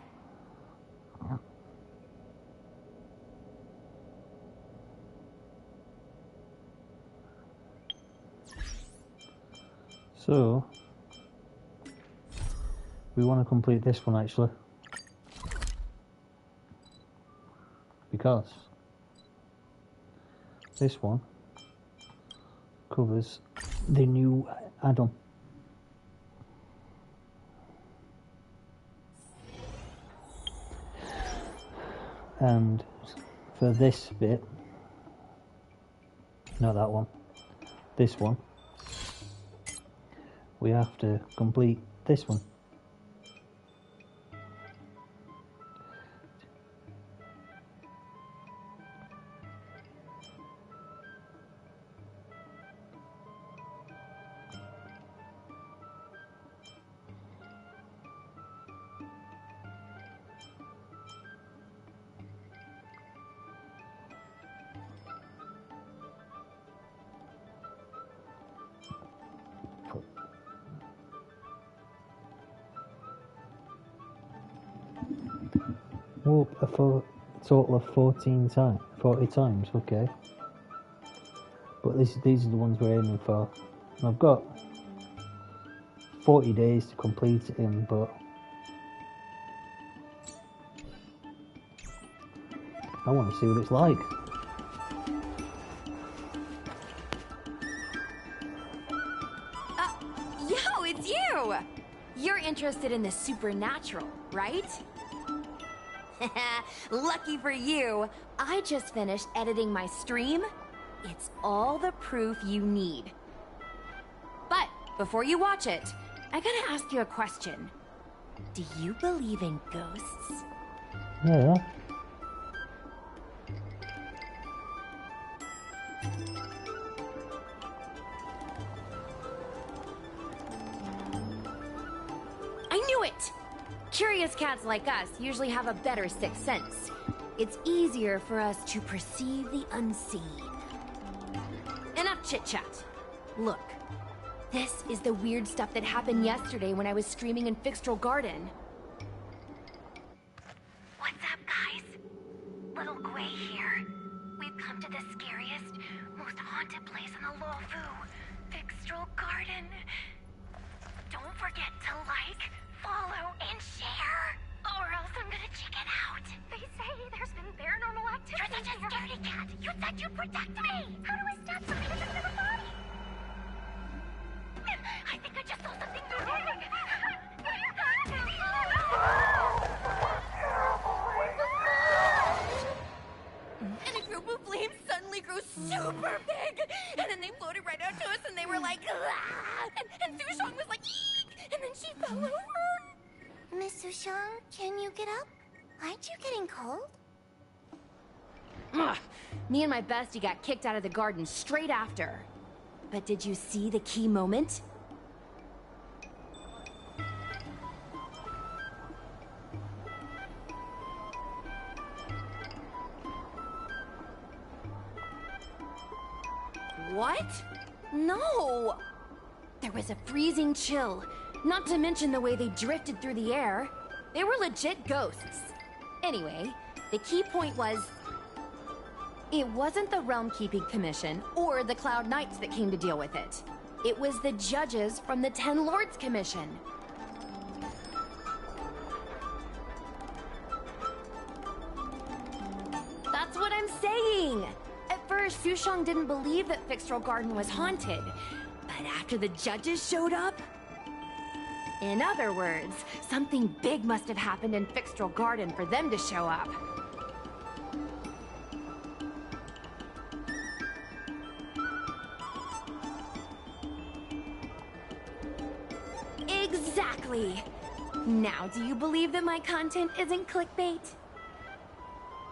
So, we want to complete this one actually. Because this one covers the new add-on. And for this bit, not that one, this one, we have to complete this one. Oh, a total of 40 times, okay. But these are the ones we're aiming for. And I've got 40 days to complete it in, but I want to see what it's like. Yo, it's you! You're interested in the supernatural, right? Lucky for you, I just finished editing my stream. It's all the proof you need. But before you watch it, I gotta ask you a question. Do you believe in ghosts? Yeah. I knew it! Curious cats like us usually have a better sixth sense. It's easier for us to perceive the unseen. Enough chit-chat. Look, this is the weird stuff that happened yesterday when I was streaming in Fixtral Garden. What's up, guys? Little Gwei here. We've come to the scariest, most haunted place in the Luofu, Fixtral Garden. Don't forget to like, follow, and share, or else I'm gonna check it out. They say there's been paranormal activity. You're such a scaredy cat. You said you'd protect me. How do I stab somebody that's in a body? I think I just saw something moving. And a group of flames suddenly grew super big! And then they floated right out to us and they were like, ah! And Sushong was like, eek! And then she fell over. Miss Sushang, can you get up? Aren't you getting cold? Ugh. Me and my bestie got kicked out of the garden straight after. But did you see the key moment? What? No! There was a freezing chill, not to mention the way they drifted through the air. They were legit ghosts. Anyway, the key point was... it wasn't the Realm Keeping Commission or the Cloud Knights that came to deal with it. It was the judges from the Ten Lords Commission. That's what I'm saying! At first, Sushang didn't believe that Fixtral Garden was haunted. But after the judges showed up... in other words, something big must have happened in Fixtral Garden for them to show up. Exactly! Now, do you believe that my content isn't clickbait?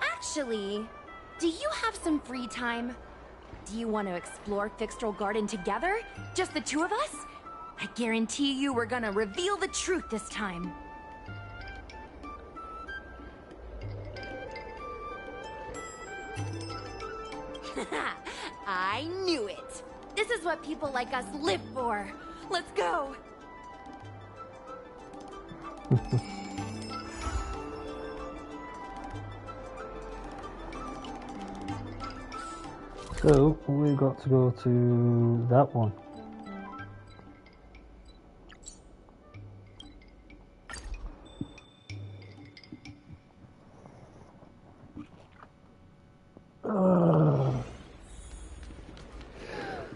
Actually, do you have some free time? Do you want to explore Fixtral Garden together? Just the two of us? I guarantee you we're gonna reveal the truth this time. I knew it! This is what people like us live for! Let's go! So, we've got to go to that one.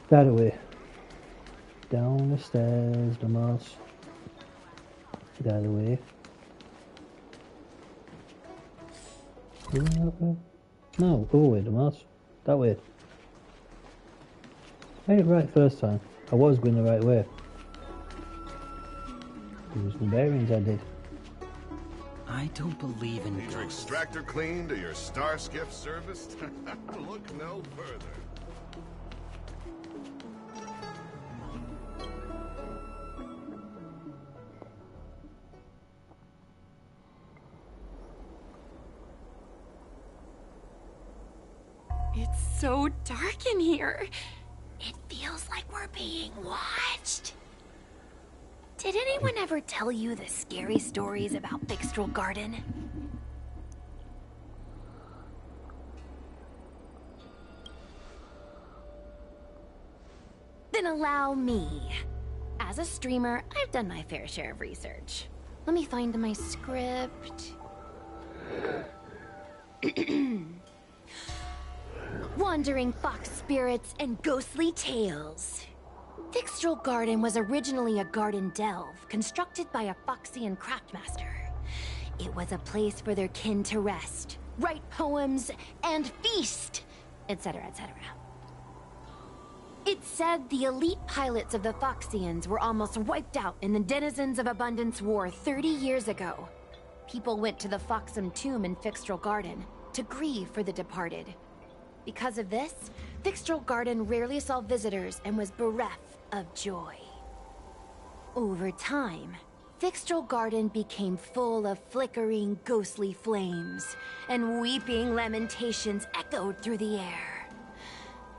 That away. Down the stairs, Damas. That away. Going that way? No, go away, Damas. That way. I had it right first time. I was going the right way. Used my bearings, I did. I don't believe in Need your extractor cleaned or your star skiff serviced? Look no further. It's so dark in here. It feels like we're being watched. Did anyone ever tell you the scary stories about Fixtral Garden? Then allow me. As a streamer, I've done my fair share of research. Let me find my script. Wandering fox spirits and ghostly tales. Fixtral Garden was originally a garden delve constructed by a Foxian craftmaster. It was a place for their kin to rest, write poems, and feast, etc., etc. It said the elite pilots of the Foxians were almost wiped out in the Denizens of Abundance War 30 years ago. People went to the Foxum tomb in Fixtral Garden to grieve for the departed. Because of this, Fixtral Garden rarely saw visitors and was bereft of joy. Over time, Fixtral Garden became full of flickering, ghostly flames, and weeping lamentations echoed through the air.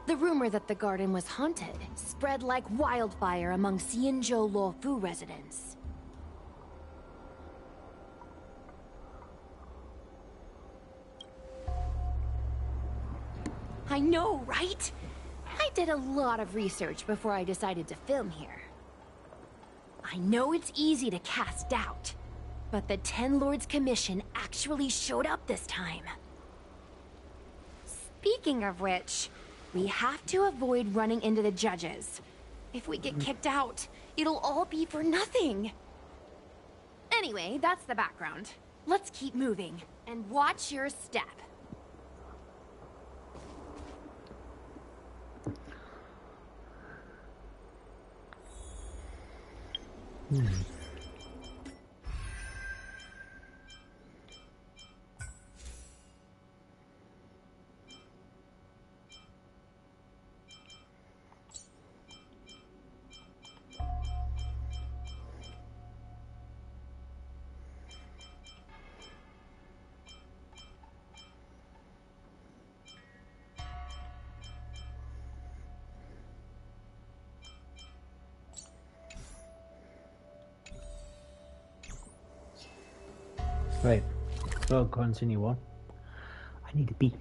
The rumor that the garden was haunted spread like wildfire among Xianzhou Luofu residents. I know, right? I did a lot of research before I decided to film here. I know it's easy to cast doubt, but the Ten Lords Commission actually showed up this time. Speaking of which, we have to avoid running into the judges. If we get kicked out, it'll all be for nothing. Anyway, that's the background. Let's keep moving, and watch your step. Right, so continue on. I need to pee.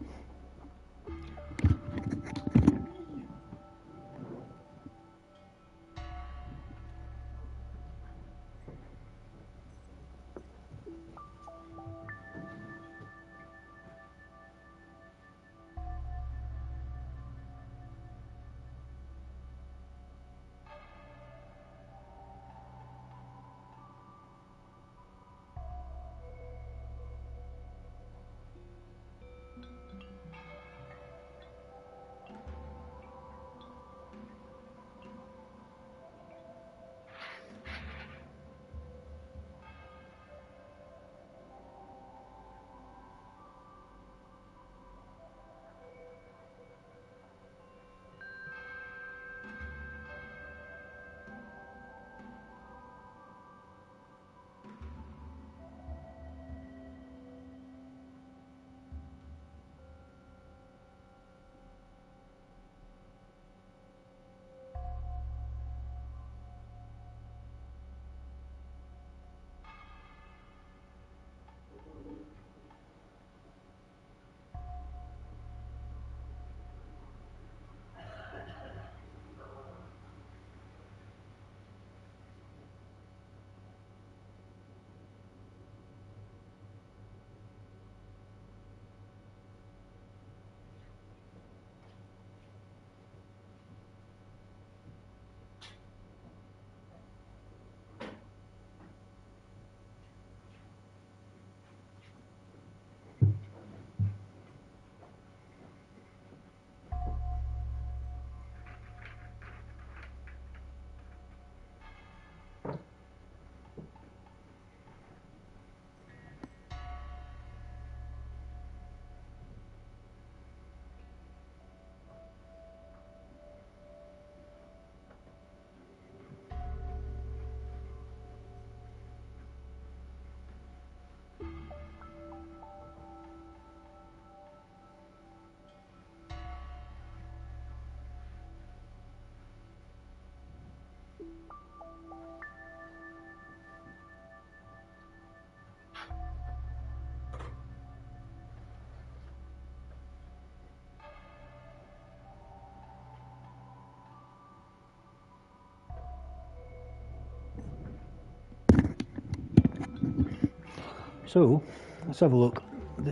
So, let's have a look.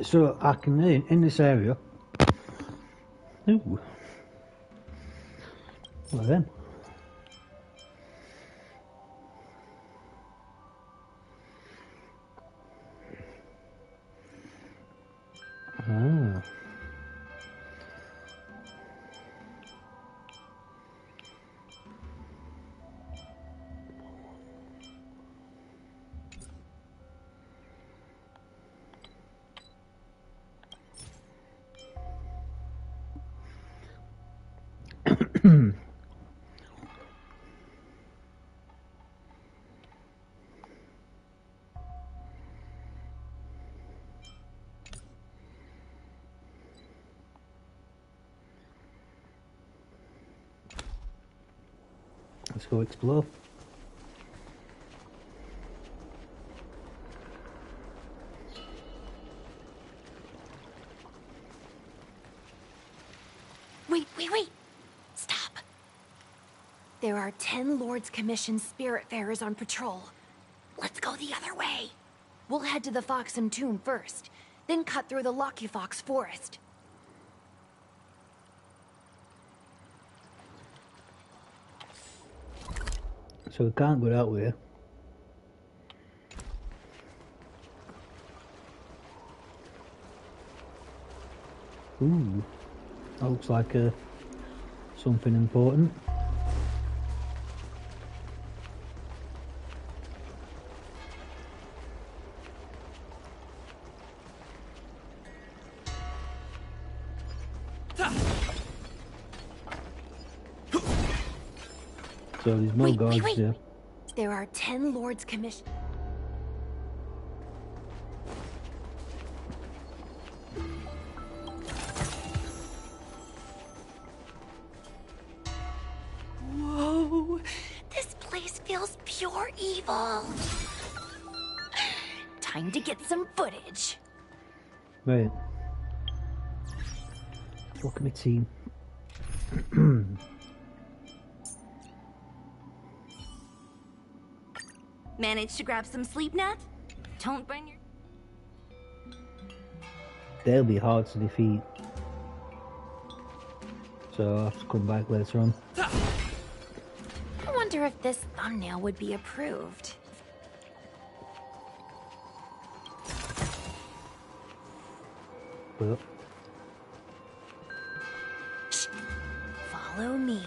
So, I can, in this area... Ooh. What are them? Ah. Let's go explore. Wait! Stop. There are 10 Lords Commission Spiritfarers on patrol. Let's go the other way. We'll head to the Foxham Tomb first, then cut through the Locky Fox Forest. So we can't go that way. Ooh, that looks like something important. So there's more guards here. There are 10 Lords Commission. Whoa! This place feels pure evil. Time to get some footage. Right. Look at my team. Managed to grab some sleep, Nat? Don't burn your... They'll be hard to defeat. So I'll have to come back later on. I wonder if this thumbnail would be approved. Well. Shh. Follow me.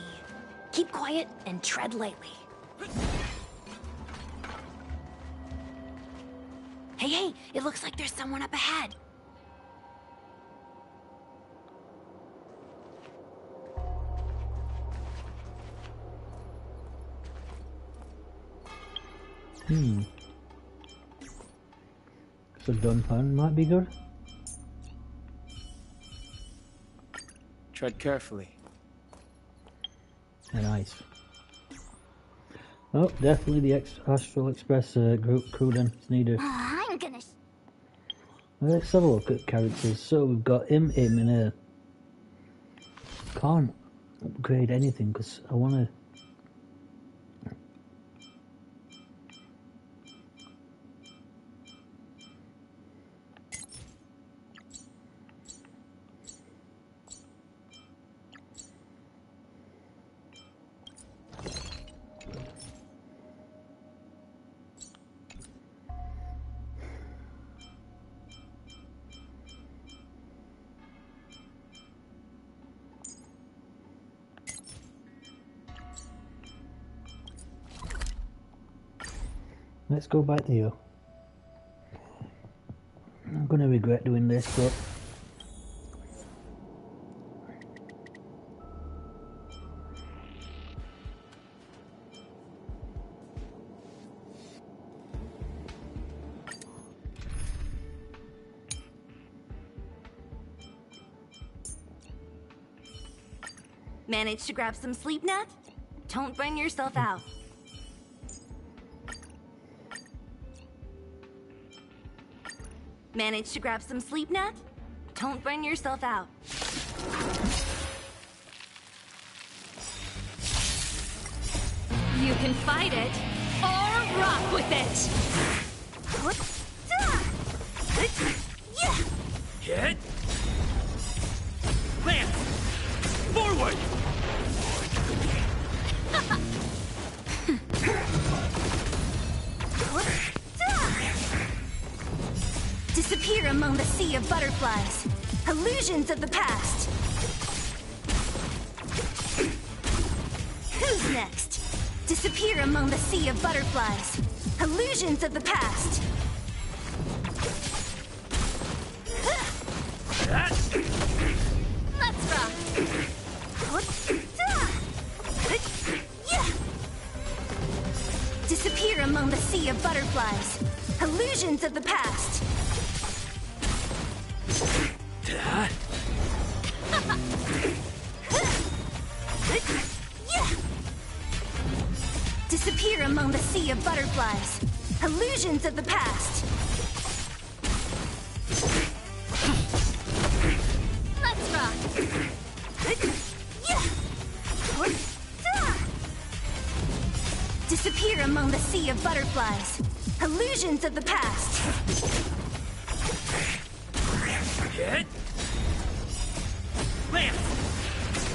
Keep quiet and tread lightly. Hey, it looks like there's someone up ahead. So Dunpan might be good. Tread carefully. Nice. Oh, definitely the Astral Express group crew then. It's needed. I'm gonna... Let's have a look at characters. So we've got him, and her. Can't upgrade anything because I want to... Let's go back to you. I'm gonna regret doing this, but Managed to grab some sleep, Nat? Don't burn yourself out. Managed to grab some sleep, Nat? Don't burn yourself out. You can fight it, or rock with it! Hit! Lance! Forward! Disappear among the sea of butterflies. Illusions of the past. Who's next? Disappear among the sea of butterflies. Illusions of the past. Let's rock! Disappear among the sea of butterflies. Illusions of the past. Disappear among the sea of butterflies. Illusions of the past. Let's rock! Disappear among the sea of butterflies. Illusions of the past. Hit! Lance!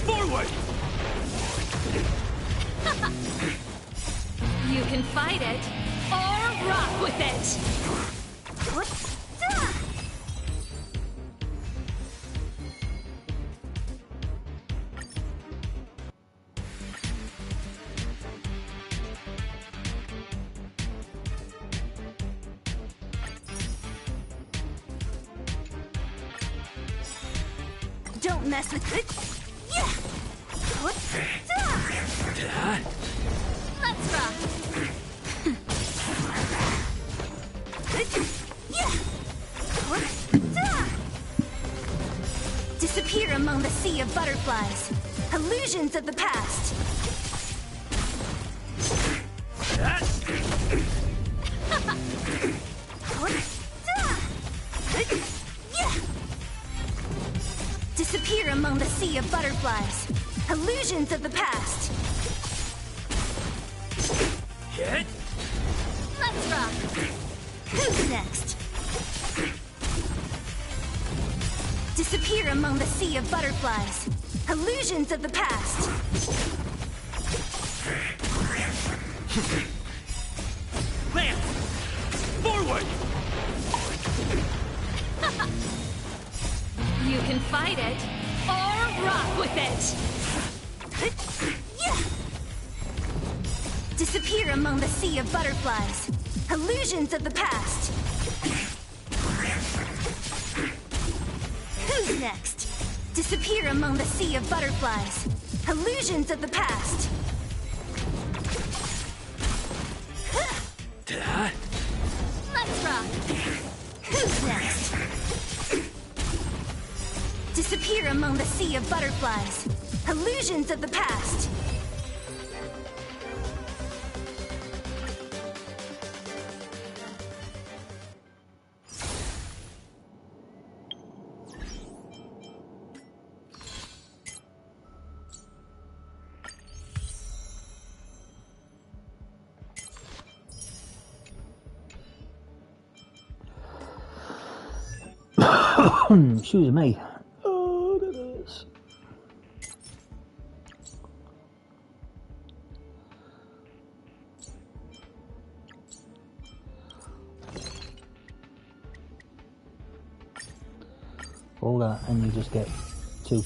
Forward! You can fight it, or rock with it! Don't mess with it. Let's rock! Disappear among the sea of butterflies. Illusions of the past. among the sea of butterflies. Illusions of the past. Hit. Let's rock. Who's next? Disappear among the sea of butterflies. Illusions of the past. Land. Forward. You can fight it, or rock with it! Yeah. Disappear among the sea of butterflies. Illusions of the past. Who's next? Disappear among the sea of butterflies. Illusions of the past. Let's rock. Who's next? Disappear among the sea of butterflies. Illusions of the past. Excuse me. Oh, that is. All that, and you just get 2,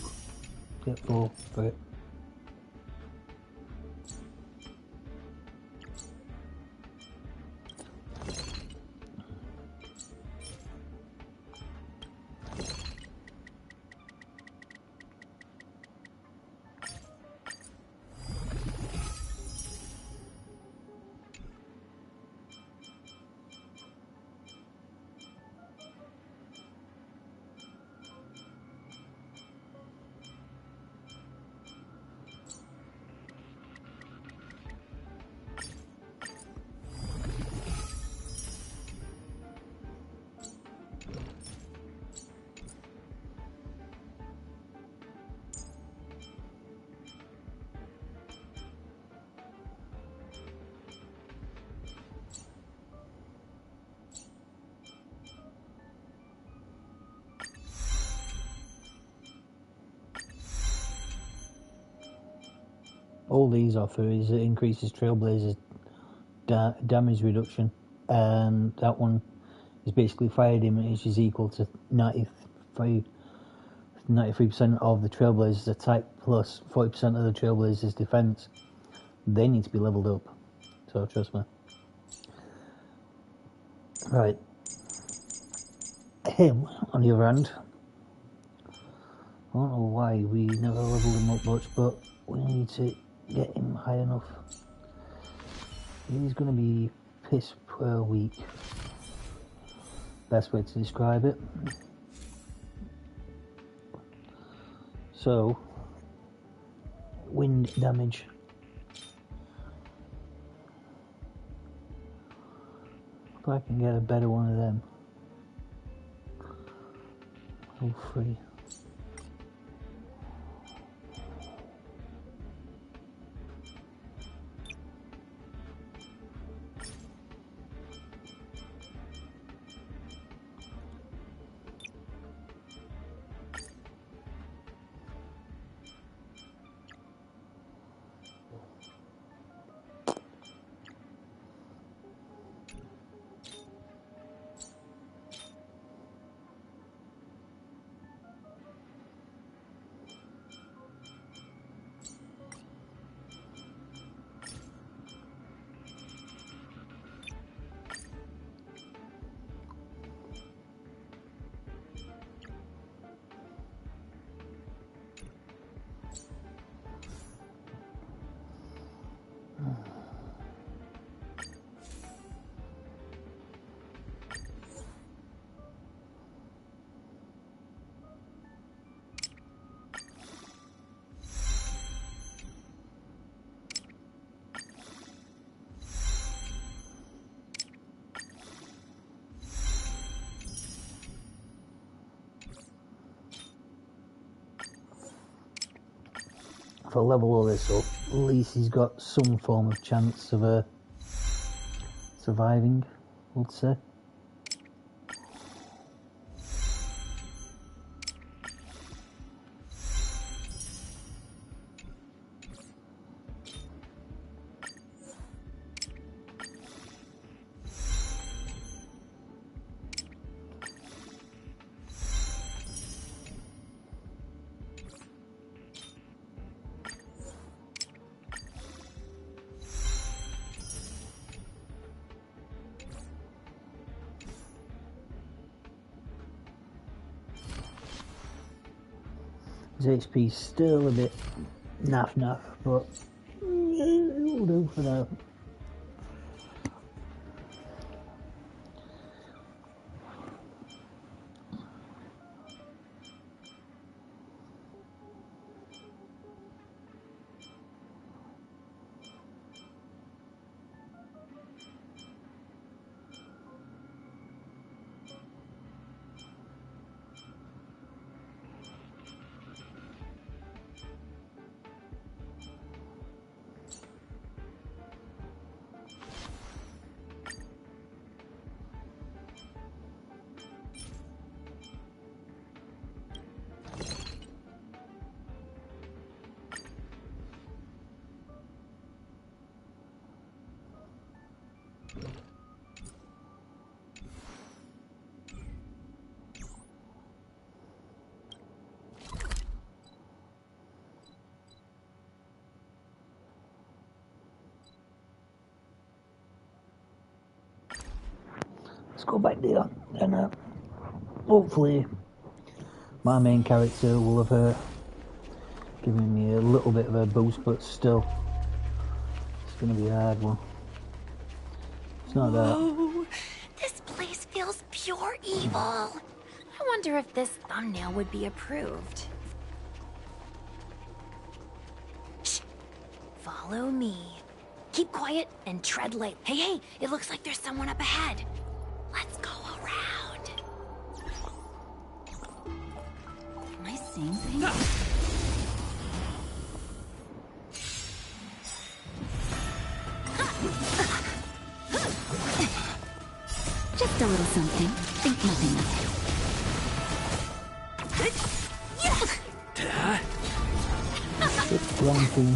get 4 for it. All these offer is it increases Trailblazer's damage reduction, and that one is basically fire damage is equal to 93% of the Trailblazer's attack plus 40% of the Trailblazer's defense. They need to be leveled up, so trust me. Right. Him, on the other hand, I don't know why we never leveled him up much, but we need to get him high enough. He's going to be piss per week. Best way to describe it. So, wind damage. If I can get a better one of them. Oh, free. If I level all this up, at least he's got some form of chance of surviving, I would say. His HP's still a bit naff, but it'll do for now. Let's go back there, and hopefully my main character will have given me a little bit of a boost, but still, it's going to be a hard one. It's not that. This place feels pure evil. I wonder if this thumbnail would be approved. Shh. Follow me. Keep quiet and tread light. Hey, it looks like there's someone up ahead. Let's go around. Am I seeing things? Just a little something. Think nothing of it. It's one thing.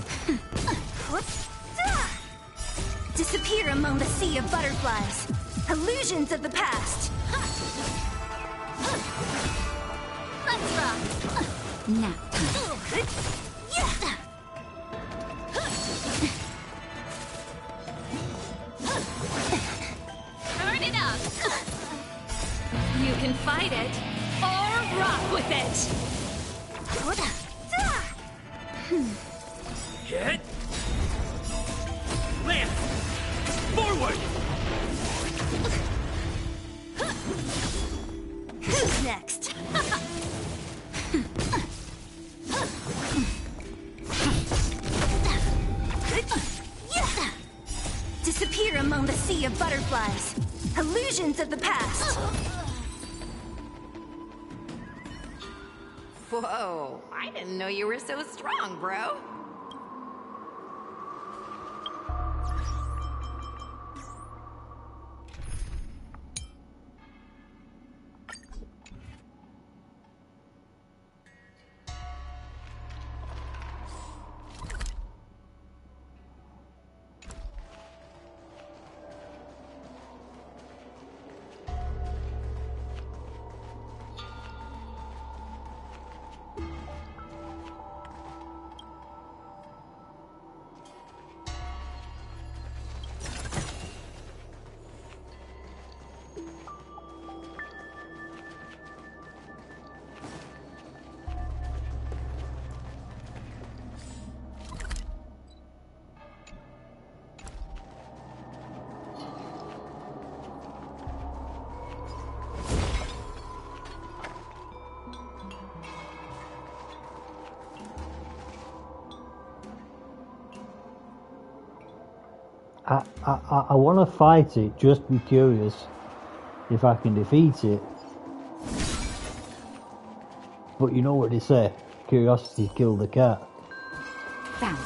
Disappear among the sea of butterflies. Illusions of the past. Let's rock. Nap time. Turn it up. You can fight it or rock with it. Hit. Land. Forward. Who's next? Disappear among the sea of butterflies. Illusions of the past. Whoa, I didn't know you were so strong, bro. I want to fight it, just be curious if I can defeat it. But you know what they say, curiosity killed the cat. Found you.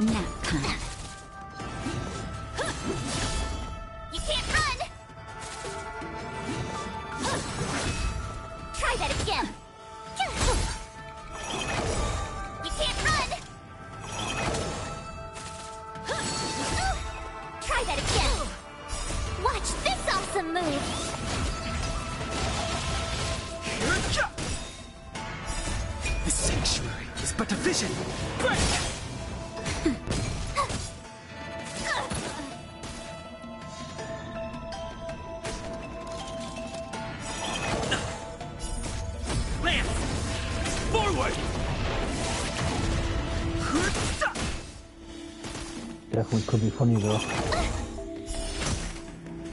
Nap time. You can't run! Try that again! You can't run! Try that again! Watch this awesome move! The sanctuary is but a vision. Break! Definitely could be funny though.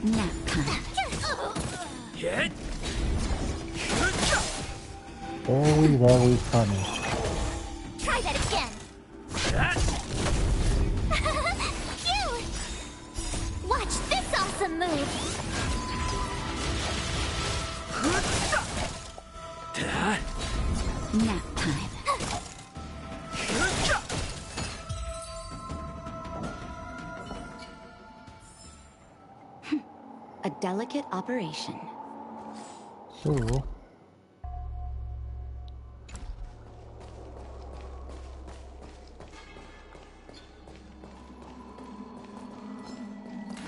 Nap time. Very funny. Try that again! Cute! Watch this awesome move! Nap time. A delicate operation. So,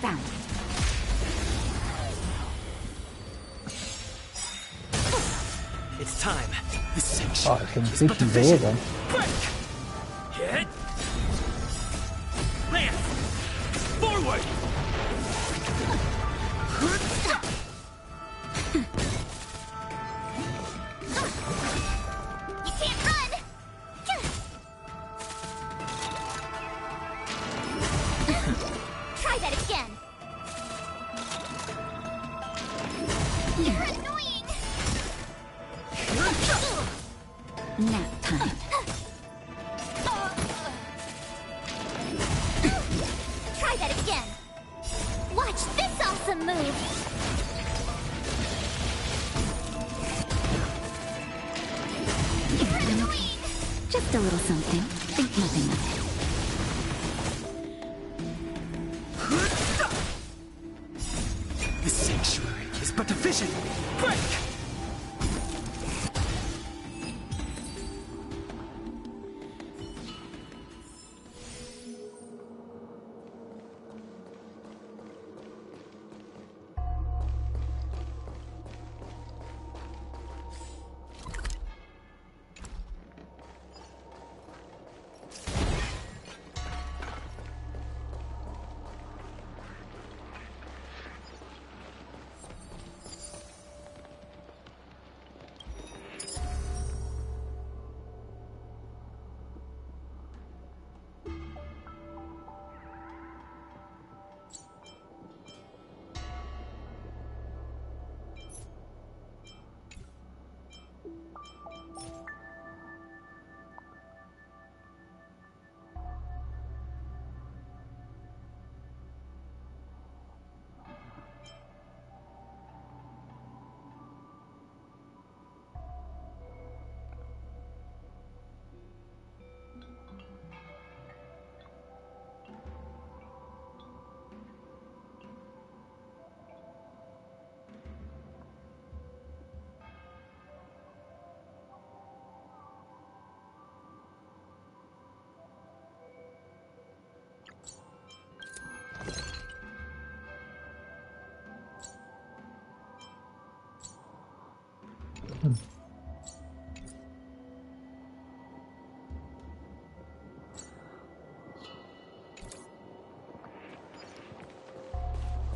found. It's time. The oh, sanctuary some is but a fishy there vision. then. Break! Hit! Lance! Forward! You can't run! Try that again! You're annoying! Nap time. Try that again! Watch this awesome move! You're annoying! Just a little something. Think nothing of it. The sanctuary is but a vision. Break!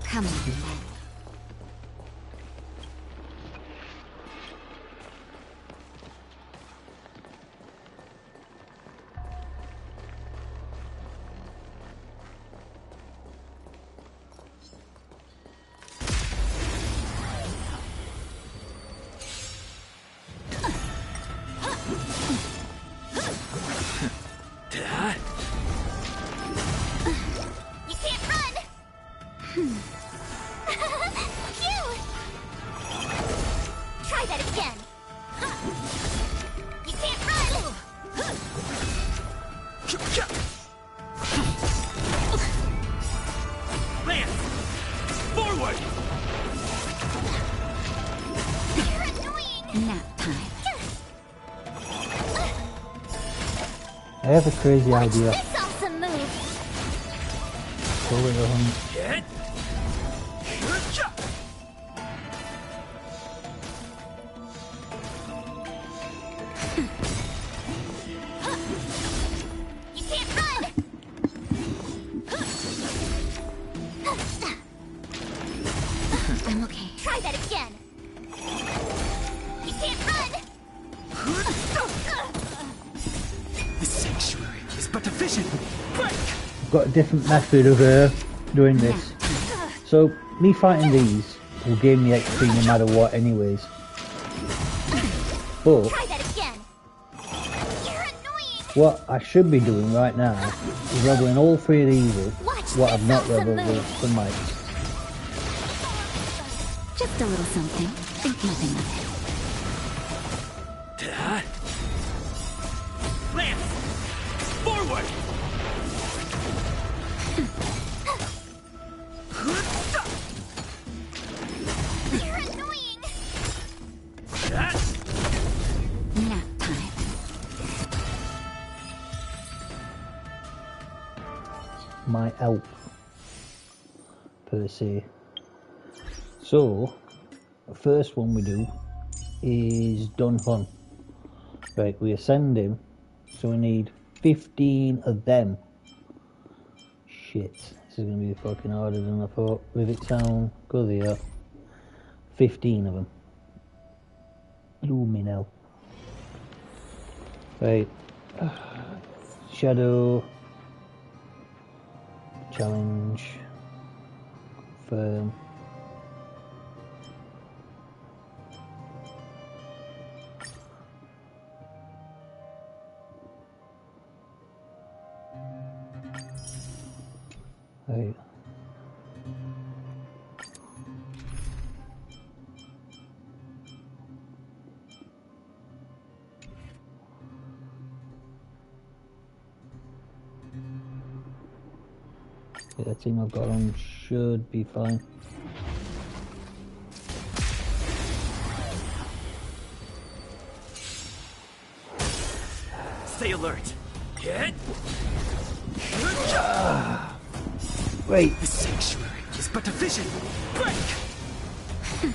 Come on. You can't run! Lance! Forward! Nap time. I have a crazy idea. This awesome move. Go with the hunt. Hit! You can't run. I'm okay. Try that again. You can't run. The sanctuary is but a vision. Break! I've got a different method of doing this. So, me fighting these will give me XP no matter what anyways. But Try that again. You're annoying. what I should be doing right now is leveling all 3 of these up, what I've not awesome leveled move. up for mites. Just a little something. Think nothing of it. Lance! Forward! You're annoying. Nap time. My elf per se. So, the first one we do is Dun Hun. Right, we ascend him, so we need 15 of them. Shit, this is gonna be fucking harder than I thought. Rivet Town, go there. 15 of them. Lumino. Right. Shadow. Challenge. Firm. Right. Yeah, that thing I've got on should be fine. Stay alert. Hit! Wait. The sanctuary is but a vision. Break! Phew.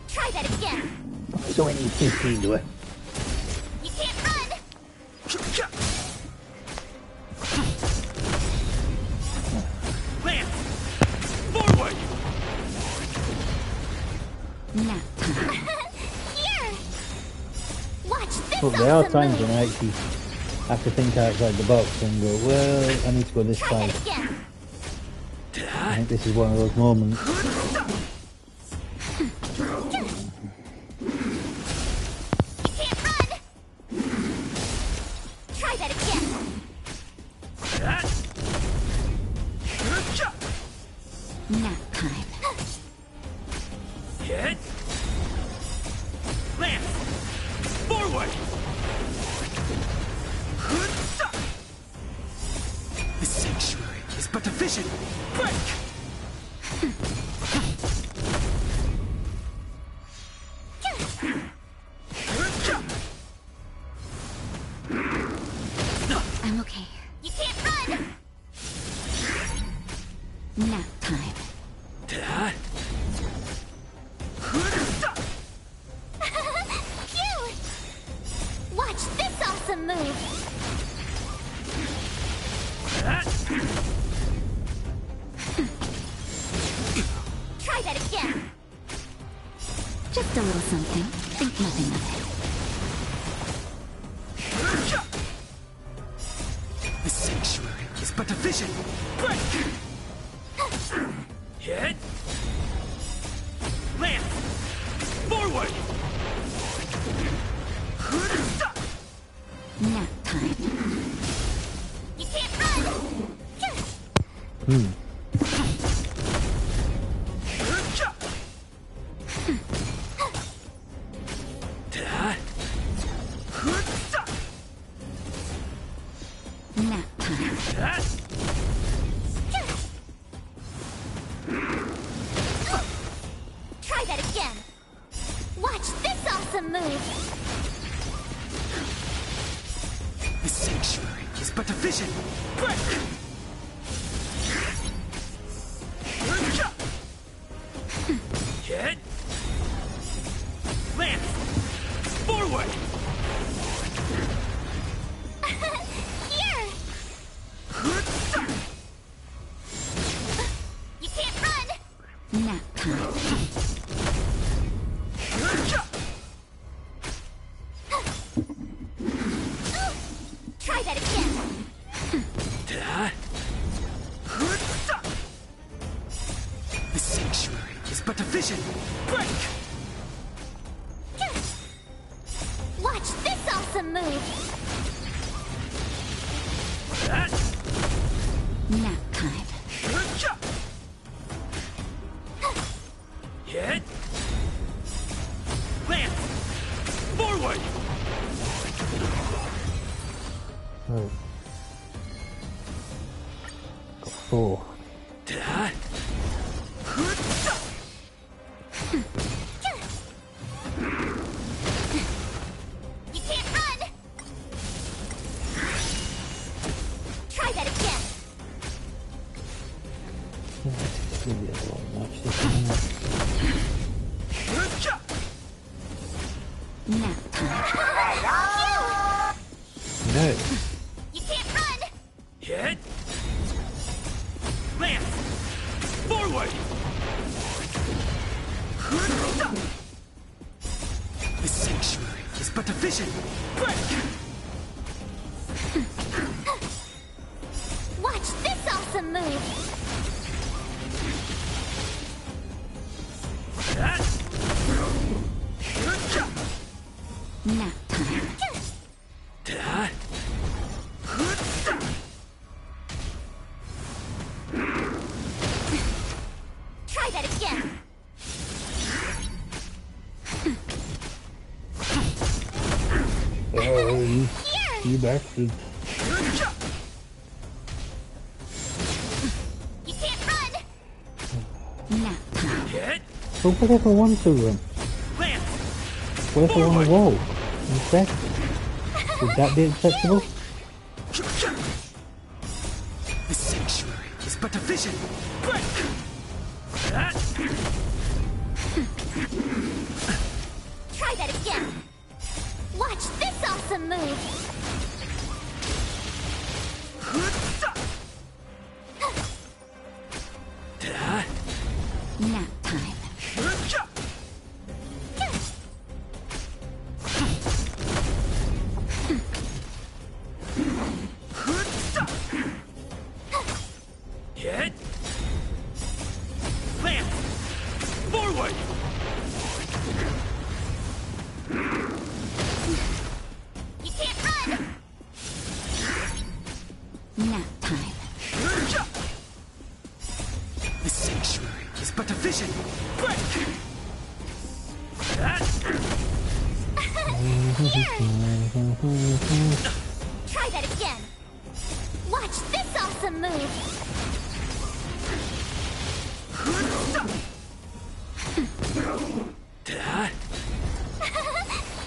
Try that again. So I need 15 to it. You can't run. Lance! Forward! Nap time. Here. Watch this Look, there are awesome times move. when I actually have to think outside the box and go, well, I need to go this Try side. that again. I think this is one of those moments. Try that again. Nap time. Hit! Lance! Forward! The sanctuary is but a vision. Break! I'm okay. You can't run. Nap time. Phew. Watch this awesome move. Try that again. Just a little something. Think nothing of it. The sanctuary is but a vision. Break! Hit! Lance! Forward! Nap time. You can't run. awesome move! The sanctuary is but a vision. Break! Hit! Lance! Forward! Here! You can't run! Nap time. Try that again! The sanctuary is but a vision. Break! Watch this awesome move! Nap time. Hit! Lance! Forward! Right. Got 4. You can't run! Try that again! It's gonna be a long match, this one. Nap time. No. You can't run! Hit! Lance! Forward! The sanctuary is but a vision. Break! Watch this awesome move! Nap time. Try that again! Oh, you bastard. You can't run! Nap time. Hit! But what if I want to run? Lance! What if I want to walk instead? Would that be acceptable? The sanctuary is but a vision. Break! Try that again! Watch this awesome move! Nap time. Hit! Lance! Forward! You can't run! Nap time. The sanctuary is but a vision. Break! Try that again! Watch this awesome move!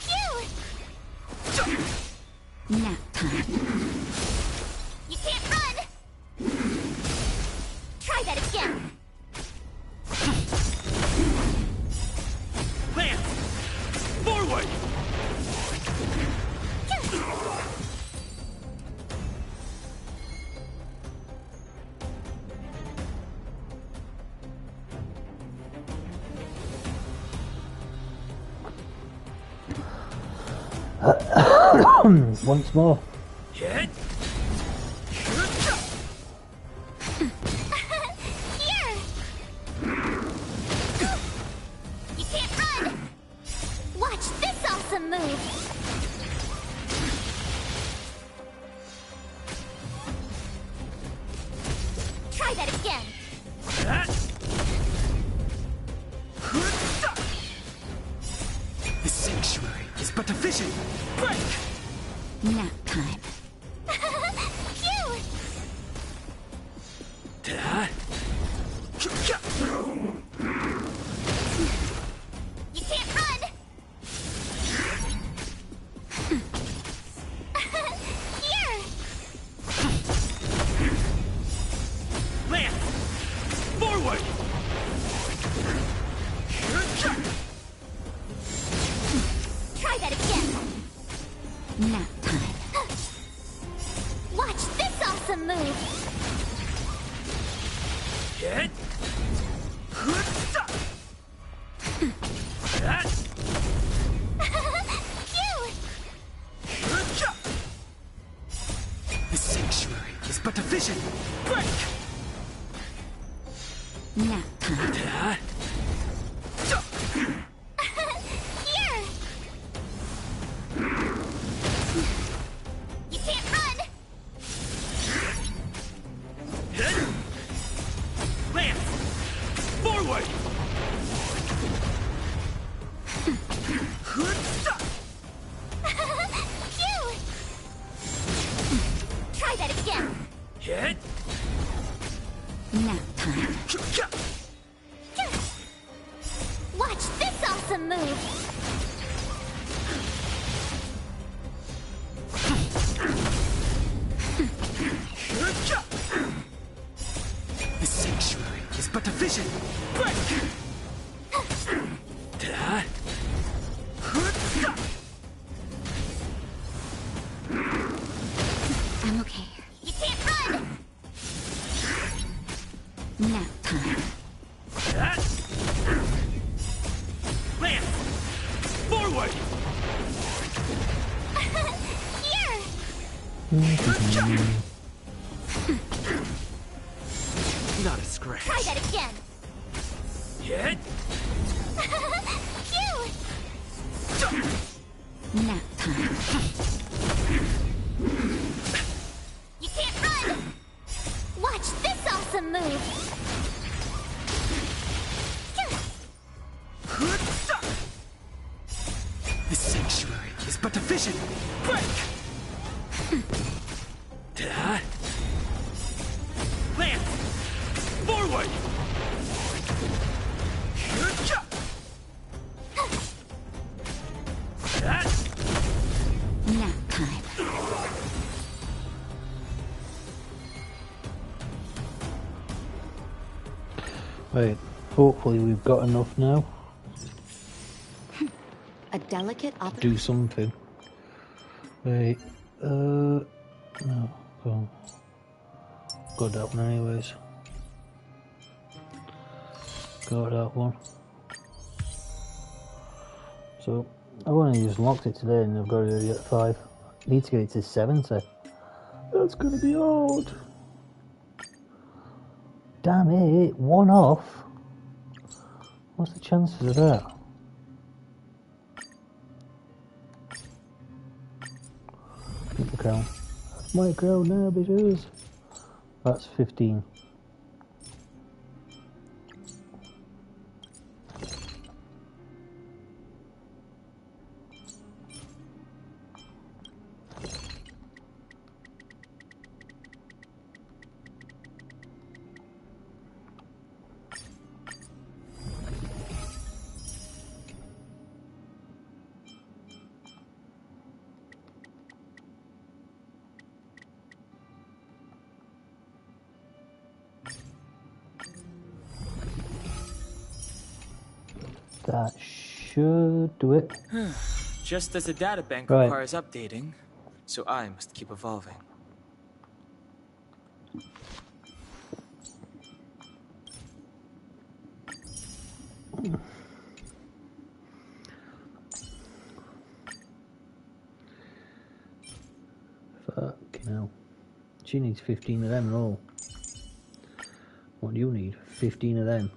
Phew! Nap time. You can't run! Try that again! Lance! Forward! Once more. Hit! Here! You can't run! Watch this awesome move! Try that again! The sanctuary is but a vision. Break! Nap time. Phew! You can't run! Nap time. Watch this awesome move! Hit! The sanctuary is but a vision! Break! Nap time. Here! You can't run! Lance! Forward! Phew! Try that again! Hit! Nap time. Watch this awesome move! The sanctuary is but a vision! Break! I'm okay. You can't run! Nap time. Lance! Forward! Here! Not a scratch. Try that again! Hit! Phew! Nap time. You can't run! Watch this awesome move! The sanctuary is but a vision! Break! Lance! Forward! Nap time. Right, hopefully we've got enough now A delicate to do something. Right, no, got that one anyways. Got that one. So, I've only just locked it today and I've got it at 5. Need to get it to 70. That's gonna be hard. Damn it, one off. What's the chances of that? Keep the crown. That's my crown now, bitches. That's 15. That should do it. Just as the databank Right. requires updating, so I must keep evolving. Fucking hell. She needs 15 of them and all. What do you need? 15 of them.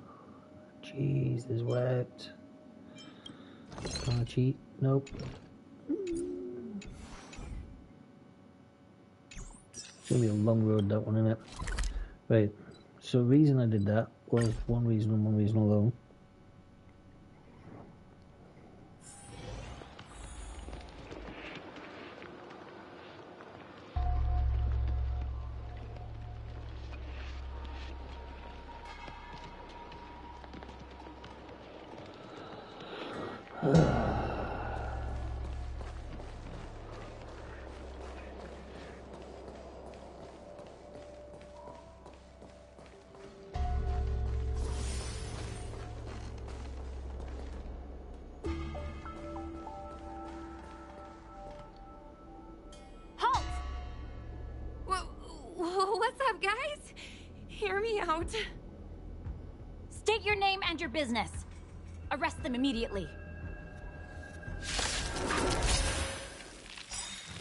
Jeez, there's wept. Can't cheat. Nope. It's gonna be a long road, that one, isn't it? Right. So the reason I did that was one reason and one reason alone. Hear me out. State your name and your business. Arrest them immediately.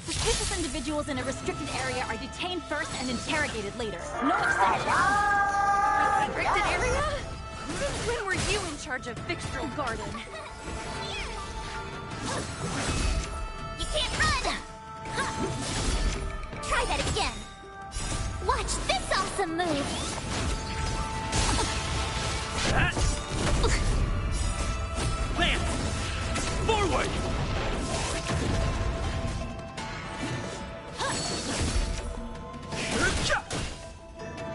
Suspicious individuals in a restricted area are detained first and interrogated later. No exceptions. Restricted area? When were you in charge of Fixtral Garden? You can't run! Try that again. Watch this awesome move. Lance! Forward!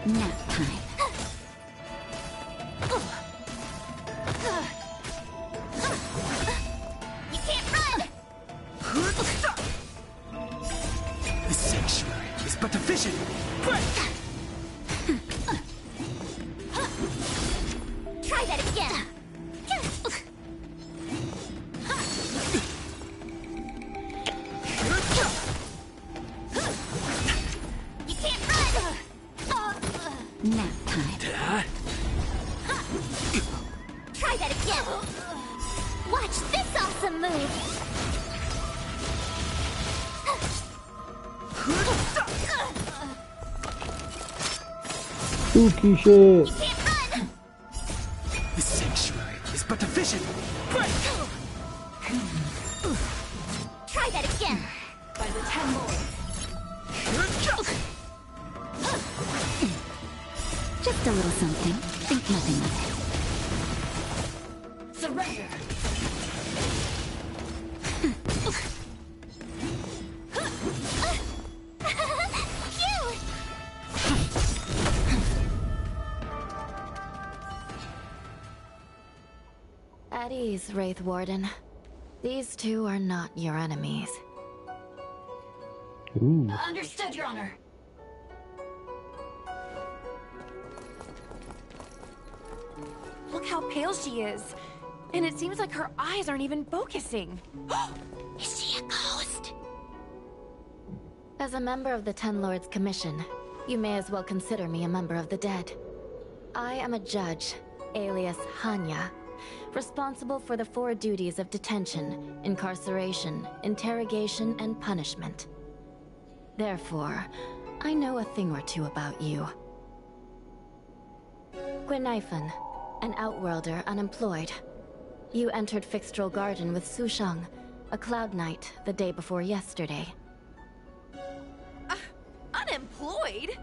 Nap time. You can't run! The sanctuary is but a vision. Try that again. You can't run! Nap time. Try that again. Watch this awesome move. Spooky shit. You can't run! The sanctuary is but a vision. Try that again. By the 10 lords. Just a little something. Think nothing of it. Surrender. Cute! At ease, Wraith Warden. These two are not your enemies. Ooh. Understood, Your Honor. Look how pale she is. And it seems like her eyes aren't even focusing. Is she a ghost? As a member of the Ten Lords Commission, you may as well consider me a member of the dead. I am a judge, alias Hanya, responsible for the 4 duties of detention, incarceration, interrogation, and punishment. Therefore, I know a thing or two about you. Gwenifan, an outworlder unemployed. You entered Fixtral Garden with Sushang, a cloud knight, the day before yesterday. Unemployed?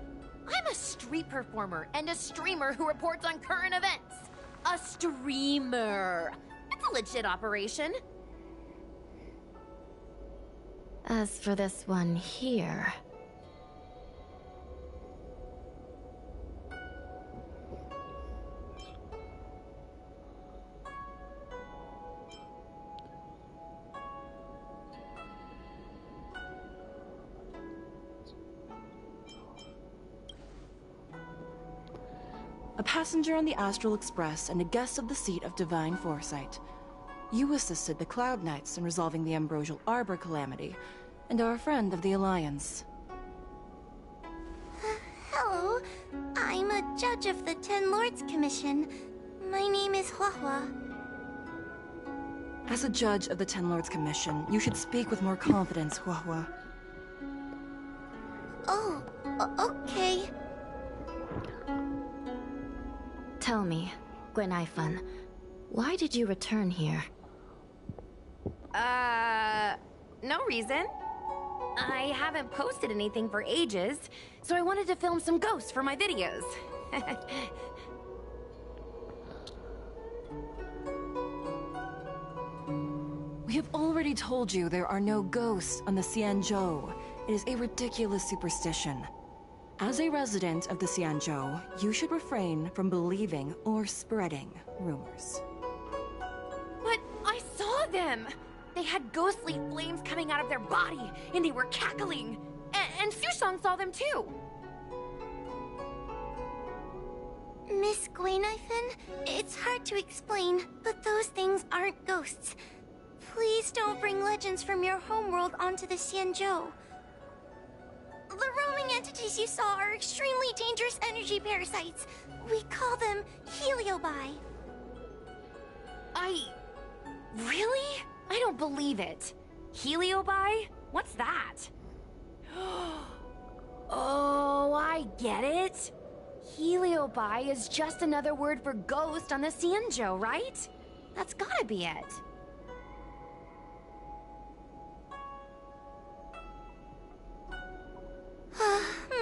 I'm a street performer and a streamer who reports on current events. A streamer. It's a legit operation. As for this one here... A passenger on the Astral Express and a guest of the seat of divine foresight. You assisted the Cloud Knights in resolving the Ambrosial Arbor calamity, and are a friend of the Alliance. Hello, I'm a judge of the Ten Lords Commission. My name is Huahua. As a judge of the Ten Lords Commission, you should speak with more confidence, Huahua. Oh, okay. Tell me, Gwenifan, why did you return here? No reason. I haven't posted anything for ages, so I wanted to film some ghosts for my videos. We have already told you there are no ghosts on the Xianzhou. It is a ridiculous superstition. As a resident of the Xianzhou, you should refrain from believing or spreading rumors. But I saw them! They had ghostly flames coming out of their body, and they were cackling. And Sushang saw them too! Miss Gwenifan, it's hard to explain, but those things aren't ghosts. Please don't bring legends from your homeworld onto the Xianzhou. The roaming entities you saw are extremely dangerous energy parasites. We call them heliobi. Really? I don't believe it. Heliobi? What's that? Oh, I get it. Heliobi is just another word for ghost on the Xianzhou, right? That's gotta be it.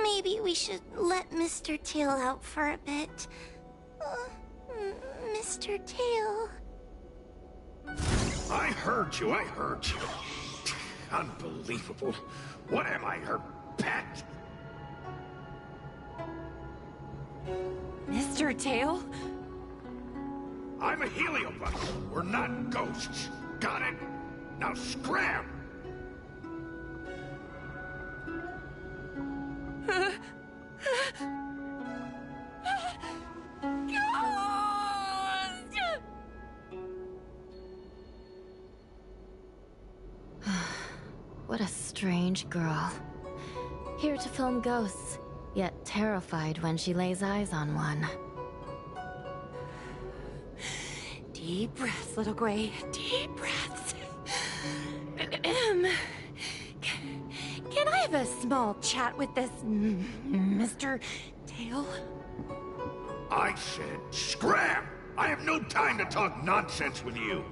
Maybe we should let Mr. Tail out for a bit. Mr. Tail. I heard you. Unbelievable. What am I, her pet? Mr. Tail? I'm a heliobus. We're not ghosts. Got it? Now scram! What a strange girl. Here to film ghosts, yet terrified when she lays eyes on one. Deep breaths, little Gray. Deep breaths. Can I have a small chat with this Mr. Tail? I said scram! I have no time to talk nonsense with you.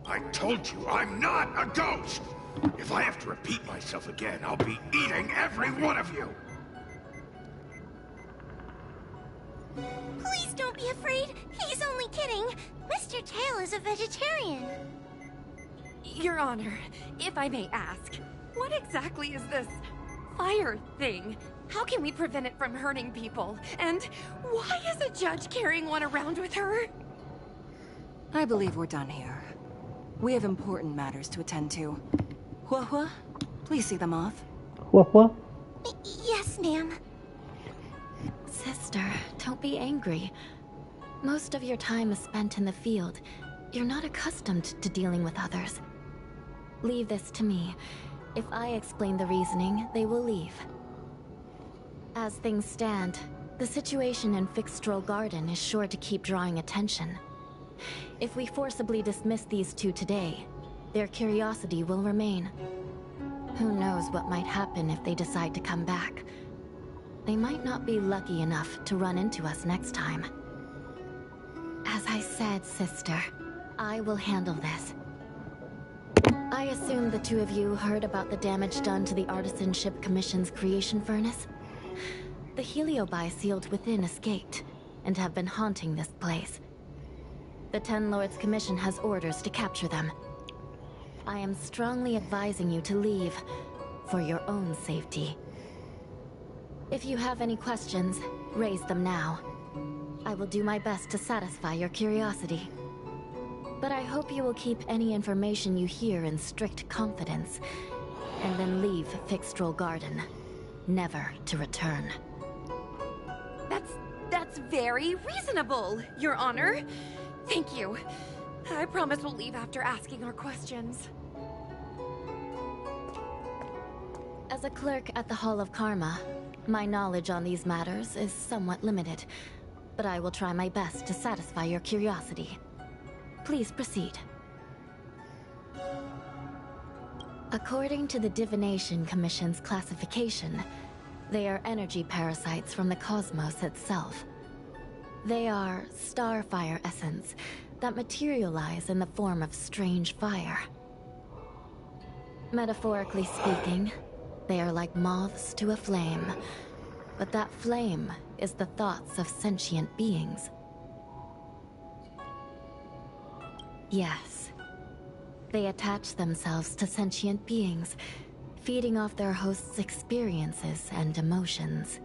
I told you I'm not a ghost! If I have to repeat myself again, I'll be eating every one of you! Please don't be afraid. He's only kidding. Mr. Tail is a vegetarian. Your Honor, if I may ask, what exactly is this fire thing? How can we prevent it from hurting people? And why is a judge carrying one around with her? I believe we're done here. We have important matters to attend to. Hua, please see them off. What? Yes, ma'am. Sister, don't be angry. Most of your time is spent in the field. You're not accustomed to dealing with others. Leave this to me. If I explain the reasoning, they will leave. As things stand, the situation in Fixstrol Garden is sure to keep drawing attention. If we forcibly dismiss these two today, their curiosity will remain. Who knows what might happen if they decide to come back. They might not be lucky enough to run into us next time. As I said, sister, I will handle this. I assume the two of you heard about the damage done to the Artisanship Commission's creation furnace? The heliobi sealed within escaped, and have been haunting this place. The Ten Lords Commission has orders to capture them. I am strongly advising you to leave, for your own safety. If you have any questions, raise them now. I will do my best to satisfy your curiosity. But I hope you will keep any information you hear in strict confidence, and then leave Fixstrol Garden, never to return. That's very reasonable, Your Honor. Thank you. I promise we'll leave after asking our questions. As a clerk at the Hall of Karma, my knowledge on these matters is somewhat limited, but I will try my best to satisfy your curiosity. Please proceed. According to the Divination Commission's classification, they are energy parasites from the cosmos itself. They are starfire essence that materialize in the form of strange fire. Metaphorically speaking, they are like moths to a flame, but that flame is the thoughts of sentient beings. Yes. They attach themselves to sentient beings, feeding off their host's experiences and emotions.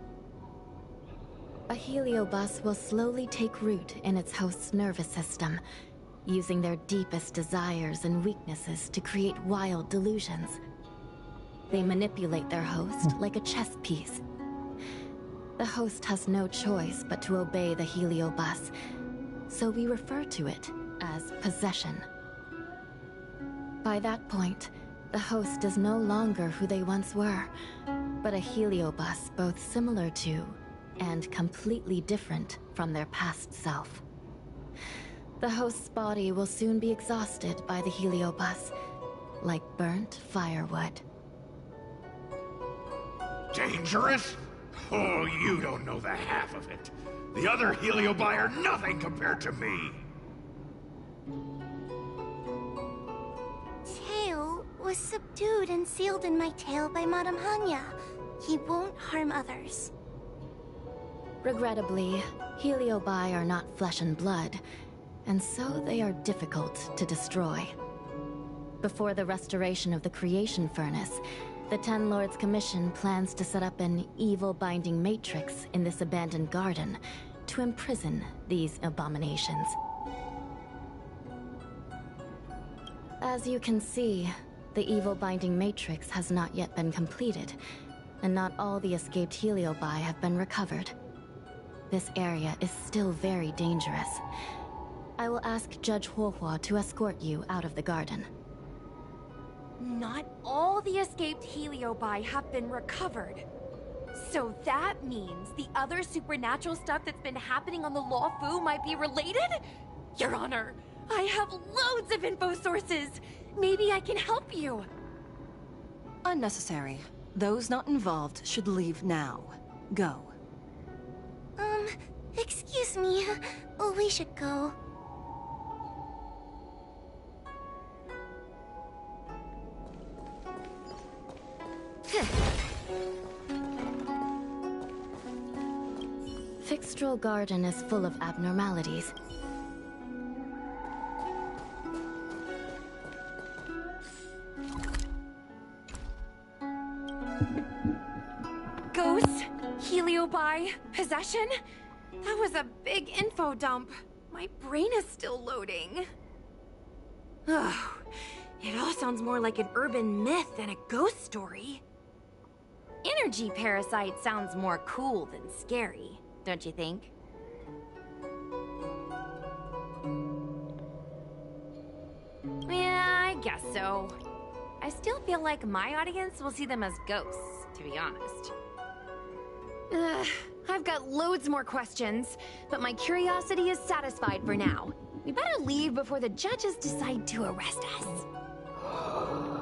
A heliobus will slowly take root in its host's nervous system, using their deepest desires and weaknesses to create wild delusions. They manipulate their host like a chess piece. The host has no choice but to obey the heliobus, so we refer to it as possession. By that point, the host is no longer who they once were, but a heliobus both similar to and completely different from their past self. The host's body will soon be exhausted by the heliobus, like burnt firewood. Dangerous? Oh, you don't know the half of it. The other heliobi are nothing compared to me. Tail was subdued and sealed in my tail by Madame Hanya. He won't harm others. Regrettably, heliobi are not flesh and blood, and so they are difficult to destroy. Before the restoration of the creation furnace, the Ten Lords Commission plans to set up an evil binding matrix in this abandoned garden to imprison these abominations. As you can see, the evil binding matrix has not yet been completed, and not all the escaped heliobi have been recovered. This area is still very dangerous. I will ask Judge Huohua to escort you out of the garden. Not all the escaped heliobi have been recovered. So that means the other supernatural stuff that's been happening on the Luofu might be related? Your Honor, I have loads of info sources. Maybe I can help you. Unnecessary. Those not involved should leave now. Go. Excuse me. We should go. Fixtral Garden is full of abnormalities. Ghosts? Heliobi? Possession? That was a big info dump. My brain is still loading. Oh, it all sounds more like an urban myth than a ghost story. Energy parasite sounds more cool than scary, don't you think? Yeah, I guess so. I still feel like my audience will see them as ghosts, to be honest. I've got loads more questions, but my curiosity is satisfied for now. We better leave before the judges decide to arrest us.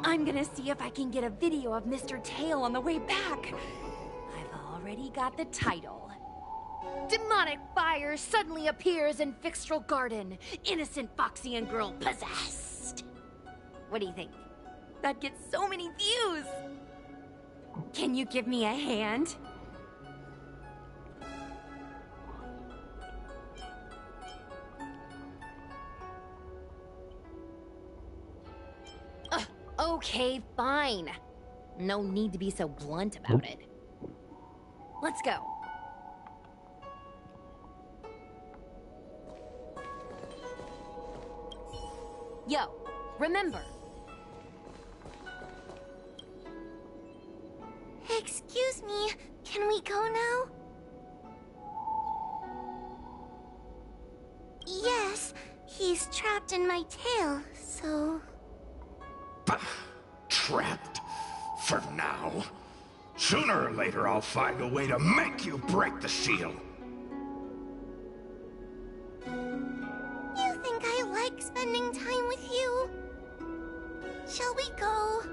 I'm gonna see if I can get a video of Mr. Tail on the way back. I've already got the title. Demonic fire suddenly appears in Fixtral Garden. Innocent Foxian girl possessed. What do you think? That gets so many views. Can you give me a hand? Okay, fine. No need to be so blunt about it. Let's go. Yo, remember. Excuse me, can we go now? Yes, he's trapped in my tail, so... Trapped. For now. Sooner or later I'll find a way to make you break the seal. You think I like spending time with you? Shall we go?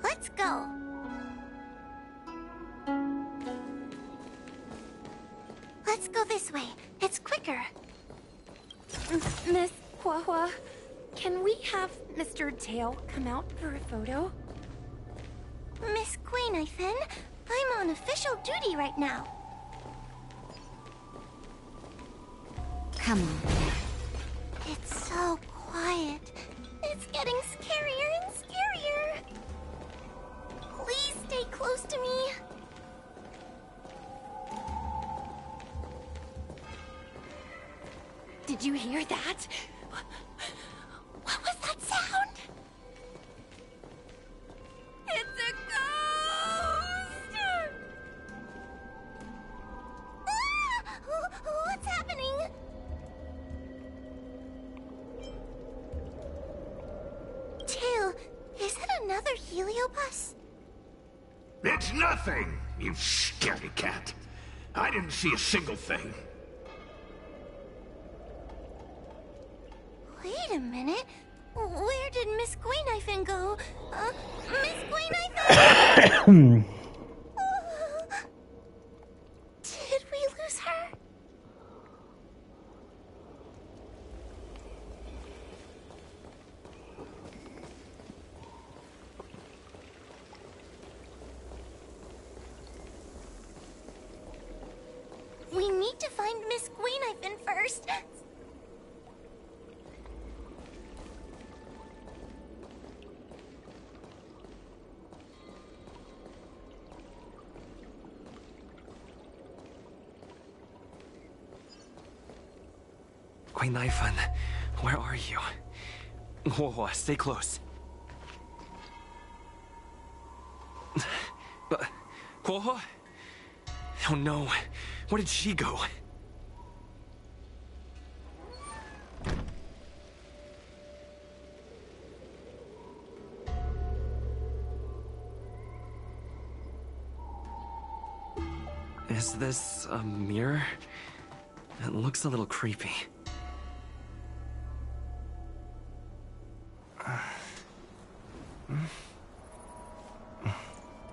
Let's go. Let's go this way. It's quicker. Miss Huohua, can we have Mr. Tail come out for a photo? Miss Guinevere, I'm on official duty right now. Come on. It's so quiet. It's getting scarier and scarier. Please stay close to me. Did you hear that? What was that sound? It's a ghost! Ah! What's happening? another heliobus? It's nothing, you scaredy cat. I didn't see a single thing. Wait a minute. Where did Miss Greenknife go? Miss Greenknife? Did we lose her? We need to find Miss Greenknife first. Greenknife, where are you? Whoa, stay close. Whoa? Oh no, where did she go? Is this a mirror? It looks a little creepy.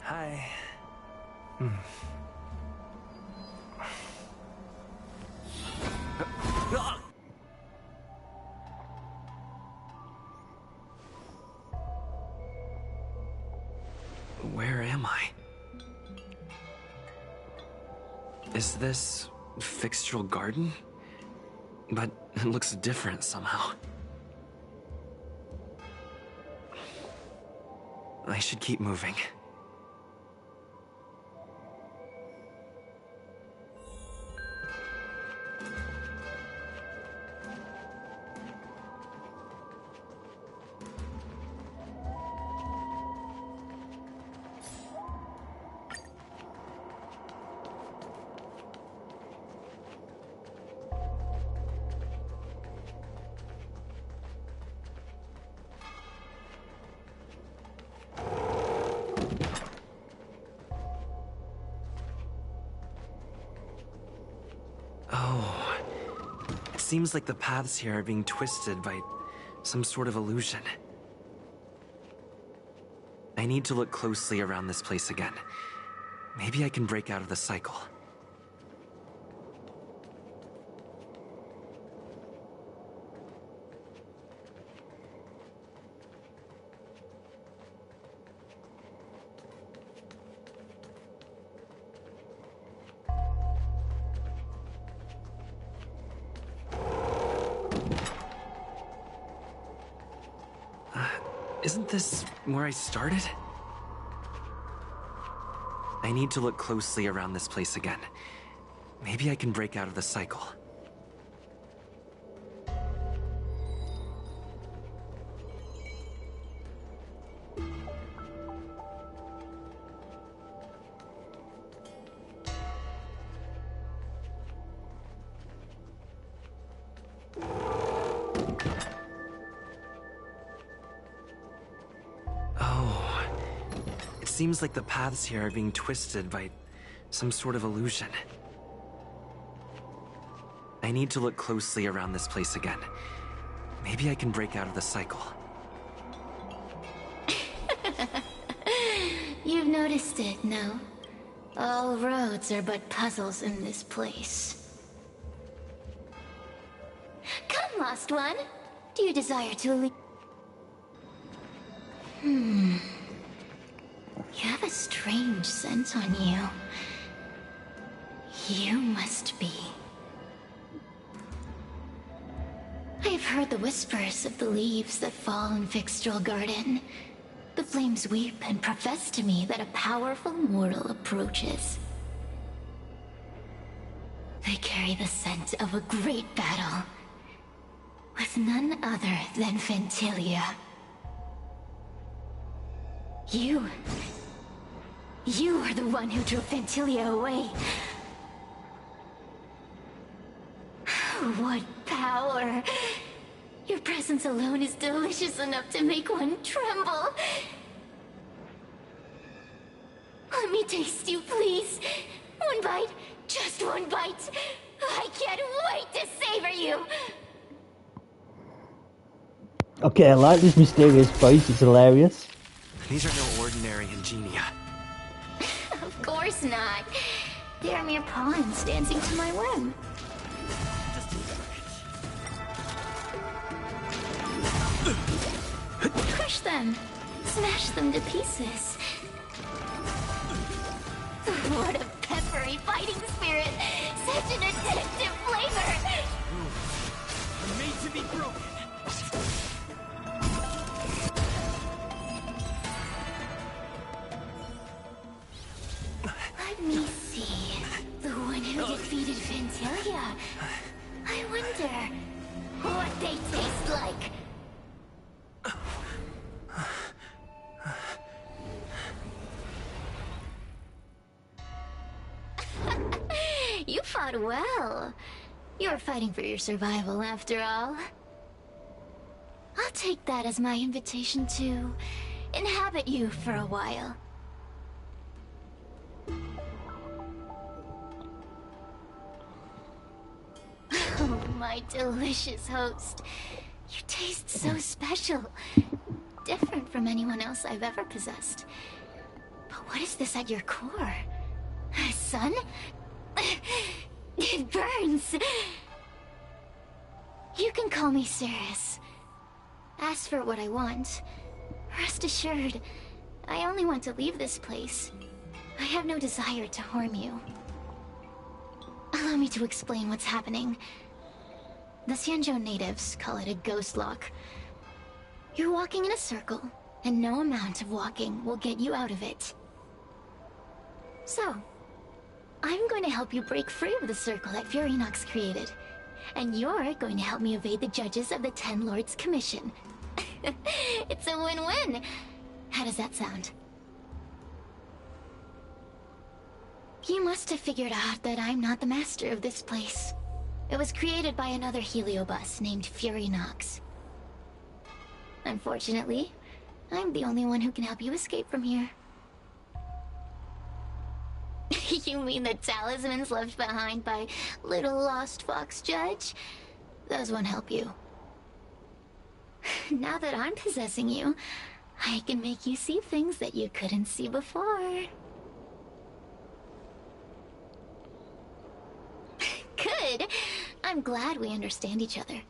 Hi. Where am I? Is this Fixtural Garden? But it looks different somehow. I should keep moving. Seems like the paths here are being twisted by some sort of illusion. I need to look closely around this place again. Maybe I can break out of the cycle. Isn't this where I started? I need to look closely around this place again. Maybe I can break out of the cycle. Seems like the paths here are being twisted by some sort of illusion. I need to look closely around this place again. Maybe I can break out of the cycle. You've noticed it, no? All roads are but puzzles in this place. Come, lost one. Do you desire to leave? You have a strange scent on you. You must be. I have heard the whispers of the leaves that fall in Fixtural Garden. The flames weep and profess to me that a powerful mortal approaches. They carry the scent of a great battle with none other than Fentilia. You are the one who drove Fentilia away. What power! Your presence alone is delicious enough to make one tremble. me taste you, please. One bite, just one bite. I can't wait to savor you. Okay, I like this mysterious voice, it's hilarious. These are no ordinary ingenia. Of course not. They're mere pawns dancing to my whim. Crush them. Smash them to pieces. What a peppery fighting spirit. Such an addictive flavor. I'm made to be broken. Let me see. The one who defeated Vantilia. I wonder what they taste like. You fought well. You were fighting for your survival, after all. I'll take that as my invitation to inhabit you for a while. Oh, my delicious host. You taste so special. Different from anyone else I've ever possessed. But what is this at your core? Sun? It burns. You can call me Cirrus. Ask for what I want. Rest assured, I only want to leave this place. I have no desire to harm you. Allow me to explain what's happening. The Xianzhou natives call it a ghost lock. You're walking in a circle, and no amount of walking will get you out of it. So, I'm going to help you break free of the circle that Furinox created. And you're going to help me evade the judges of the Ten Lords Commission. It's a win-win. How does that sound? You must have figured out that I'm not the master of this place. It was created by another heliobus named Furinox. Unfortunately, I'm the only one who can help you escape from here. You mean the talismans left behind by little lost fox judge? Those won't help you. Now that I'm possessing you, I can make you see things that you couldn't see before. Good. I'm glad we understand each other.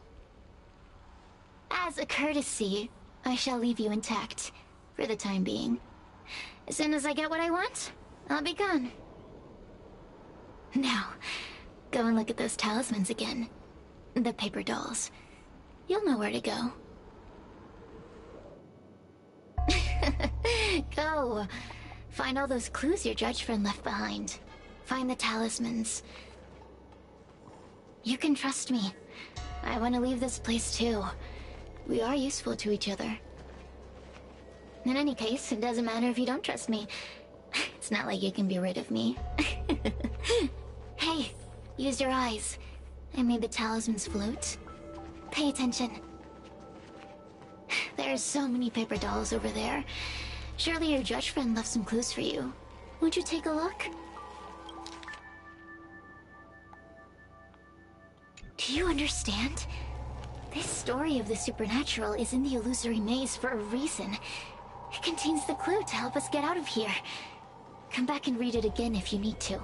As a courtesy, I shall leave you intact, for the time being. As soon as I get what I want, I'll be gone. Now, go and look at those talismans again. The paper dolls. You'll know where to go. Go. Find all those clues your judge friend left behind. Find the talismans. You can trust me. I want to leave this place too. We are useful to each other. In any case, it doesn't matter if you don't trust me. It's not like you can be rid of me. Hey, use your eyes. I made the talismans float. Pay attention. There are so many paper dolls over there. Surely your judge friend left some clues for you. Won't you take a look? Do you understand? This story of the supernatural is in the illusory maze for a reason. It contains the clue to help us get out of here. Come back and read it again if you need to.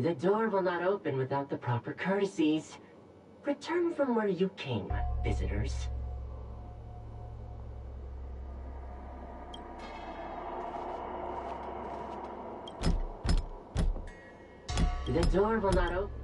The door will not open without the proper courtesies. Return from where you came, visitors. The door will not open.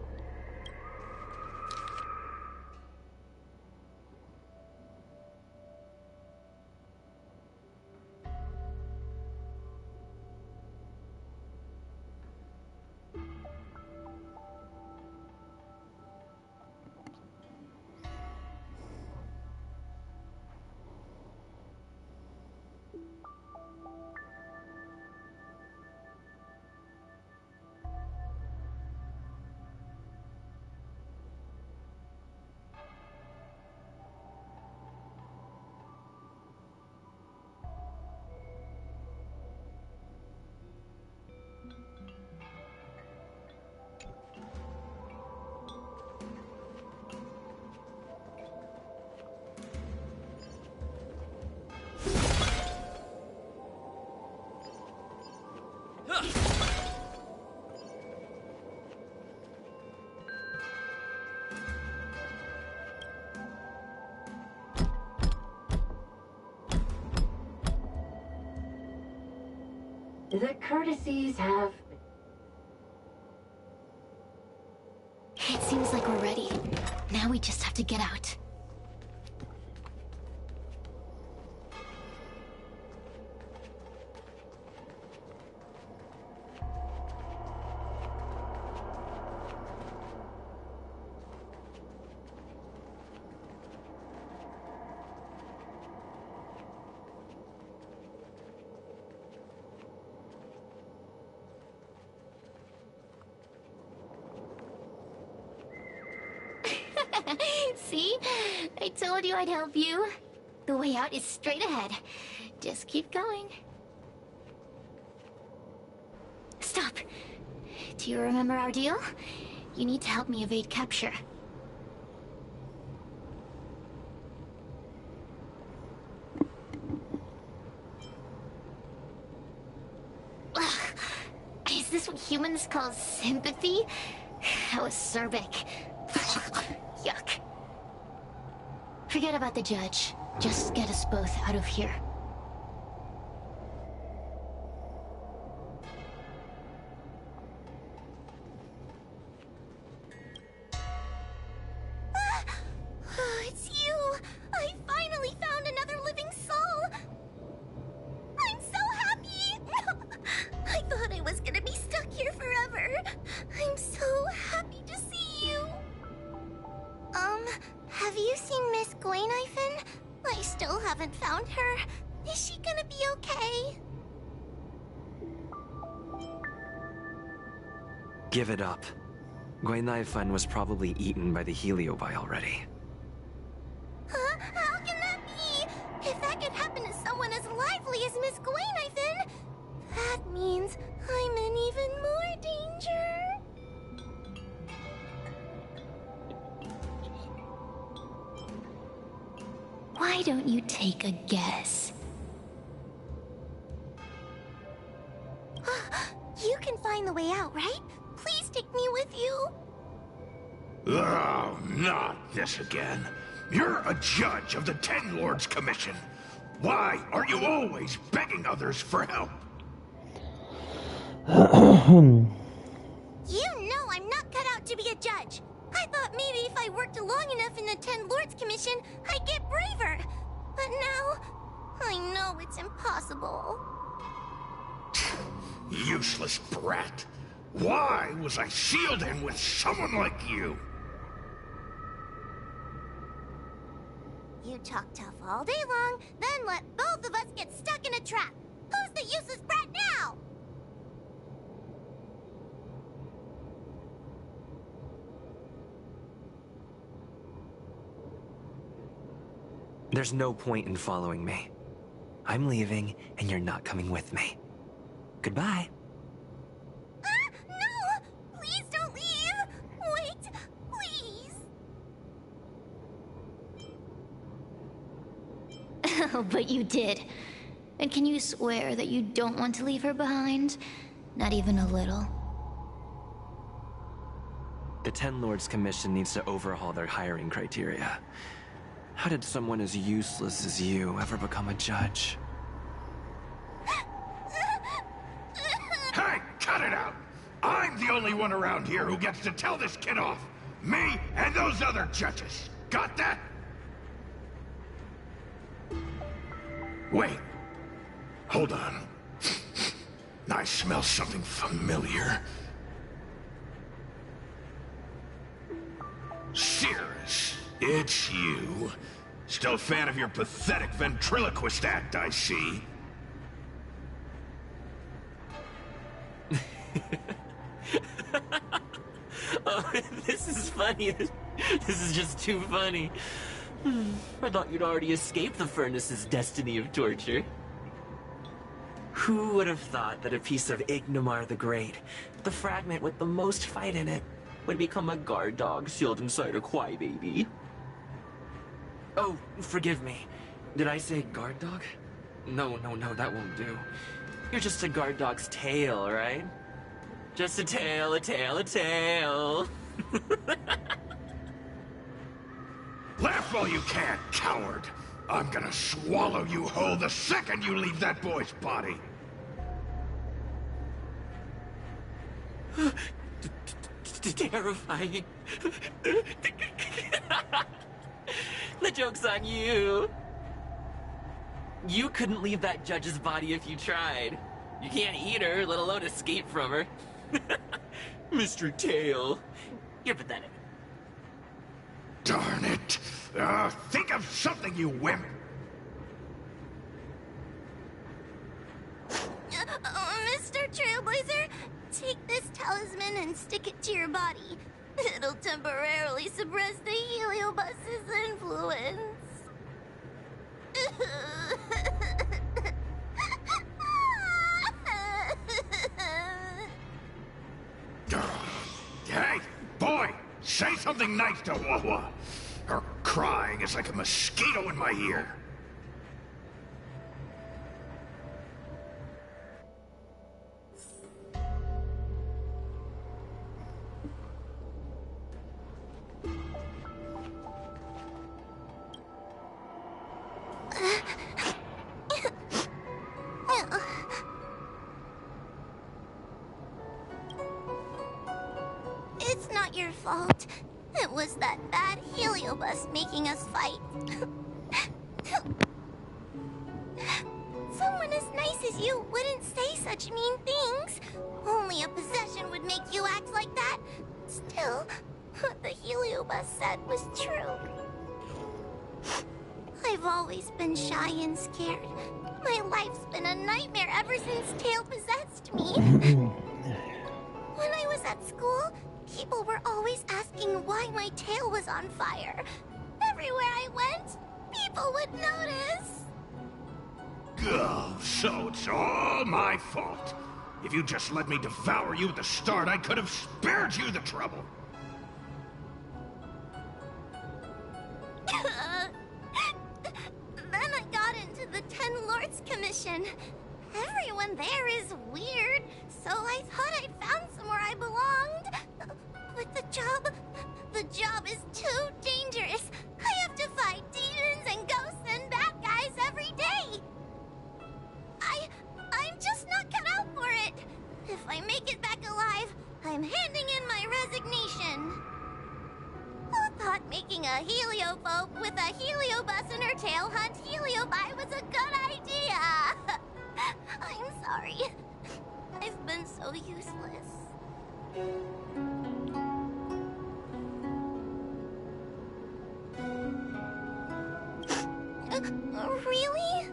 The courtesies have... It seems like we're ready. Now we just have to get out. See? I told you I'd help you. The way out is straight ahead. Just keep going. Stop. Do you remember our deal? You need to help me evade capture. Ugh. Is this what humans call sympathy? How acerbic. Yuck. Forget about the judge. Just get us both out of here. It's you! I finally found another living soul! I'm so happy! I thought I was gonna be stuck here forever. I'm so happy to see you. Have you seen Miss Gwayniphen? I still haven't found her. Is she gonna be okay? Give it up. Gwayniphen was probably eaten by the Heliobi already. Huh? How can that be? If that could happen to someone as lively as Miss Gwayniphen, that means I'm in even more danger. Why don't you take a guess? You can find the way out, right? Please take me with you. Oh, not this again. You're a judge of the Ten Lords Commission. Why are you always begging others for help? You know I'm not cut out to be a judge. I thought maybe if I worked long enough in the Ten Lords Commission, I'd get braver. But now, I know it's impossible. Useless brat. Why was I sealed in with someone like you? You talk tough all day long, then let both of us get stuck in a trap. Who's the useless brat now? There's no point in following me. I'm leaving, and you're not coming with me. Goodbye. No! Please don't leave! Wait, please! Oh, but you did. And can you swear that you don't want to leave her behind? Not even a little. The Ten Lords Commission needs to overhaul their hiring criteria. How did someone as useless as you ever become a judge? Hey, cut it out! I'm the only one around here who gets to tell this kid off. Me and those other judges. Got that? Wait. Hold on. I smell something familiar. Cirrus, it's you. Still a fan of your pathetic ventriloquist act, I see. Oh, this is funny. This is just too funny. I thought you'd already escaped the furnace's destiny of torture. Who would have thought that a piece of Ignomar the Great, the fragment with the most fight in it, would become a guard dog sealed inside a crybaby? Oh, forgive me. Did I say guard dog? No, that won't do. You're just a guard dog's tail, right? Just a tail, a tail, a tail. Laugh all you can, coward. I'm gonna swallow you whole the second you leave that boy's body. Terrifying. The joke's on you. You couldn't leave that judge's body if you tried. You can't eat her, let alone escape from her. Mr. Tail, you're pathetic. Darn it. Think of something, you wimp. Mr. Trailblazer, take this talisman and stick it to your body. It'll temporarily suppress the Heliobus's influence. Hey, boy, say something nice to Wawa. Her crying is like a mosquito in my ear. It's not your fault. It was that bad Heliobus making us fight. Someone as nice as you wouldn't say such mean things. Only a possession would make you act like that. Still, what the Heliobus said was true. I've always been shy and scared. My life's been a nightmare ever since Tail possessed me. When I was at school, people were always asking why my tail was on fire. Everywhere I went, people would notice. Oh, so it's all my fault. If you just let me devour you at the start, I could have spared you the trouble. Then I got into the Ten Lords Commission. Everyone there is weird, so I thought I'd found somewhere I belonged. But the job is too dangerous. I have to fight demons and ghosts and bad guys every day. I'm just not cut out for it. If I make it back alive, I'm handing in my resignation. Who thought making a heliophobe with a heliobus in her tail hunt heliobi was a good idea? I'm sorry. I've been so useless. Really?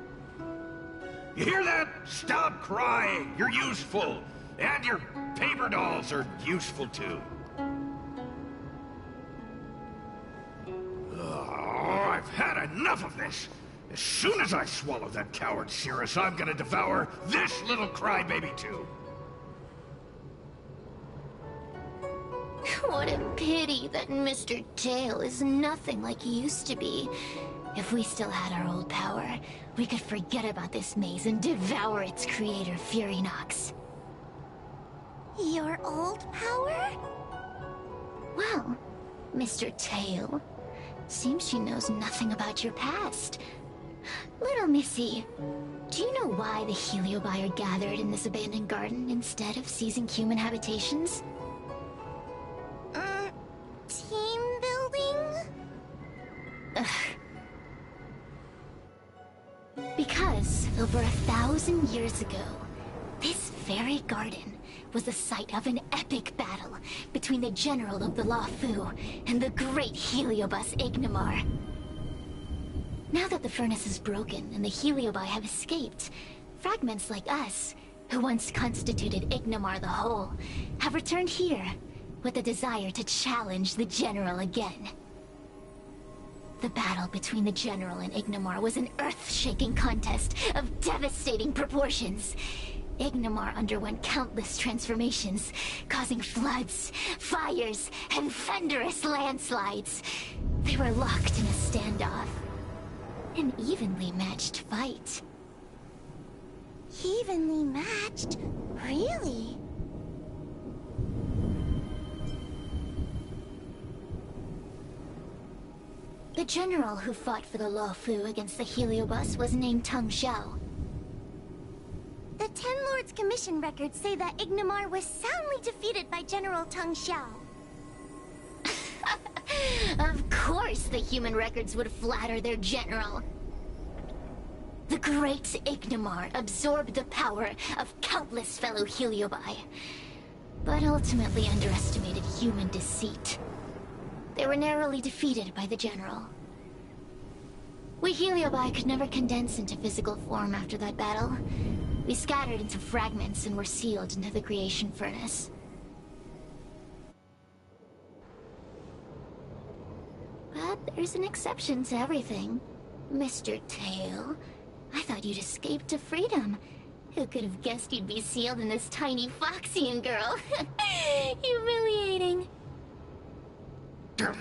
You hear that? Stop crying. You're useful. And your paper dolls are useful too. Oh, I've had enough of this. As soon as I swallow that coward Cirrus, I'm gonna devour this little crybaby too. What a pity that Mr. Tail is nothing like he used to be. If we still had our old power, we could forget about this maze and devour its creator, Furynox. Your old power? Well, Mr. Tail, seems she knows nothing about your past. Little Missy, do you know why the Heliobi are gathered in this abandoned garden instead of seizing human habitations? Team building? Ugh. Because over 1,000 years ago, this very garden was the site of an epic battle between the general of the Luofu and the great Heliobus Ignimar. Now that the furnace is broken and the Heliobi have escaped, fragments like us, who once constituted Ignimar the Whole, have returned here with a desire to challenge the general again. The battle between the general and Ignimar was an earth-shaking contest of devastating proportions. Ignimar underwent countless transformations, causing floods, fires, and thunderous landslides. They were locked in a standoff. An evenly matched fight. Evenly matched? Really? The general who fought for the Luofu against the Heliobus was named Tung Xiao. The Ten Lords Commission records say that Ignimar was soundly defeated by General Tung Xiao. Of course the human records would flatter their general. The great Ignimar absorbed the power of countless fellow Heliobi, but ultimately underestimated human deceit. They were narrowly defeated by the general. We Heliobi could never condense into physical form after that battle. We scattered into fragments and were sealed into the creation furnace. But there's an exception to everything. Mr. Tail, I thought you'd escaped to freedom. Who could have guessed you'd be sealed in this tiny Foxian girl? Humiliating.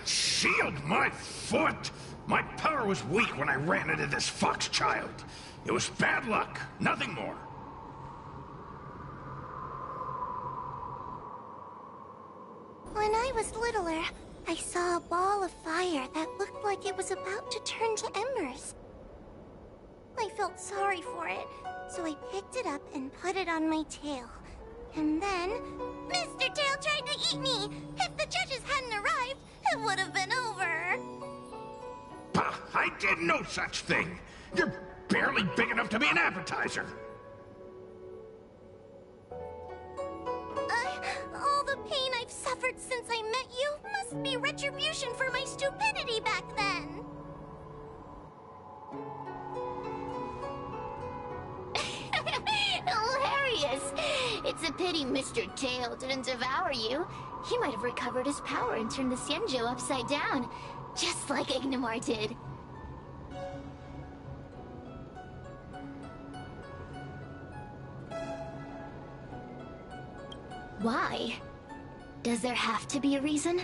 Sealed my foot? My power was weak when I ran into this fox child. It was bad luck, nothing more. When I was littler, I saw a ball of fire that looked like it was about to turn to embers. I felt sorry for it, so I picked it up and put it on my tail. And then, Mr. Tail tried to eat me! If the judges hadn't arrived, it would have been over! Bah, I did no such thing! You're barely big enough to be an appetizer! All the pain I've suffered since I met you must be retribution for my stupidity back then! Hilarious! It's a pity Mr. Tail didn't devour you. He might have recovered his power and turned the Xianzhou upside down, just like Ignimar did. Why? Does there have to be a reason?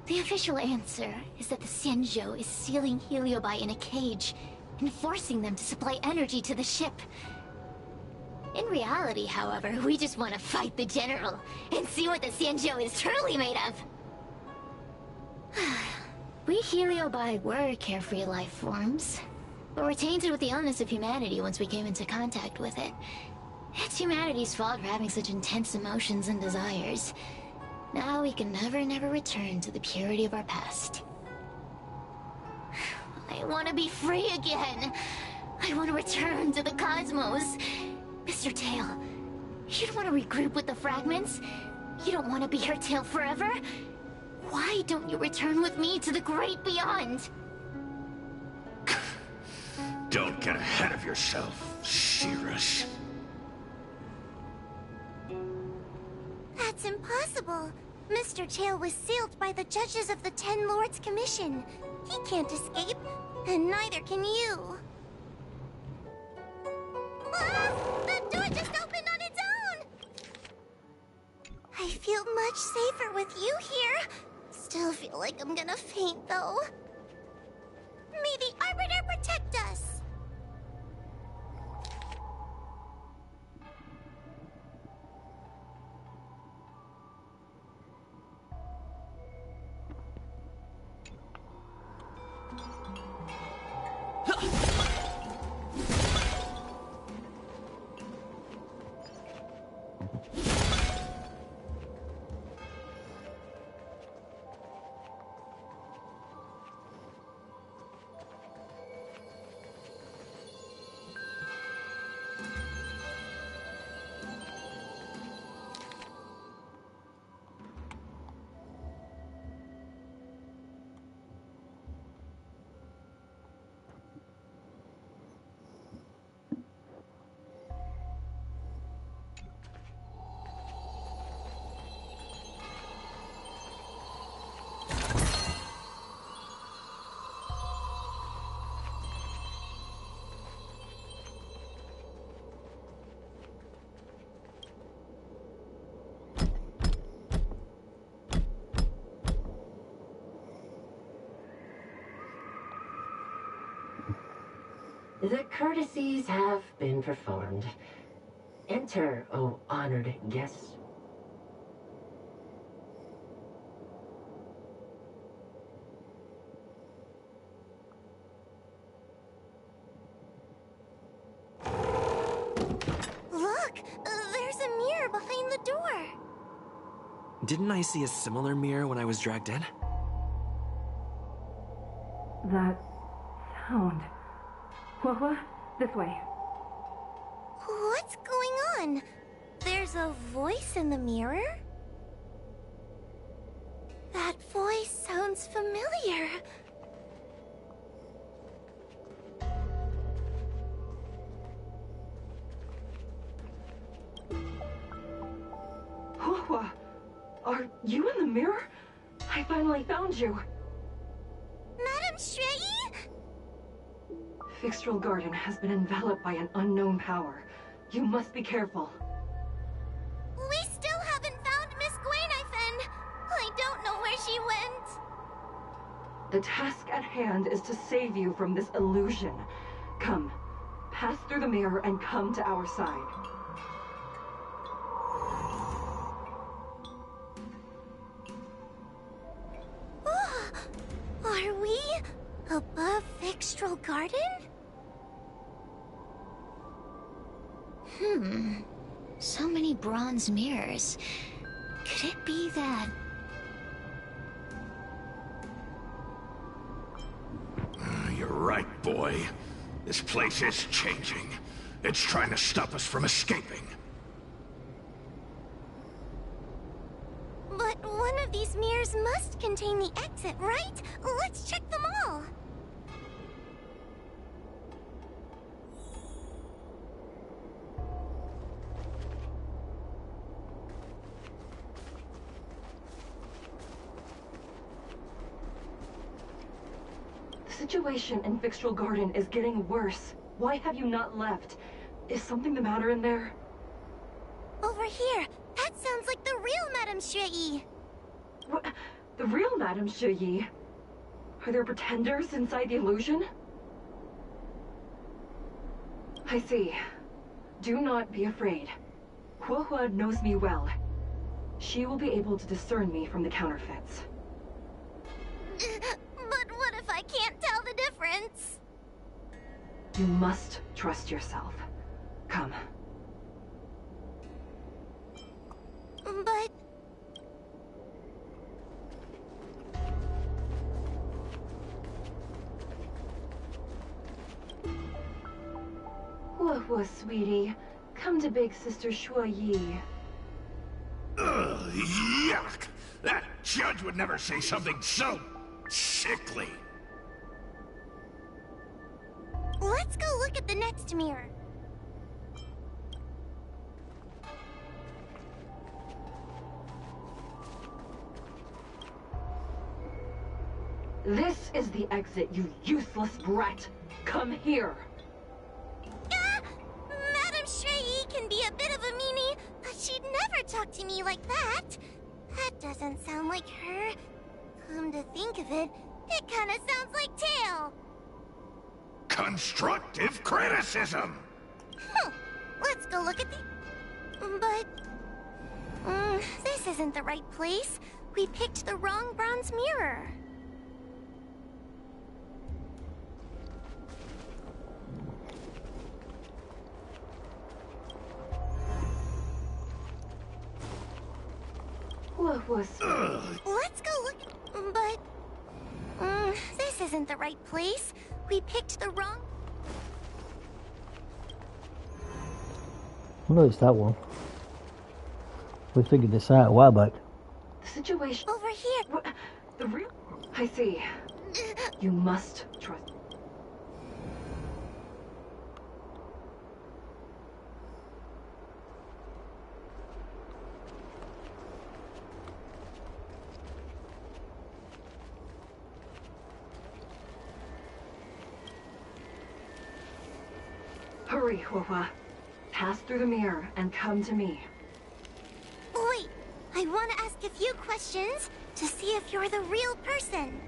The official answer is that the Xianzhou is sealing Heliobi in a cage and forcing them to supply energy to the ship. In reality, however, we just want to fight the general and see what the Xianzhou is truly made of. We Heliobi were carefree life forms, but were tainted with the illness of humanity once we came into contact with it. It's humanity's fault for having such intense emotions and desires. Now we can never return to the purity of our past. I want to be free again. I want to return to the cosmos. Mr. Tail, you don't want to regroup with the fragments? You don't want to be her tail forever? Why don't you return with me to the great beyond? Don't get ahead of yourself, Cirrus. That's impossible. Mr. Tail was sealed by the judges of the Ten Lords Commission. He can't escape, and neither can you. Ah! The door just opened on its own! I feel much safer with you here. Still feel like I'm gonna faint, though. May the Arbiter protect us! The courtesies have been performed. Enter, O honored guests. Look! There's a mirror behind the door! Didn't I see a similar mirror when I was dragged in? That sound. What? This way. What's going on? There's a voice in the mirror? That voice sounds familiar. Hua, are you in the mirror? I finally found you. Madame Shrei? Fixtral Garden has been enveloped by an unknown power. You must be careful. We still haven't found Miss Gwainifin. I don't know where she went. The task at hand is to save you from this illusion. Come, pass through the mirror and come to our side. Are we above Fixtral Garden? So many bronze mirrors. Could it be that... You're right, boy. This place is changing. It's trying to stop us from escaping. But one of these mirrors must contain the exit, right? Let's check them all. The situation in Fixtral Garden is getting worse. Why have you not left? Is something the matter in there? Over here. That sounds like the real Madame Shrei. What? The real Madame Shrei? Are there pretenders inside the illusion? I see. Do not be afraid. Hua knows me well. She will be able to discern me from the counterfeits. But what if I can't tell the difference? You must trust yourself. Come. But... Hua, sweetie. Come to Big Sister Shuai. Ugh, yuck! That judge would never say something so sickly. Let's go look at the next mirror. This is the exit, you useless brat. Come here. Madame Shrei can be a bit of a meanie, but she'd never talk to me like that. That doesn't sound like her. Come to think of it, it kind of sounds like Tail. Constructive criticism! Let's go look at the... But... this isn't the right place. We picked the wrong bronze mirror. Let's go look... But... this isn't the right place. We picked the wrong... I noticed that one. We figured this out a while back. The situation... Over here. The real... I see. You must trust... Hurry, Hua. Pass through the mirror and come to me. Wait, I want to ask a few questions to see if you're the real person.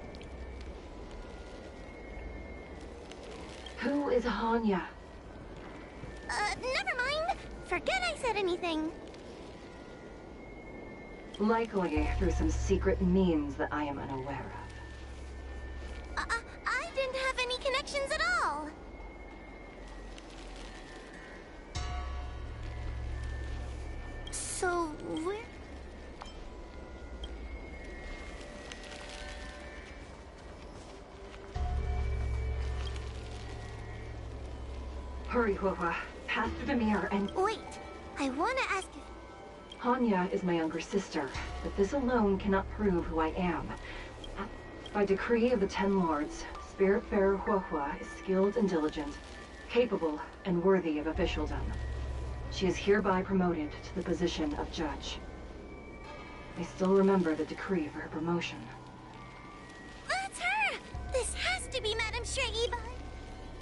Who is Hanya? Never mind. Forget I said anything. Likely through some secret means that I am unaware of. I didn't have any connections at all. So, where... Hurry, Huohua. Pass through the mirror and... Wait, I want to ask you... Hanya is my younger sister, but this alone cannot prove who I am. By decree of the Ten Lords, Spiritfarer Huohua is skilled and diligent, capable and worthy of officialdom. She is hereby promoted to the position of judge. I still remember the decree for her promotion. That's her! This has to be Madame Shraiba.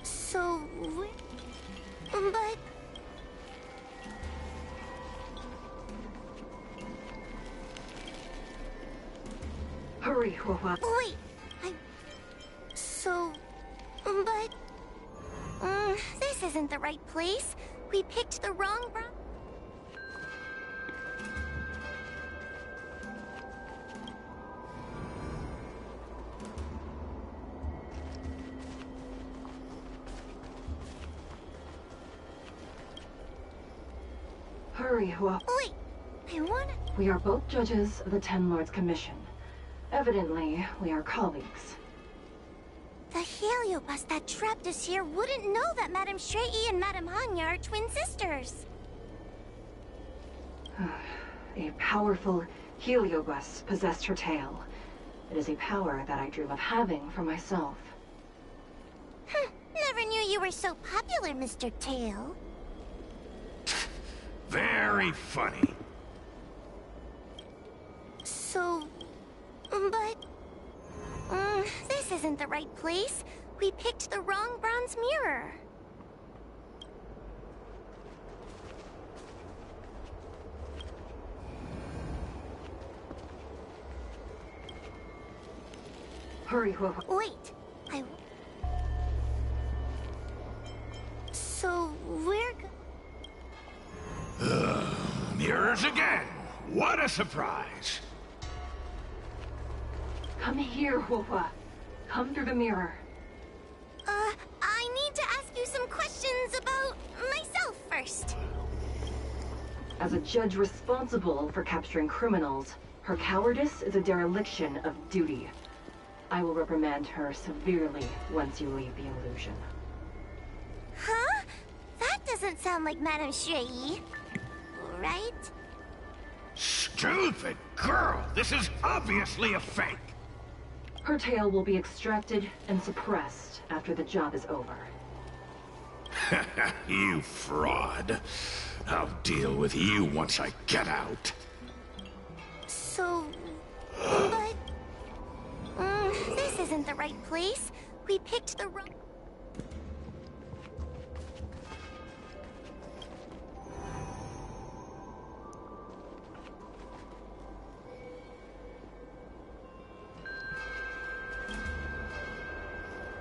So, but... Hurry, Huohua. Wait, So, but... this isn't the right place. We picked the wrong Hurry, Huohua. Wait, I wanna... We are both judges of the Ten Lords Commission. Evidently, we are colleagues. The Heliobus that trapped us here wouldn't know that Madame Shrei and Madame Hanya are twin sisters. A powerful Heliobus possessed her tail. It is a power that I dream of having for myself. Never knew you were so popular, Mr. Tail. Very funny. So... but... this isn't the right place. We picked the wrong bronze mirror. Hurry, Huohua. Wait, So, we're Mirrors again. What a surprise. Come here, Huohua. Come through the mirror. I need to ask you some questions about myself first. As a judge responsible for capturing criminals, her cowardice is a dereliction of duty. I will reprimand her severely once you leave the illusion. Huh? That doesn't sound like Madame Shrei, right? Stupid girl! This is obviously a fake! Her tail will be extracted and suppressed after the job is over. You fraud. I'll deal with you once I get out. So... but... this isn't the right place. We picked the wrong...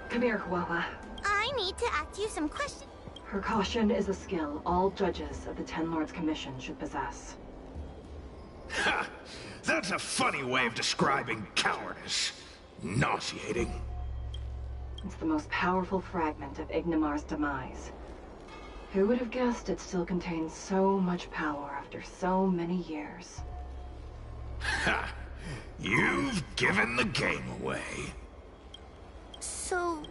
Come here, Huohua. I need to ask you some questions. Her caution is a skill all judges of the Ten Lords Commission should possess. Ha! That's a funny way of describing cowardice. Nauseating. It's the most powerful fragment of Ignimar's demise. Who would have guessed it still contains so much power after so many years? Ha! You've given the game away. So...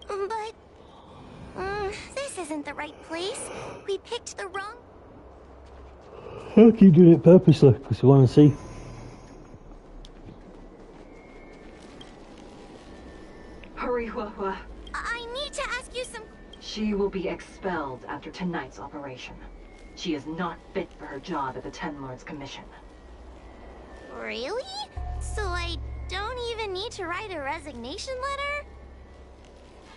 but... this isn't the right place. We picked the wrong... How can you do it purposely? Because we want to see. Hurry, Huohua. I need to ask you some... She will be expelled after tonight's operation. She is not fit for her job at the Ten Lords Commission. Really? So I don't even need to write a resignation letter?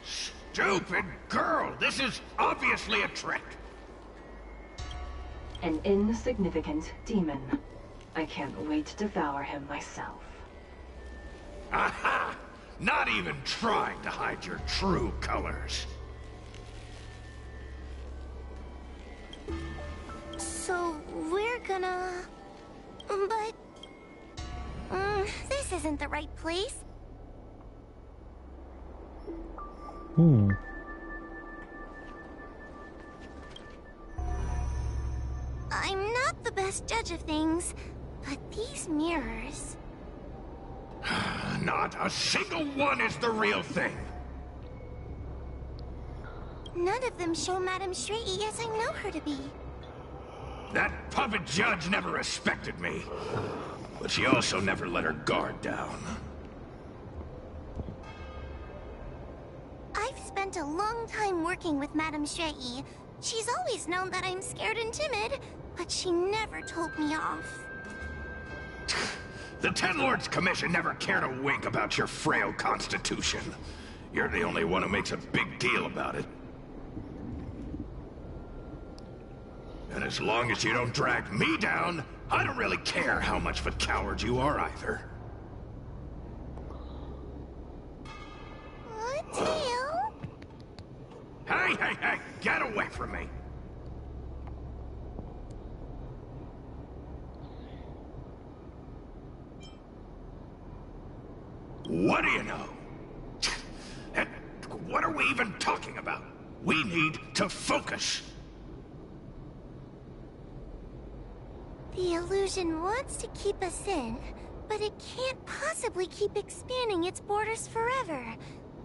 Stupid girl! This is obviously a trick! An insignificant demon. I can't wait to devour him myself. Aha! Not even trying to hide your true colors. gonna... But... this isn't the right place. I'm not the best judge of things, but these mirrors... Not a single one is the real thing. None of them show Madame Shrey as I know her to be. That puppet judge never respected me. But she also never let her guard down. I've spent a long time working with Madame Shrey. She's always known that I'm scared and timid, but she never told me off. The Ten Lords Commission never cared a wink about your frail constitution. You're the only one who makes a big deal about it. And as long as you don't drag me down, I don't really care how much of a coward you are either. What, Tail? Hey! Get away from me! What do you know? And what are we even talking about? We need to focus. The illusion wants to keep us in, but it can't possibly keep expanding its borders forever.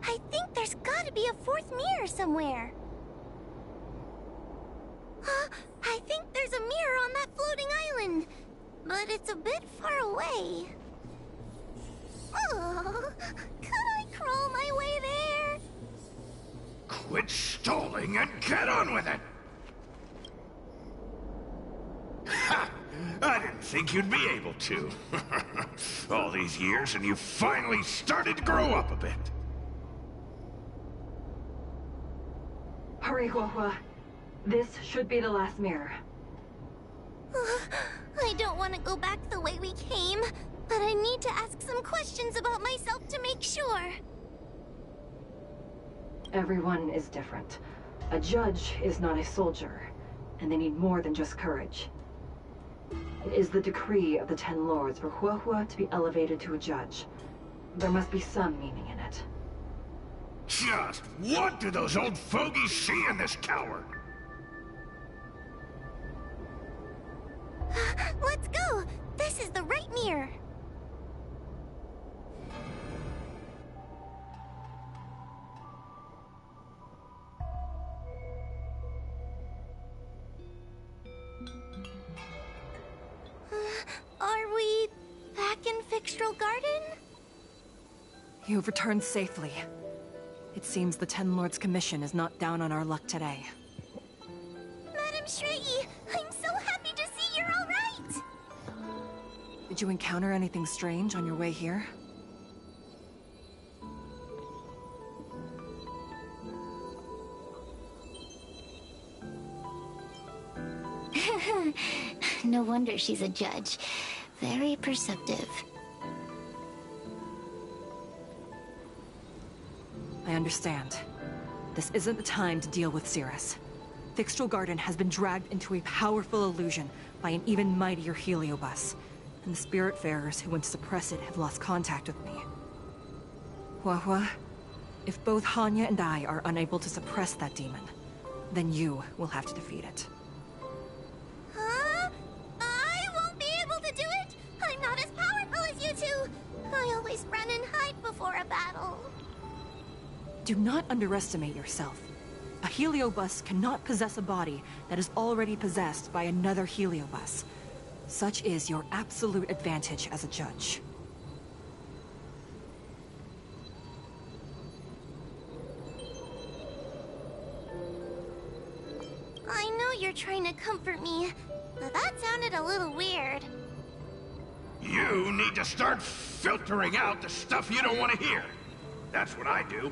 I think there's gotta be a fourth mirror somewhere. I think there's a mirror on that floating island, but it's a bit far away. Oh, could I crawl my way there? Quit stalling and get on with it! Ha! I didn't think you'd be able to. All these years and you finally started to grow up a bit. Hurry, Huahua. This should be the last mirror. I don't want to go back the way we came, but I need to ask some questions about myself to make sure. Everyone is different. A judge is not a soldier, and they need more than just courage. It is the decree of the Ten Lords for Huahua to be elevated to a judge. There must be some meaning in it. Just what do those old fogies see in this coward? Let's go! This is the right mirror! Are we back in Fixtral Garden? You've returned safely. It seems the Ten Lords Commission is not down on our luck today. Madame Shrey, I'm so happy to see you're all right! Did you encounter anything strange on your way here? No wonder she's a judge. Very perceptive. I understand. This isn't the time to deal with Cirrus. Fixtral Garden has been dragged into a powerful illusion by an even mightier Heliobus, and the Spiritfarers who went to suppress it have lost contact with me. Huahua, if both Hanya and I are unable to suppress that demon, then you will have to defeat it. Huh? I won't be able to do it! I'm not as powerful as you two! I always run and hide before a battle. Do not underestimate yourself. A Heliobus cannot possess a body that is already possessed by another Heliobus. Such is your absolute advantage as a judge. I know you're trying to comfort me, but that sounded a little weird. You need to start filtering out the stuff you don't want to hear. That's what I do.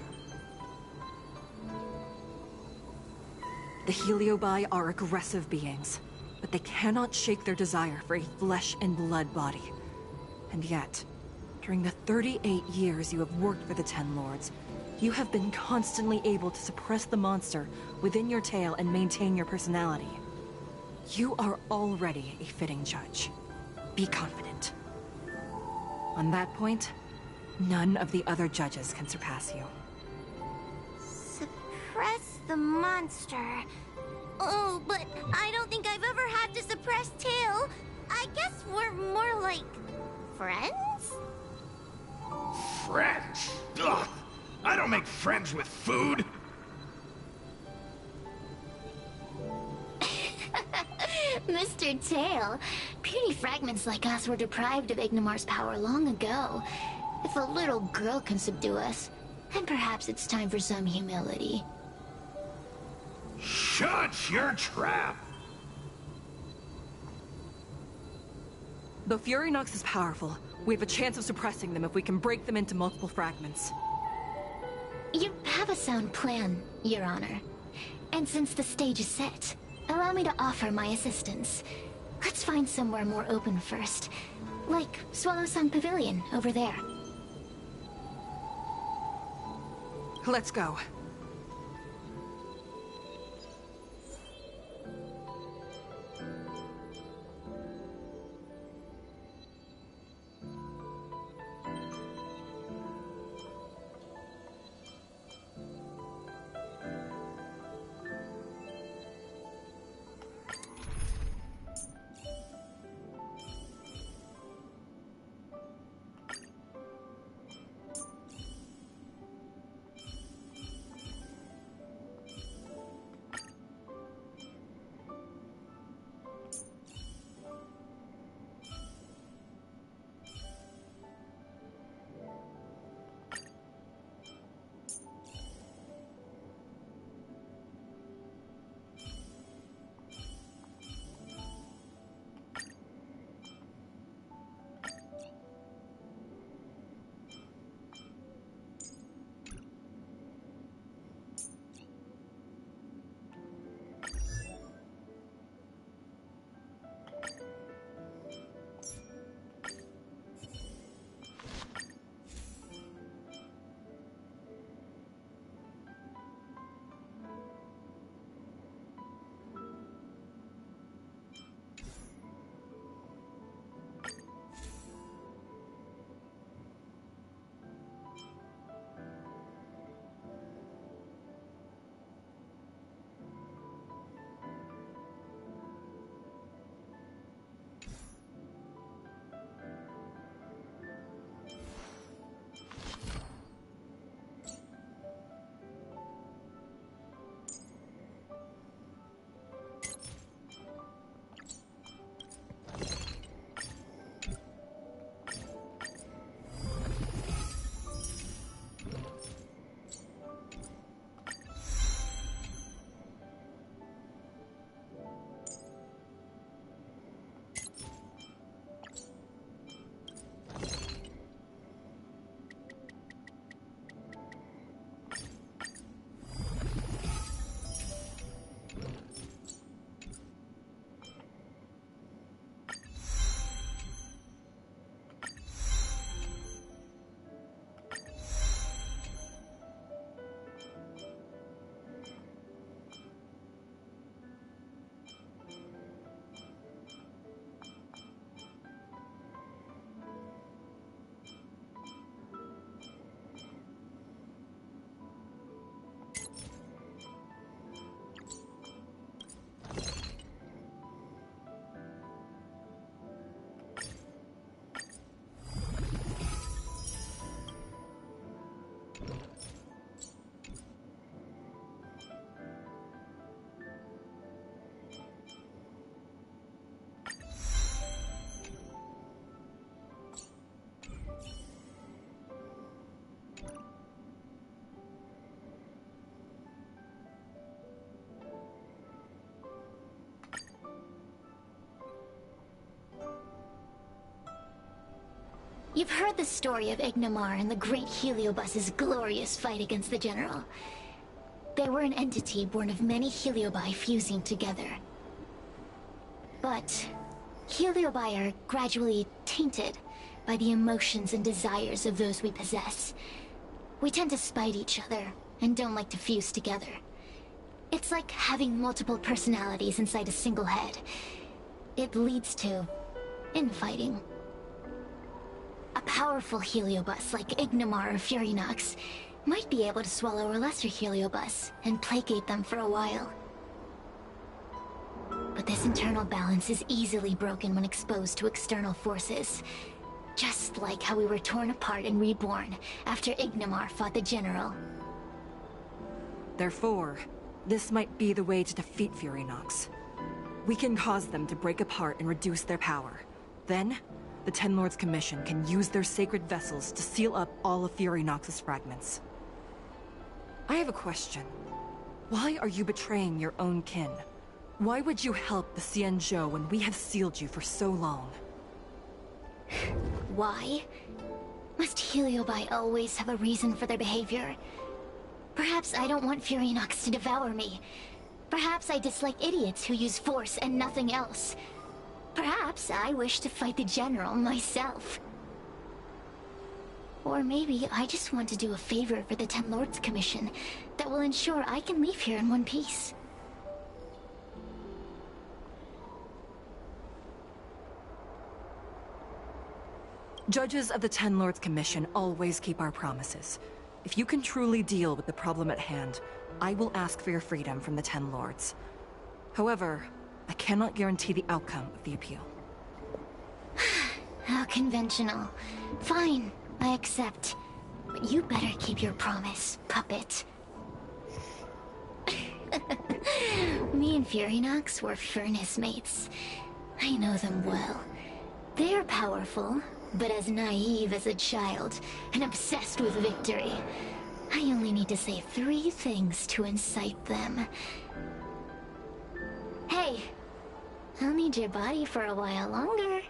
The Heliobi are aggressive beings, but they cannot shake their desire for a flesh and blood body. And yet, during the 38 years you have worked for the Ten Lords, you have been constantly able to suppress the monster within your tail and maintain your personality. You are already a fitting judge. Be confident. On that point, none of the other judges can surpass you. Suppress the monster. Oh, but I don't think I've ever had to suppress Tail. I guess we're more like friends? Friends? Ugh! I don't make friends with food! Mr. Tail, puny fragments like us were deprived of Ignimar's power long ago. If a little girl can subdue us, then perhaps it's time for some humility. Shut your trap! Though Fury Nox is powerful, we have a chance of suppressing them if we can break them into multiple fragments. You have a sound plan, Your Honor. And since the stage is set, allow me to offer my assistance. Let's find somewhere more open first. Like Swallow Sun Pavilion, over there. Let's go. You've heard the story of Ignimar and the great Heliobus's glorious fight against the General. They were an entity born of many Heliobi fusing together. But Heliobi are gradually tainted by the emotions and desires of those we possess. We tend to spite each other and don't like to fuse together. It's like having multiple personalities inside a single head. It leads to infighting. A powerful heliobus like Ignomar or Furinox might be able to swallow a lesser heliobus and placate them for a while. But this internal balance is easily broken when exposed to external forces. Just like how we were torn apart and reborn after Ignomar fought the General. Therefore, this might be the way to defeat Furinox. We can cause them to break apart and reduce their power. Then, the Ten Lords Commission can use their sacred vessels to seal up all of Furinox's fragments. I have a question. Why are you betraying your own kin? Why would you help the Xianzhou when we have sealed you for so long? Why? Must Heliobi always have a reason for their behavior? Perhaps I don't want Furinox to devour me. Perhaps I dislike idiots who use force and nothing else. Perhaps I wish to fight the General myself. Or maybe I just want to do a favor for the Ten Lords Commission that will ensure I can leave here in one piece. Judges of the Ten Lords Commission always keep our promises. If you can truly deal with the problem at hand, I will ask for your freedom from the Ten Lords. However, I cannot guarantee the outcome of the appeal. How conventional. Fine, I accept. But you better keep your promise, puppet. Me and Furinox were furnace mates. I know them well. They're powerful, but as naive as a child, and obsessed with victory. I only need to say 3 things to incite them. Hey, I'll need your body for a while longer.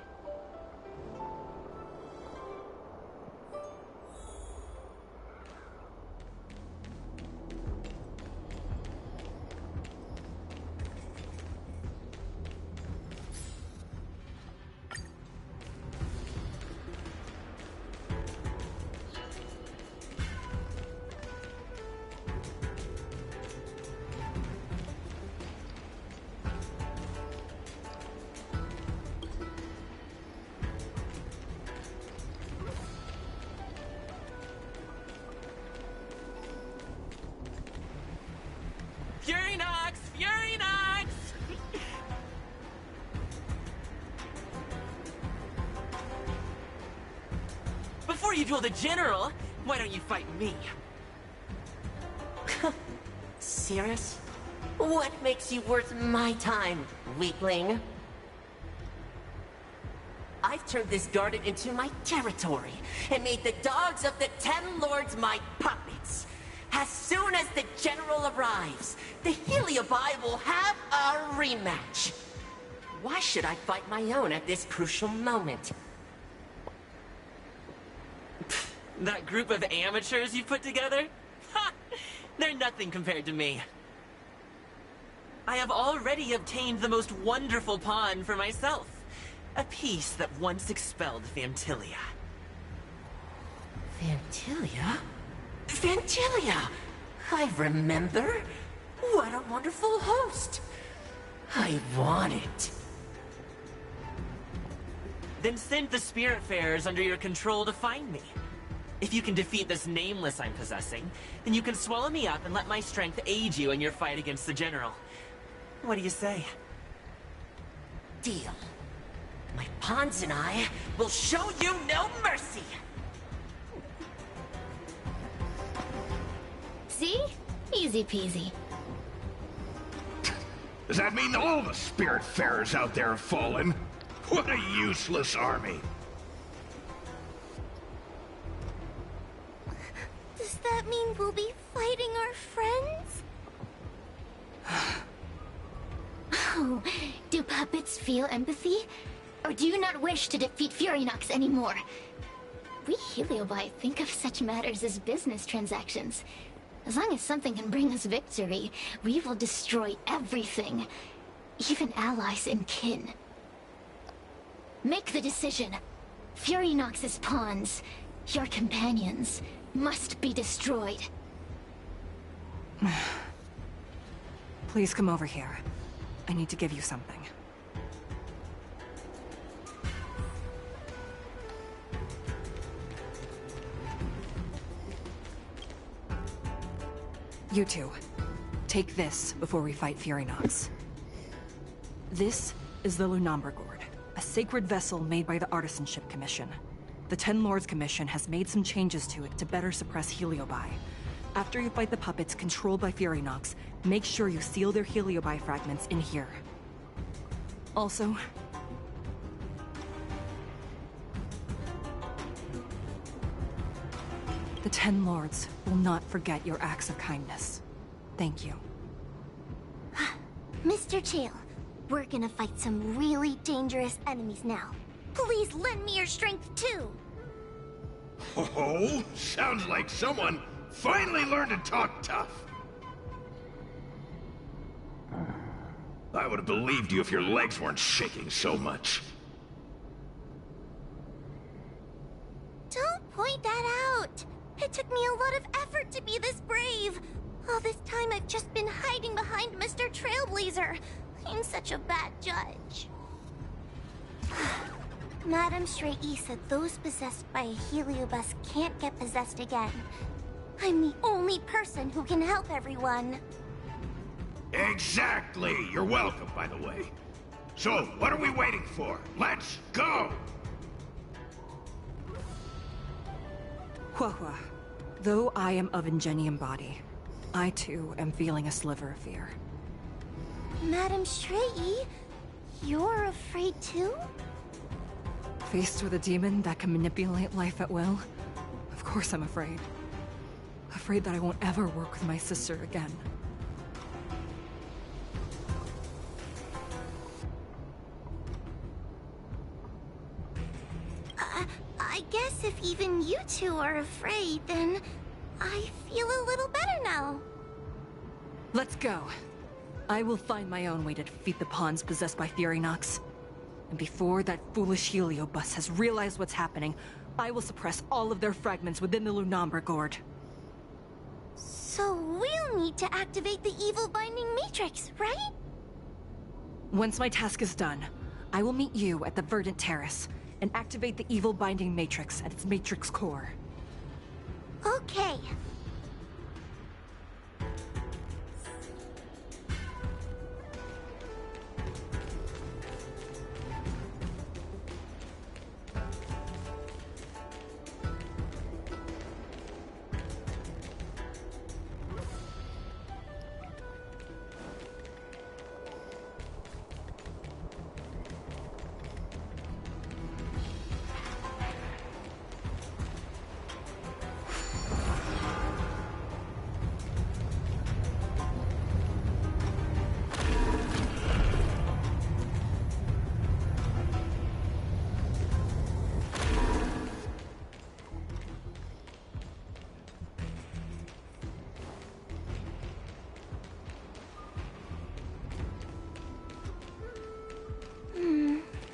Furinox! Furinox! Before you duel the General, why don't you fight me? Serious? What makes you worth my time, weakling? I've turned this garden into my territory, and made the dogs of the Ten Lords my puppets. As soon as the General arrives, the Heliobi will have a rematch. Why should I fight my own at this crucial moment? That group of amateurs you put together? Ha! They're nothing compared to me. I have already obtained the most wonderful pawn for myself. A piece that once expelled Fantilia. Fantilia? Fantilia! I remember. What a wonderful host. I want it. Then send the Spiritfarers under your control to find me. If you can defeat this nameless I'm possessing, then you can swallow me up and let my strength aid you in your fight against the General. What do you say? Deal. My pawns and I will show you no mercy! See? Easy peasy. Does that mean all the Spiritfarers out there have fallen? What a useless army! Does that mean we'll be fighting our friends? Oh, do puppets feel empathy? Or do you not wish to defeat Furinox anymore? We Heliobi think of such matters as business transactions. As long as something can bring us victory, we will destroy everything. Even allies and kin. Make the decision. Furinox's pawns, your companions, must be destroyed. Please come over here. I need to give you something. You two, take this before we fight Fury Nox. This is the Lunambra Gourd, a sacred vessel made by the Artisanship Commission. The Ten Lords Commission has made some changes to it to better suppress Heliobi. After you fight the puppets controlled by Fury Nox, make sure you seal their Heliobi fragments in here. Also, the Ten Lords will not forget your acts of kindness. Thank you. Mr. Chael, we're gonna fight some really dangerous enemies now. Please lend me your strength too. Oh, sounds like someone finally learned to talk tough. I would have believed you if your legs weren't shaking so much. Don't point that out. It took me a lot of effort to be this brave. All this time I've just been hiding behind Mr. Trailblazer. I'm such a bad judge. Madame Shrey said those possessed by a Heliobus can't get possessed again. I'm the only person who can help everyone. Exactly! You're welcome, by the way. So, what are we waiting for? Let's go! Huahua, though I am of Ingenium body, I too am feeling a sliver of fear. Madame Shrey, you're afraid too? Faced with a demon that can manipulate life at will, of course I'm afraid. Afraid that I won't ever work with my sister again. I guess if even you two are afraid, then I feel a little better now. Let's go. I will find my own way to defeat the pawns possessed by Fury Nox. And before that foolish Heliobus has realized what's happening, I will suppress all of their fragments within the Lunambra Gourd. So we'll need to activate the evil binding matrix, right? Once my task is done, I will meet you at the Verdant Terrace and activate the evil binding matrix at its matrix core. Okay.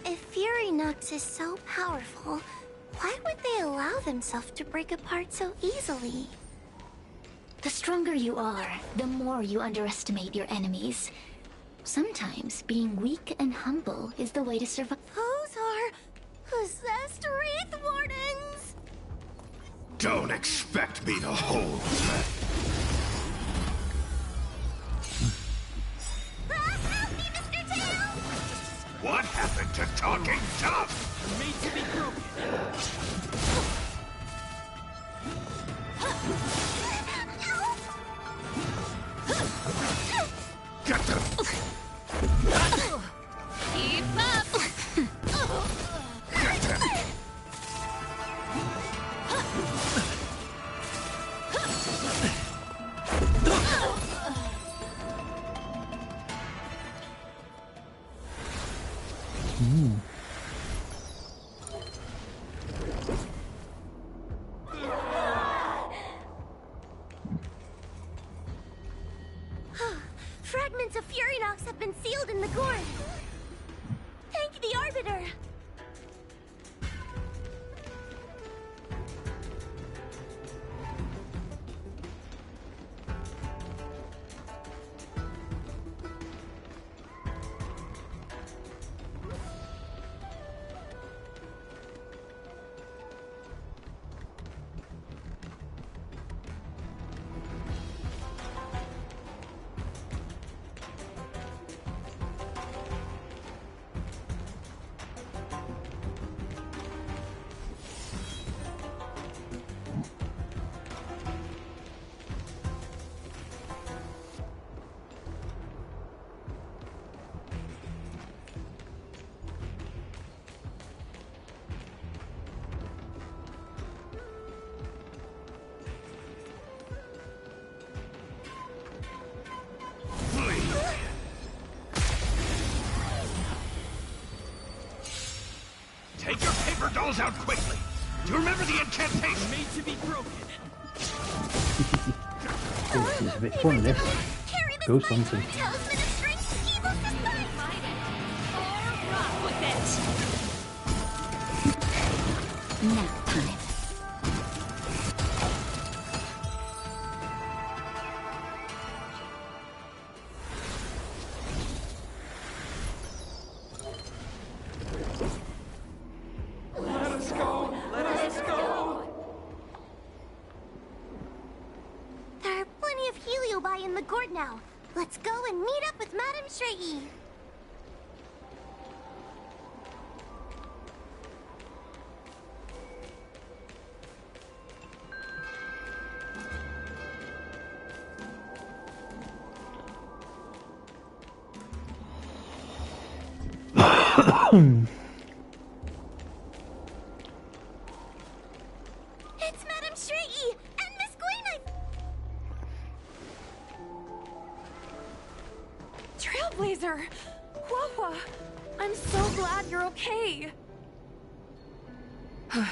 If Fury Nox is so powerful, why would they allow themselves to break apart so easily? The stronger you are, the more you underestimate your enemies. Sometimes being weak and humble is the way to survive. Those are possessed Wraith Wardens! Don't expect me to hold that. Help me, Mr. Tail! What happened to talking tough? Made to be broken. Get them! Keep up! Get them! Fragments of Fury Nox have been sealed in the gourd. Thank the Arbiter. stalls out quickly. Do you remember the incantation? Made to be broken. This is a bit fun, this. Ghost hunting. Nap time. Let us go! Let us go! There are plenty of heliobi in the gourd now. Let's go and meet up with Madame Shrey. It's Madame Shrey and Miss Gwyneth. Trailblazer! Wawa! I'm so glad you're okay! I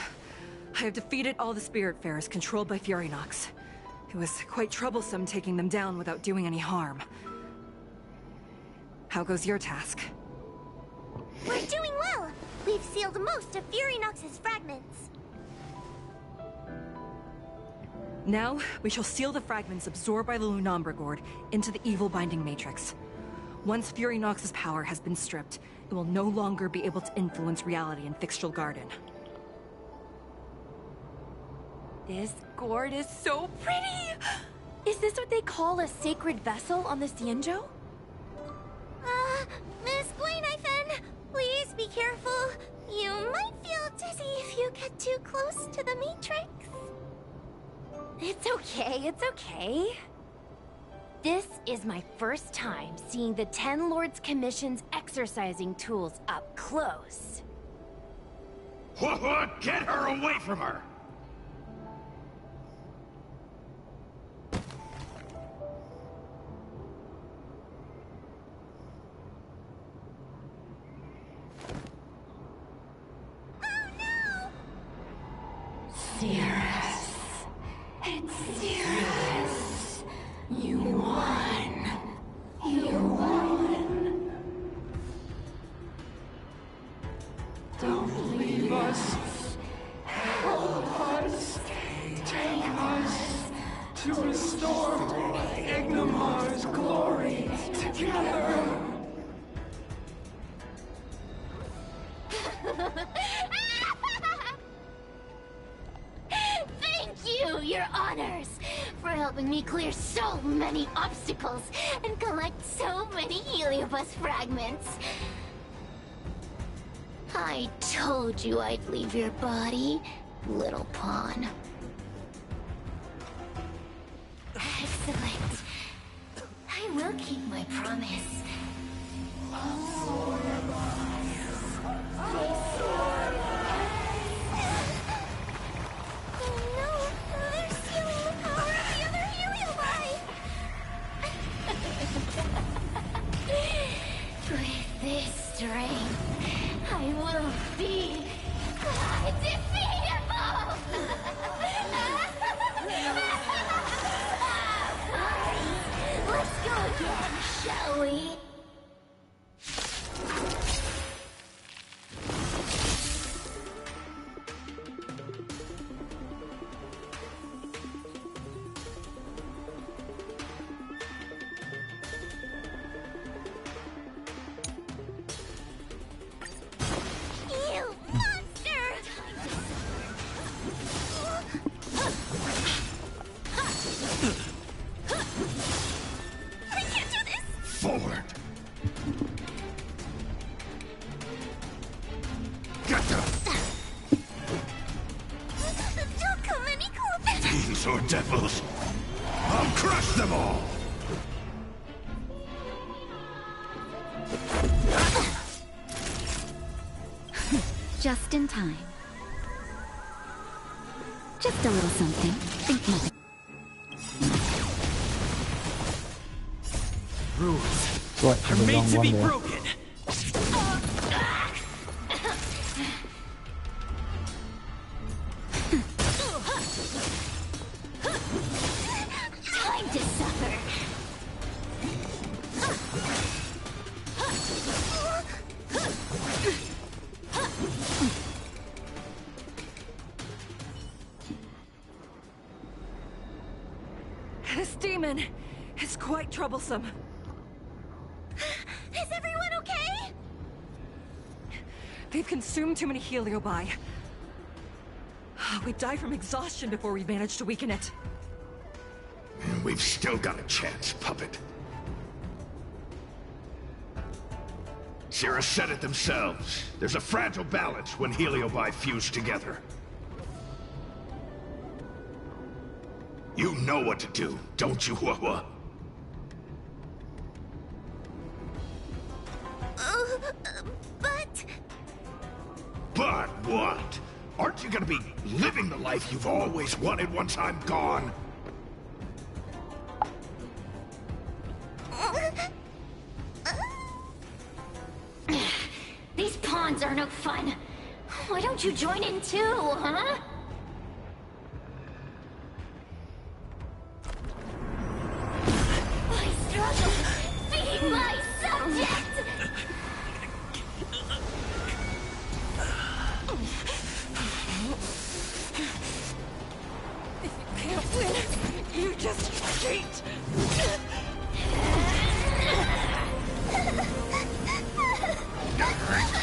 have defeated all the Spiritfarers controlled by Furynox. It was quite troublesome taking them down without doing any harm. How goes your task? We're doing well. We've sealed most of Furynox's fragments. Now, we shall seal the fragments absorbed by the Lunombra Gourd into the evil binding matrix. Once Furynox's power has been stripped, it will no longer be able to influence reality in Fixtral Garden. This gourd is so pretty! Is this what they call a sacred vessel on the Xianzhou? Miss Gwyneth, please be careful. You might feel dizzy if you get too close to the Matrix. It's okay, it's okay. This is my first time seeing the Ten Lords Commission's exercising tools up close. What? Get her away from her! Cirrus. It's Cirrus. You won. You won. Don't leave us. Help us. Take us to restore Ignimar's glory together. Thank you, your honors, for helping me clear so many obstacles and collect so many Heliobus fragments. I told you I'd leave your body, little pawn. Excellent. I will keep my promise. With this strength, I will be undefeatable! Let's go again, shall we? You monster! I can't do this! Forward! Get them! Don't come any closer! Fiends or devils! I'll crush them all! Just in time. Just a little something. Think nothing. Right, Are the made wrong to one be there. broken. This demon is quite troublesome. Is everyone okay? They've consumed too many heliobi. We'd die from exhaustion before we managed to weaken it. And we've still got a chance, puppet. Sierra said it themselves. There's a fragile balance when heliobi fuse together. You know what to do, don't you, Huahua? But... But what? Aren't you gonna be living the life you've always wanted once I'm gone? These pawns are no fun. Why don't you join in too, huh? I struggle being my subject! If you can't win, you just cheat!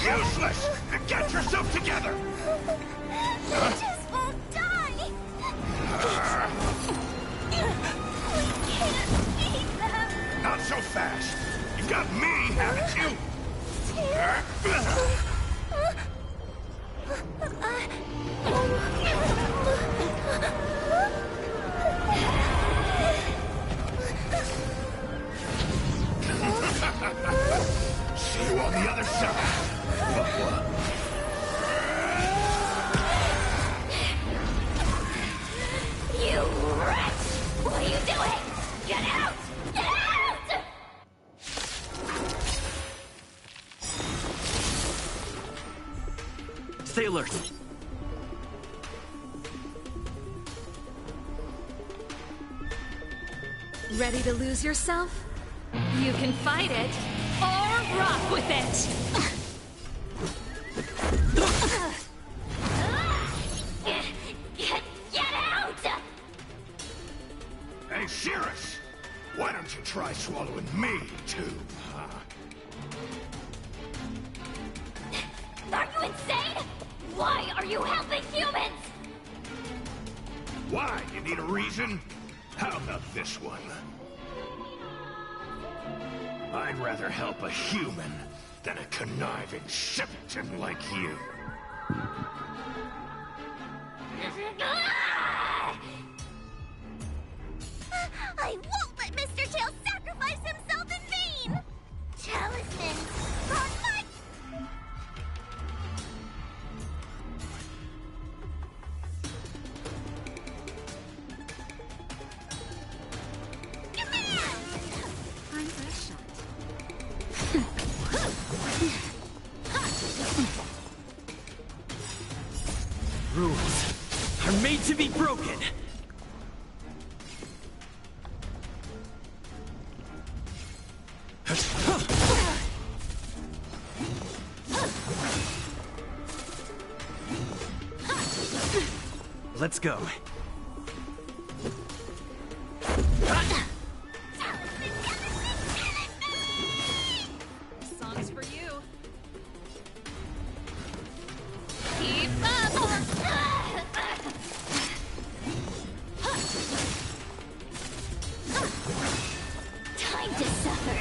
Useless! Get yourself together! They just won't die! We can't beat them! Not so fast! You've got me, haven't you? See you on the other side. You wretch! What are you doing? Get out! Get out! Stay alert. Ready to lose yourself? You can fight it, or rock with it! Get out! Hey, Cirrus! Why don't you try swallowing me, too, huh? Are you insane? Why are you helping humans? Why? You need a reason? How about this one? I'd rather help a human than a conniving simpleton like you. I won't let Mr. Tail sacrifice himself in vain! Talismans! For what? I'm fresh shot. Rules are made to be broken. Let's go. Song's for you. Keep up! Time to suffer.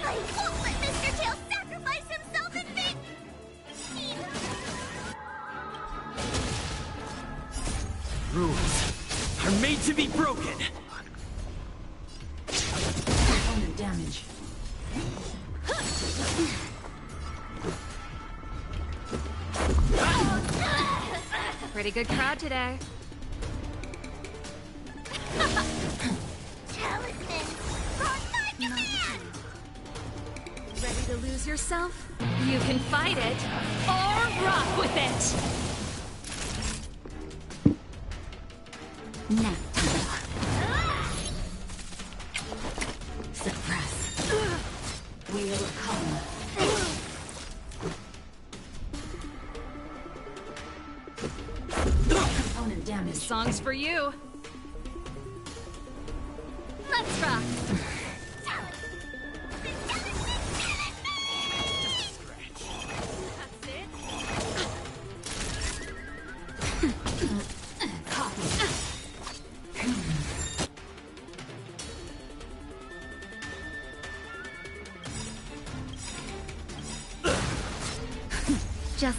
I won't let Mr. Tail sacrifice himself in vain! Rules are made to be broken. Opponent damage. Pretty good crowd today. Talismans! For my command! Ready to lose yourself? You can fight it, or rock with it! Nap time. song's for you. Let's rock.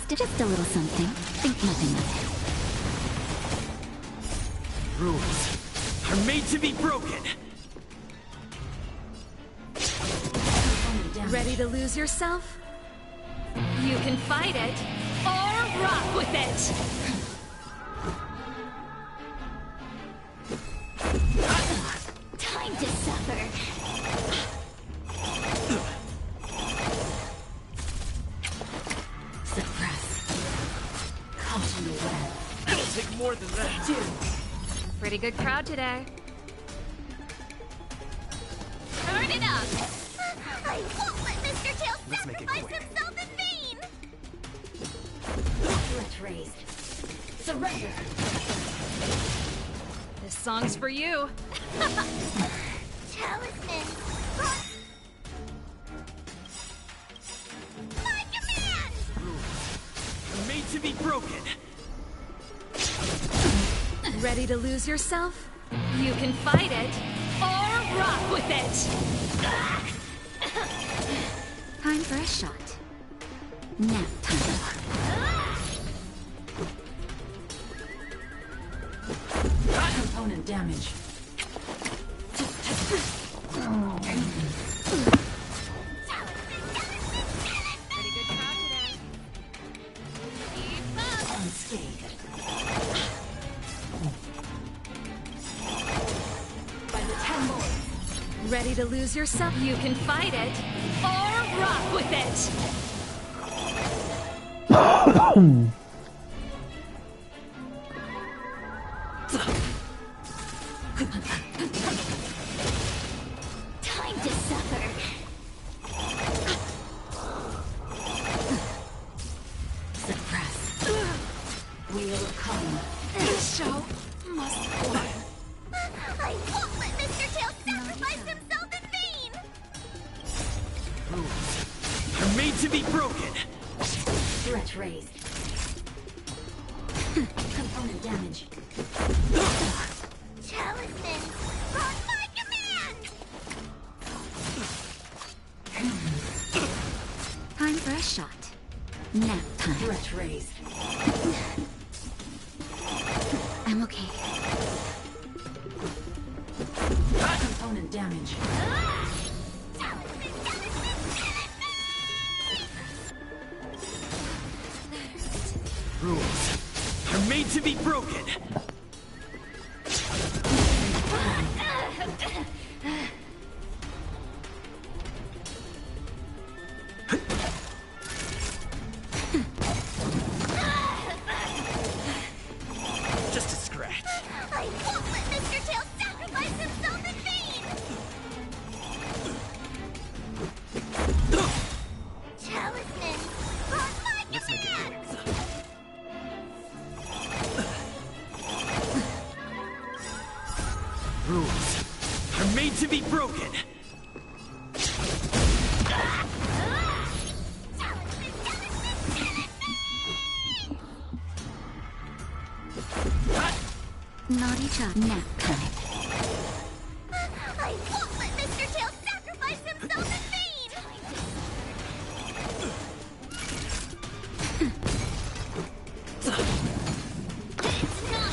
Just a little something. Think nothing of Rules are made to be broken. Ready to lose yourself? You can fight it, or rock with it! Time to suffer. It'll take more than that. Pretty good crowd today. Turn it up! I won't let Mr. Tail Let's make it sacrifice quick. himself in vain! Threat raised. Surrender. This song's for you. Talisman! My command! Are made to be broken. Ready to lose yourself? You can fight it, or rock with it! Time for a shot. Nap time. Component damage. Pretty good crowd today. Keep up! Unscathed. By the 10 lords. Ready to lose yourself? You can fight it, or rock with it! Time to suffer. Suppress. Wheel of karma. This show must go on. I won't let Mr. Tail sacrifice himself in vain! Rules are made to be broken. Threat raised. Component damage. Talisman! On my command! Time for a shot. Nap time. Threat raised. I'm okay. Component damage. Rules are made to be broken. Just a scratch. I won't let Mr. Tail sacrifice himself in vain! Talisman! On my Let's make it command! quick. Rules are made to be broken. Naughty job. Nap time. I won't let Mr. Tail sacrifice himself in vain! It's not...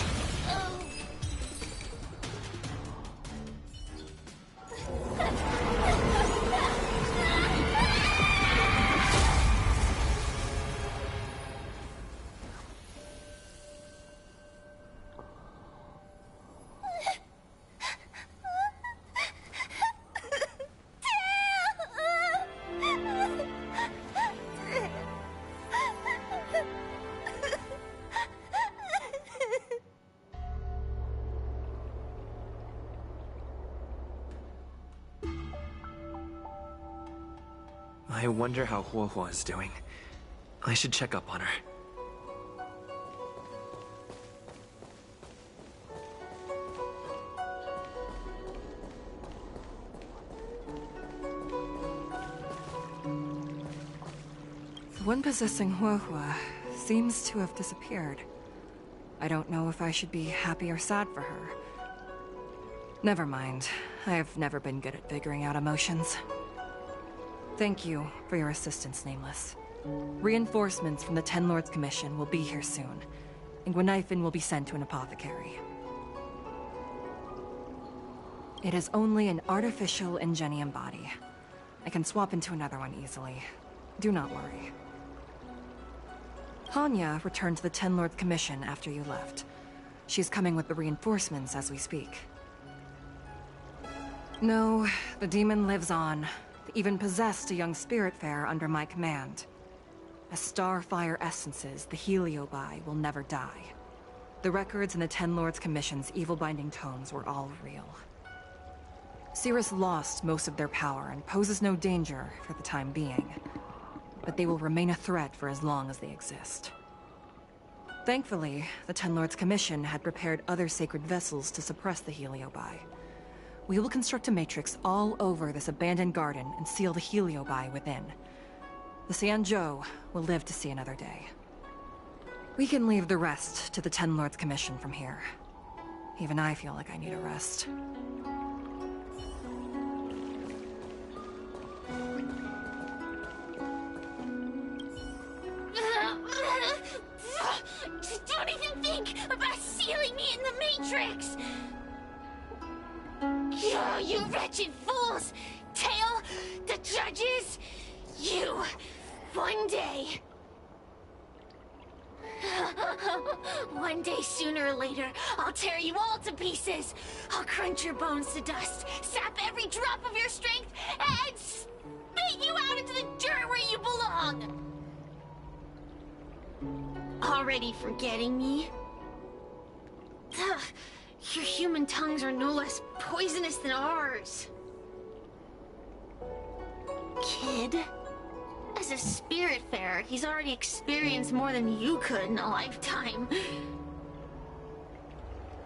Oh... I wonder how Huohuo is doing. I should check up on her. one possessing Huahua seems to have disappeared. I don't know if I should be happy or sad for her. Never mind. I've never been good at figuring out emotions. Thank you for your assistance, Nameless. Reinforcements from the Ten Lords Commission will be here soon, and Gwenifin will be sent to an apothecary. It is only an artificial Ingenium body. I can swap into another one easily. Do not worry. Hanya returned to the Ten Lords Commission after you left. She's coming with the reinforcements as we speak. No, the demon lives on. They even possessed a young Spiritfarer under my command. As Starfire essences, the Heliobi will never die. The records in the Ten Lords Commission's evil-binding tomes were all real. Cirrus lost most of their power and poses no danger for the time being. But they will remain a threat for as long as they exist. Thankfully, the Ten Lords Commission had prepared other sacred vessels to suppress the Heliobi. We will construct a matrix all over this abandoned garden and seal the Heliobi within. The Xianzhou will live to see another day. We can leave the rest to the Ten Lords Commission from here. Even I feel like I need a rest. Don't even think about sealing me in the Matrix! You wretched fools! Tail, the judges, you, one day... One day, sooner or later, I'll tear you all to pieces. I'll crunch your bones to dust, sap every drop of your strength, and spit you out into the dirt where you belong. Already forgetting me? Ugh, your human tongues are no less poisonous than ours. Kid? As a Spiritfarer, he's already experienced more than you could in a lifetime.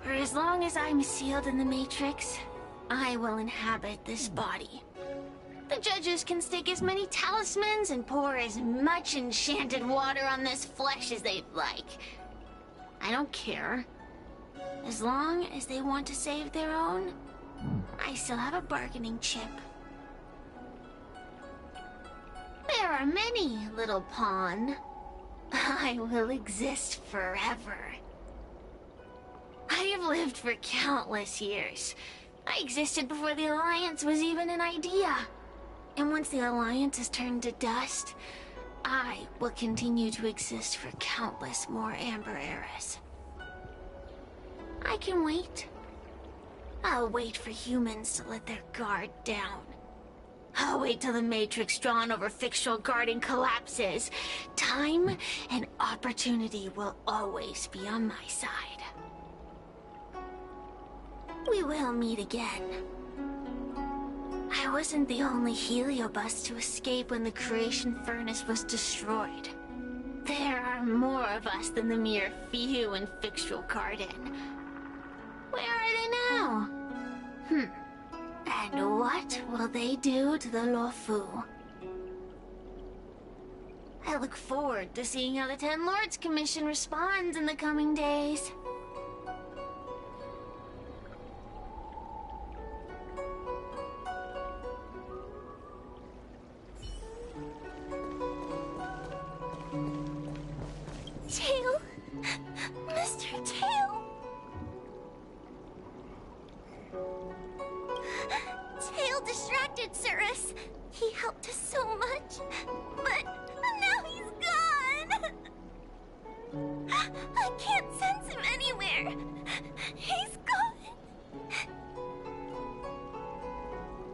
For as long as I'm sealed in the Matrix, I will inhabit this body. The judges can stake as many talismans and pour as much enchanted water on this flesh as they'd like. I don't care. As long as they want to save their own, I still have a bargaining chip. There are many, little pawn. I will exist forever. I have lived for countless years. I existed before the Alliance was even an idea. And once the Alliance is turned to dust, I will continue to exist for countless more Amber eras. I can wait. I'll wait for humans to let their guard down. I'll wait till the Matrix drawn over Fictional Garden collapses. Time and opportunity will always be on my side. We will meet again. I wasn't the only Heliobus to escape when the creation furnace was destroyed. There are more of us than the mere few in Fictional Garden. Where are they now? And what will they do to the Luofu? I look forward to seeing how the Ten Lords Commission responds in the coming days. Tail! Mr. Tail! Tail distracted Cirrus. He helped us so much, but now he's gone. I can't sense him anywhere. He's gone.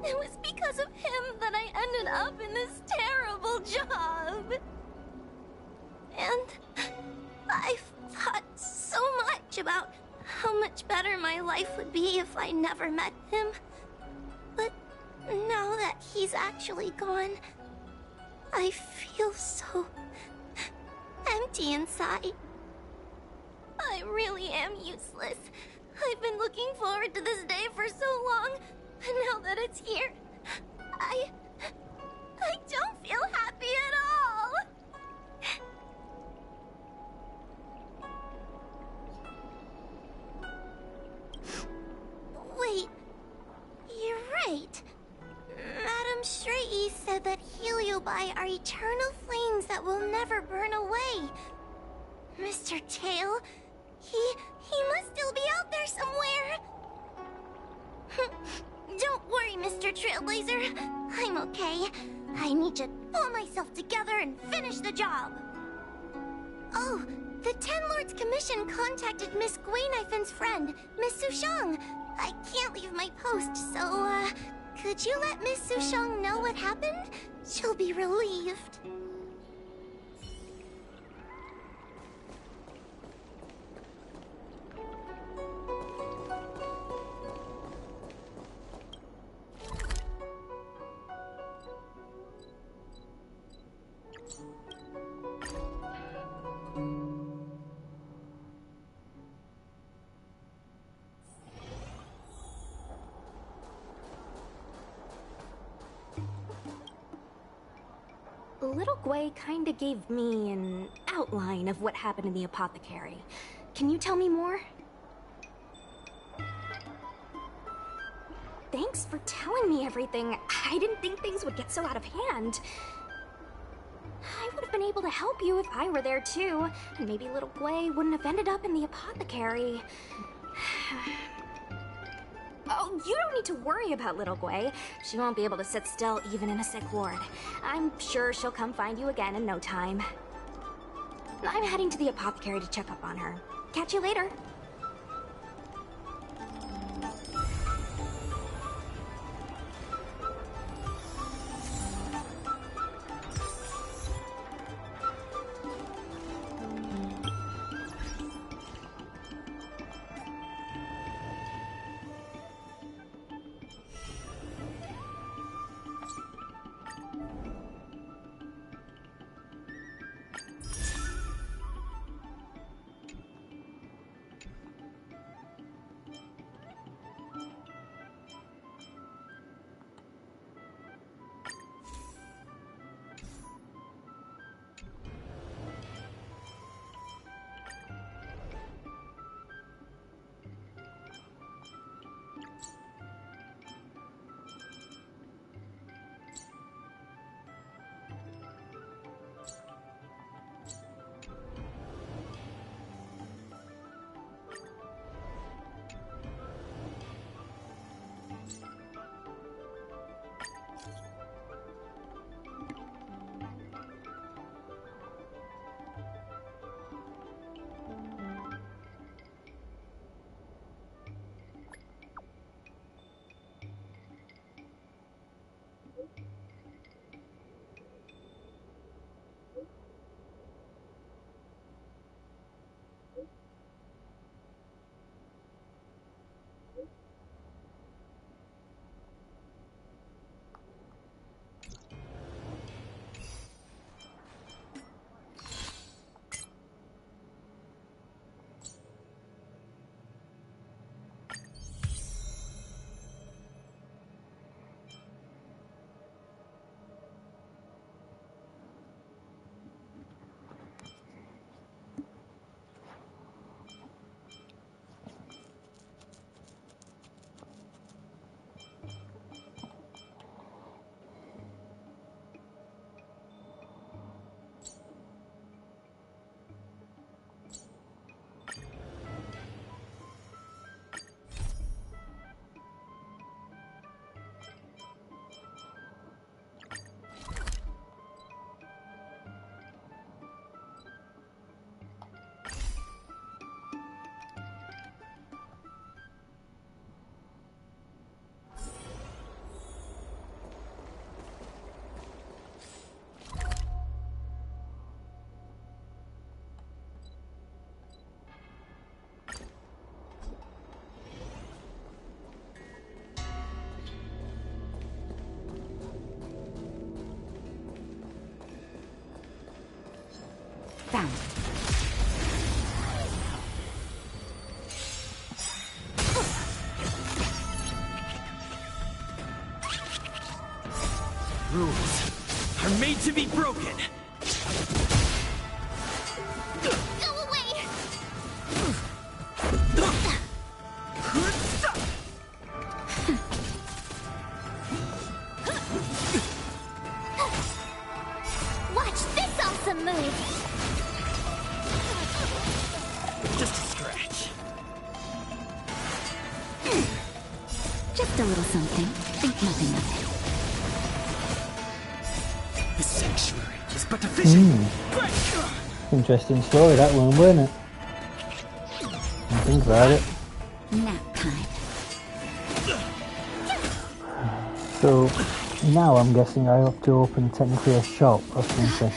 It was because of him that I ended up in this terrible job. And I've thought so much about how much better my life would be if I never met him. But now that he's actually gone, I feel so empty inside. I really am useless. I've been looking forward to this day for so long, and now that it's here, I don't feel happy at all. by are eternal flames that will never burn away. Mr. Tail, he must still be out there somewhere. Don't worry, Mr. Trailblazer. I'm okay. I need to pull myself together and finish the job. Oh, the Ten Lords Commission contacted Miss Guinifen's friend, Miss Sushang. I can't leave my post, so, could you let Miss Sushang know what happened? She'll be relieved. Little Gwei kinda gave me an outline of what happened in the apothecary. Can you tell me more? Thanks for telling me everything. I didn't think things would get so out of hand. I would have been able to help you if I were there too, and maybe Little Gwei wouldn't have ended up in the apothecary. Oh, you don't need to worry about Little Gwei. She won't be able to sit still even in a sick ward. I'm sure she'll come find you again in no time. I'm heading to the apothecary to check up on her. Catch you later. Found. Rules are made to be broken. Go away! Just a little something. Think nothing of The sanctuary is but a vision. Interesting story, that one, wasn't it? Think about it. it. Nap time. So now I'm guessing I have to open technically a shop or something.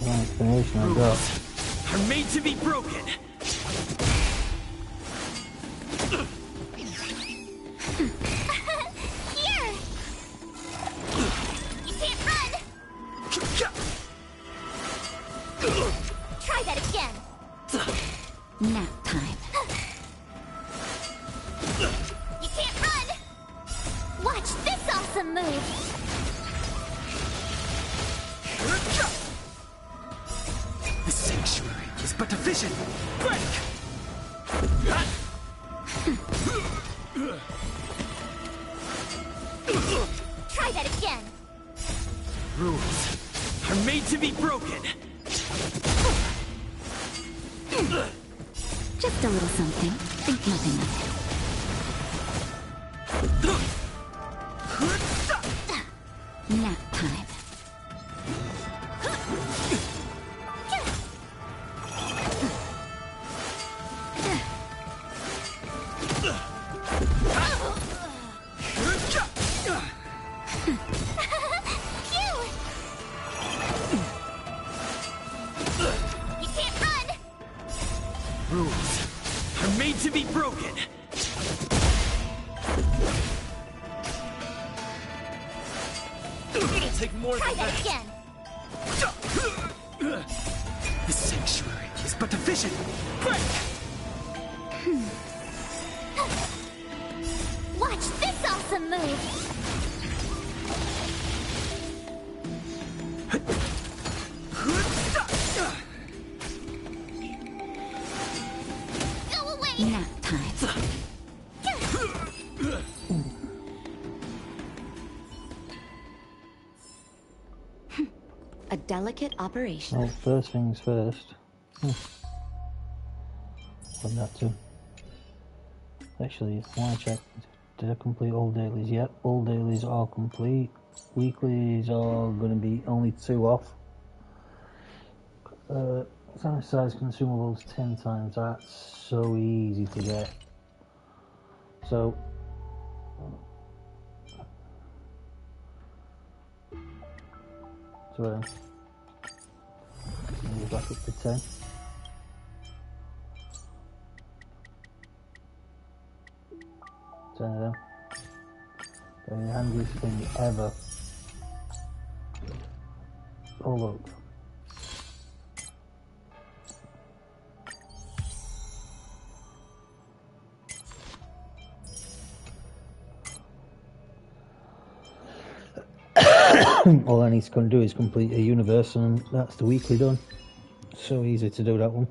One explanation I got. Are made to be broken. Here! You can't run! Try that again! Nap time. You can't run! Watch this awesome move! The sanctuary is but a vision. Break! Try that again! Rules are made to be broken. Just a little something. Think nothing of it. Nap time. You can't run! Rules are made to be broken. It'll take more Try than that that. again! The sanctuary is but a vision. Break! Watch this awesome move! Go away! Nap time. A delicate operation. Well, first things first. Done that too. Actually, I want to check. Did I complete all dailies? Yep, all dailies are complete. Weeklies are going to be only 2 off. Sanitize consumables 10 times. That's so easy to get. So, move back up to 10. Turn it on. The handiest thing ever. Oh look. All I need to do is complete a universe and that's the weekly done. So easy to do that one.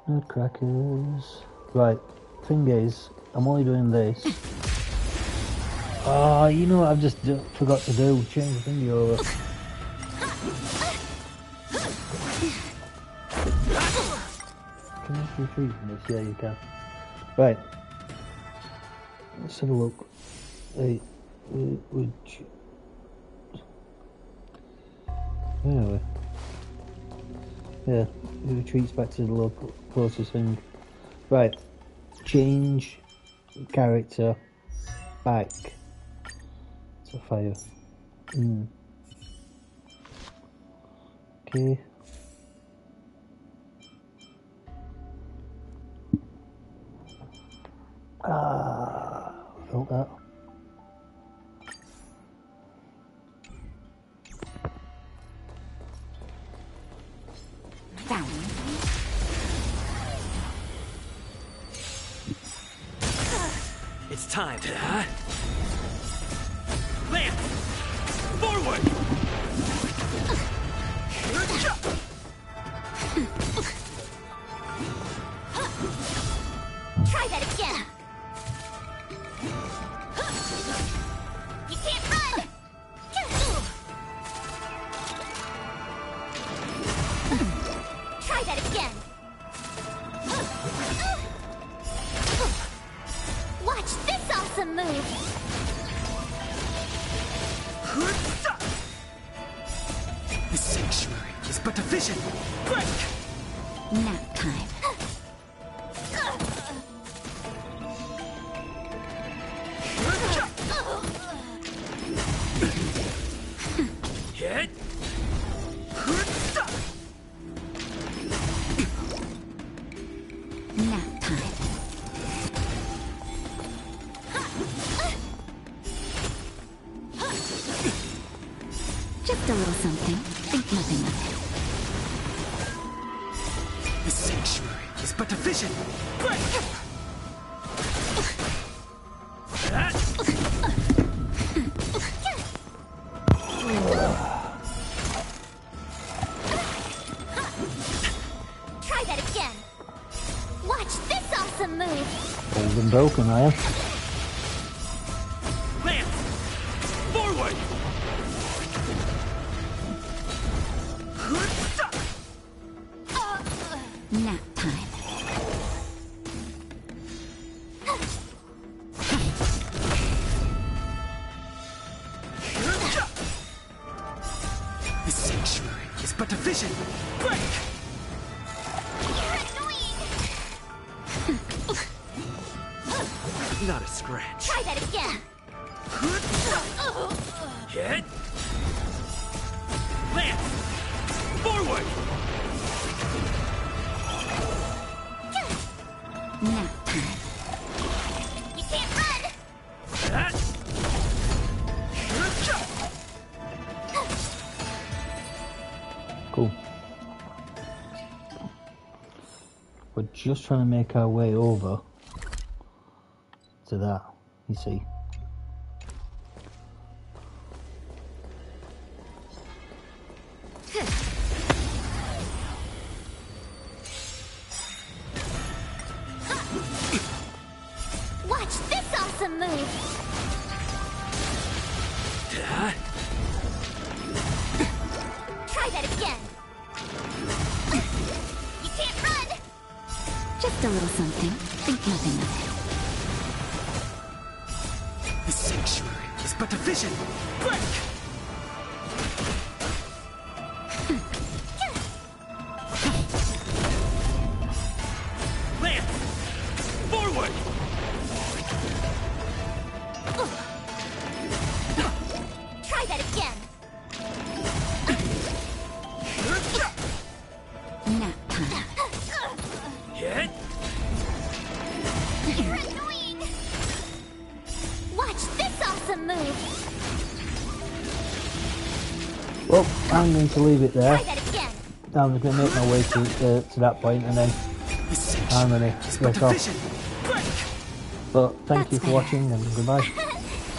Nutcrackers. Right, thing is, I'm only doing this. Ah, you know what I've just forgot to do? Change the thingy over. Can you retreat from this? Yeah, you can. Right. Let's have a look. Hey, anyway. Yeah, it retreats back to the local closest thing. Right. Change character back to fire. Okay. Felt that. Found. It's time to, land! Forward! Try that again! You can't run! but efficient. Nap time. Hit. Nap time. Just a little something. Think nothing of it. The sanctuary is but efficient. Try that again. Watch this awesome move. Old and broken, I am. Lance! Forward! Nap time. The sanctuary is but efficient. Not a scratch. Try that again. Hit. Lance! Forward! Nap time. You can't run. Cool. We're just trying to make our way over to that, you see. Watch this awesome move. Try that again. You can't run. Just a little something. Think nothing of it. The sanctuary is but efficient. Lance! Forward! Try that again. Nap time. Hit. You're annoying. Watch this awesome move. Well, I'm going to leave it there. Try that again. I'm just going to make my way to that point and then I'm going to get off. But thank you for watching and goodbye.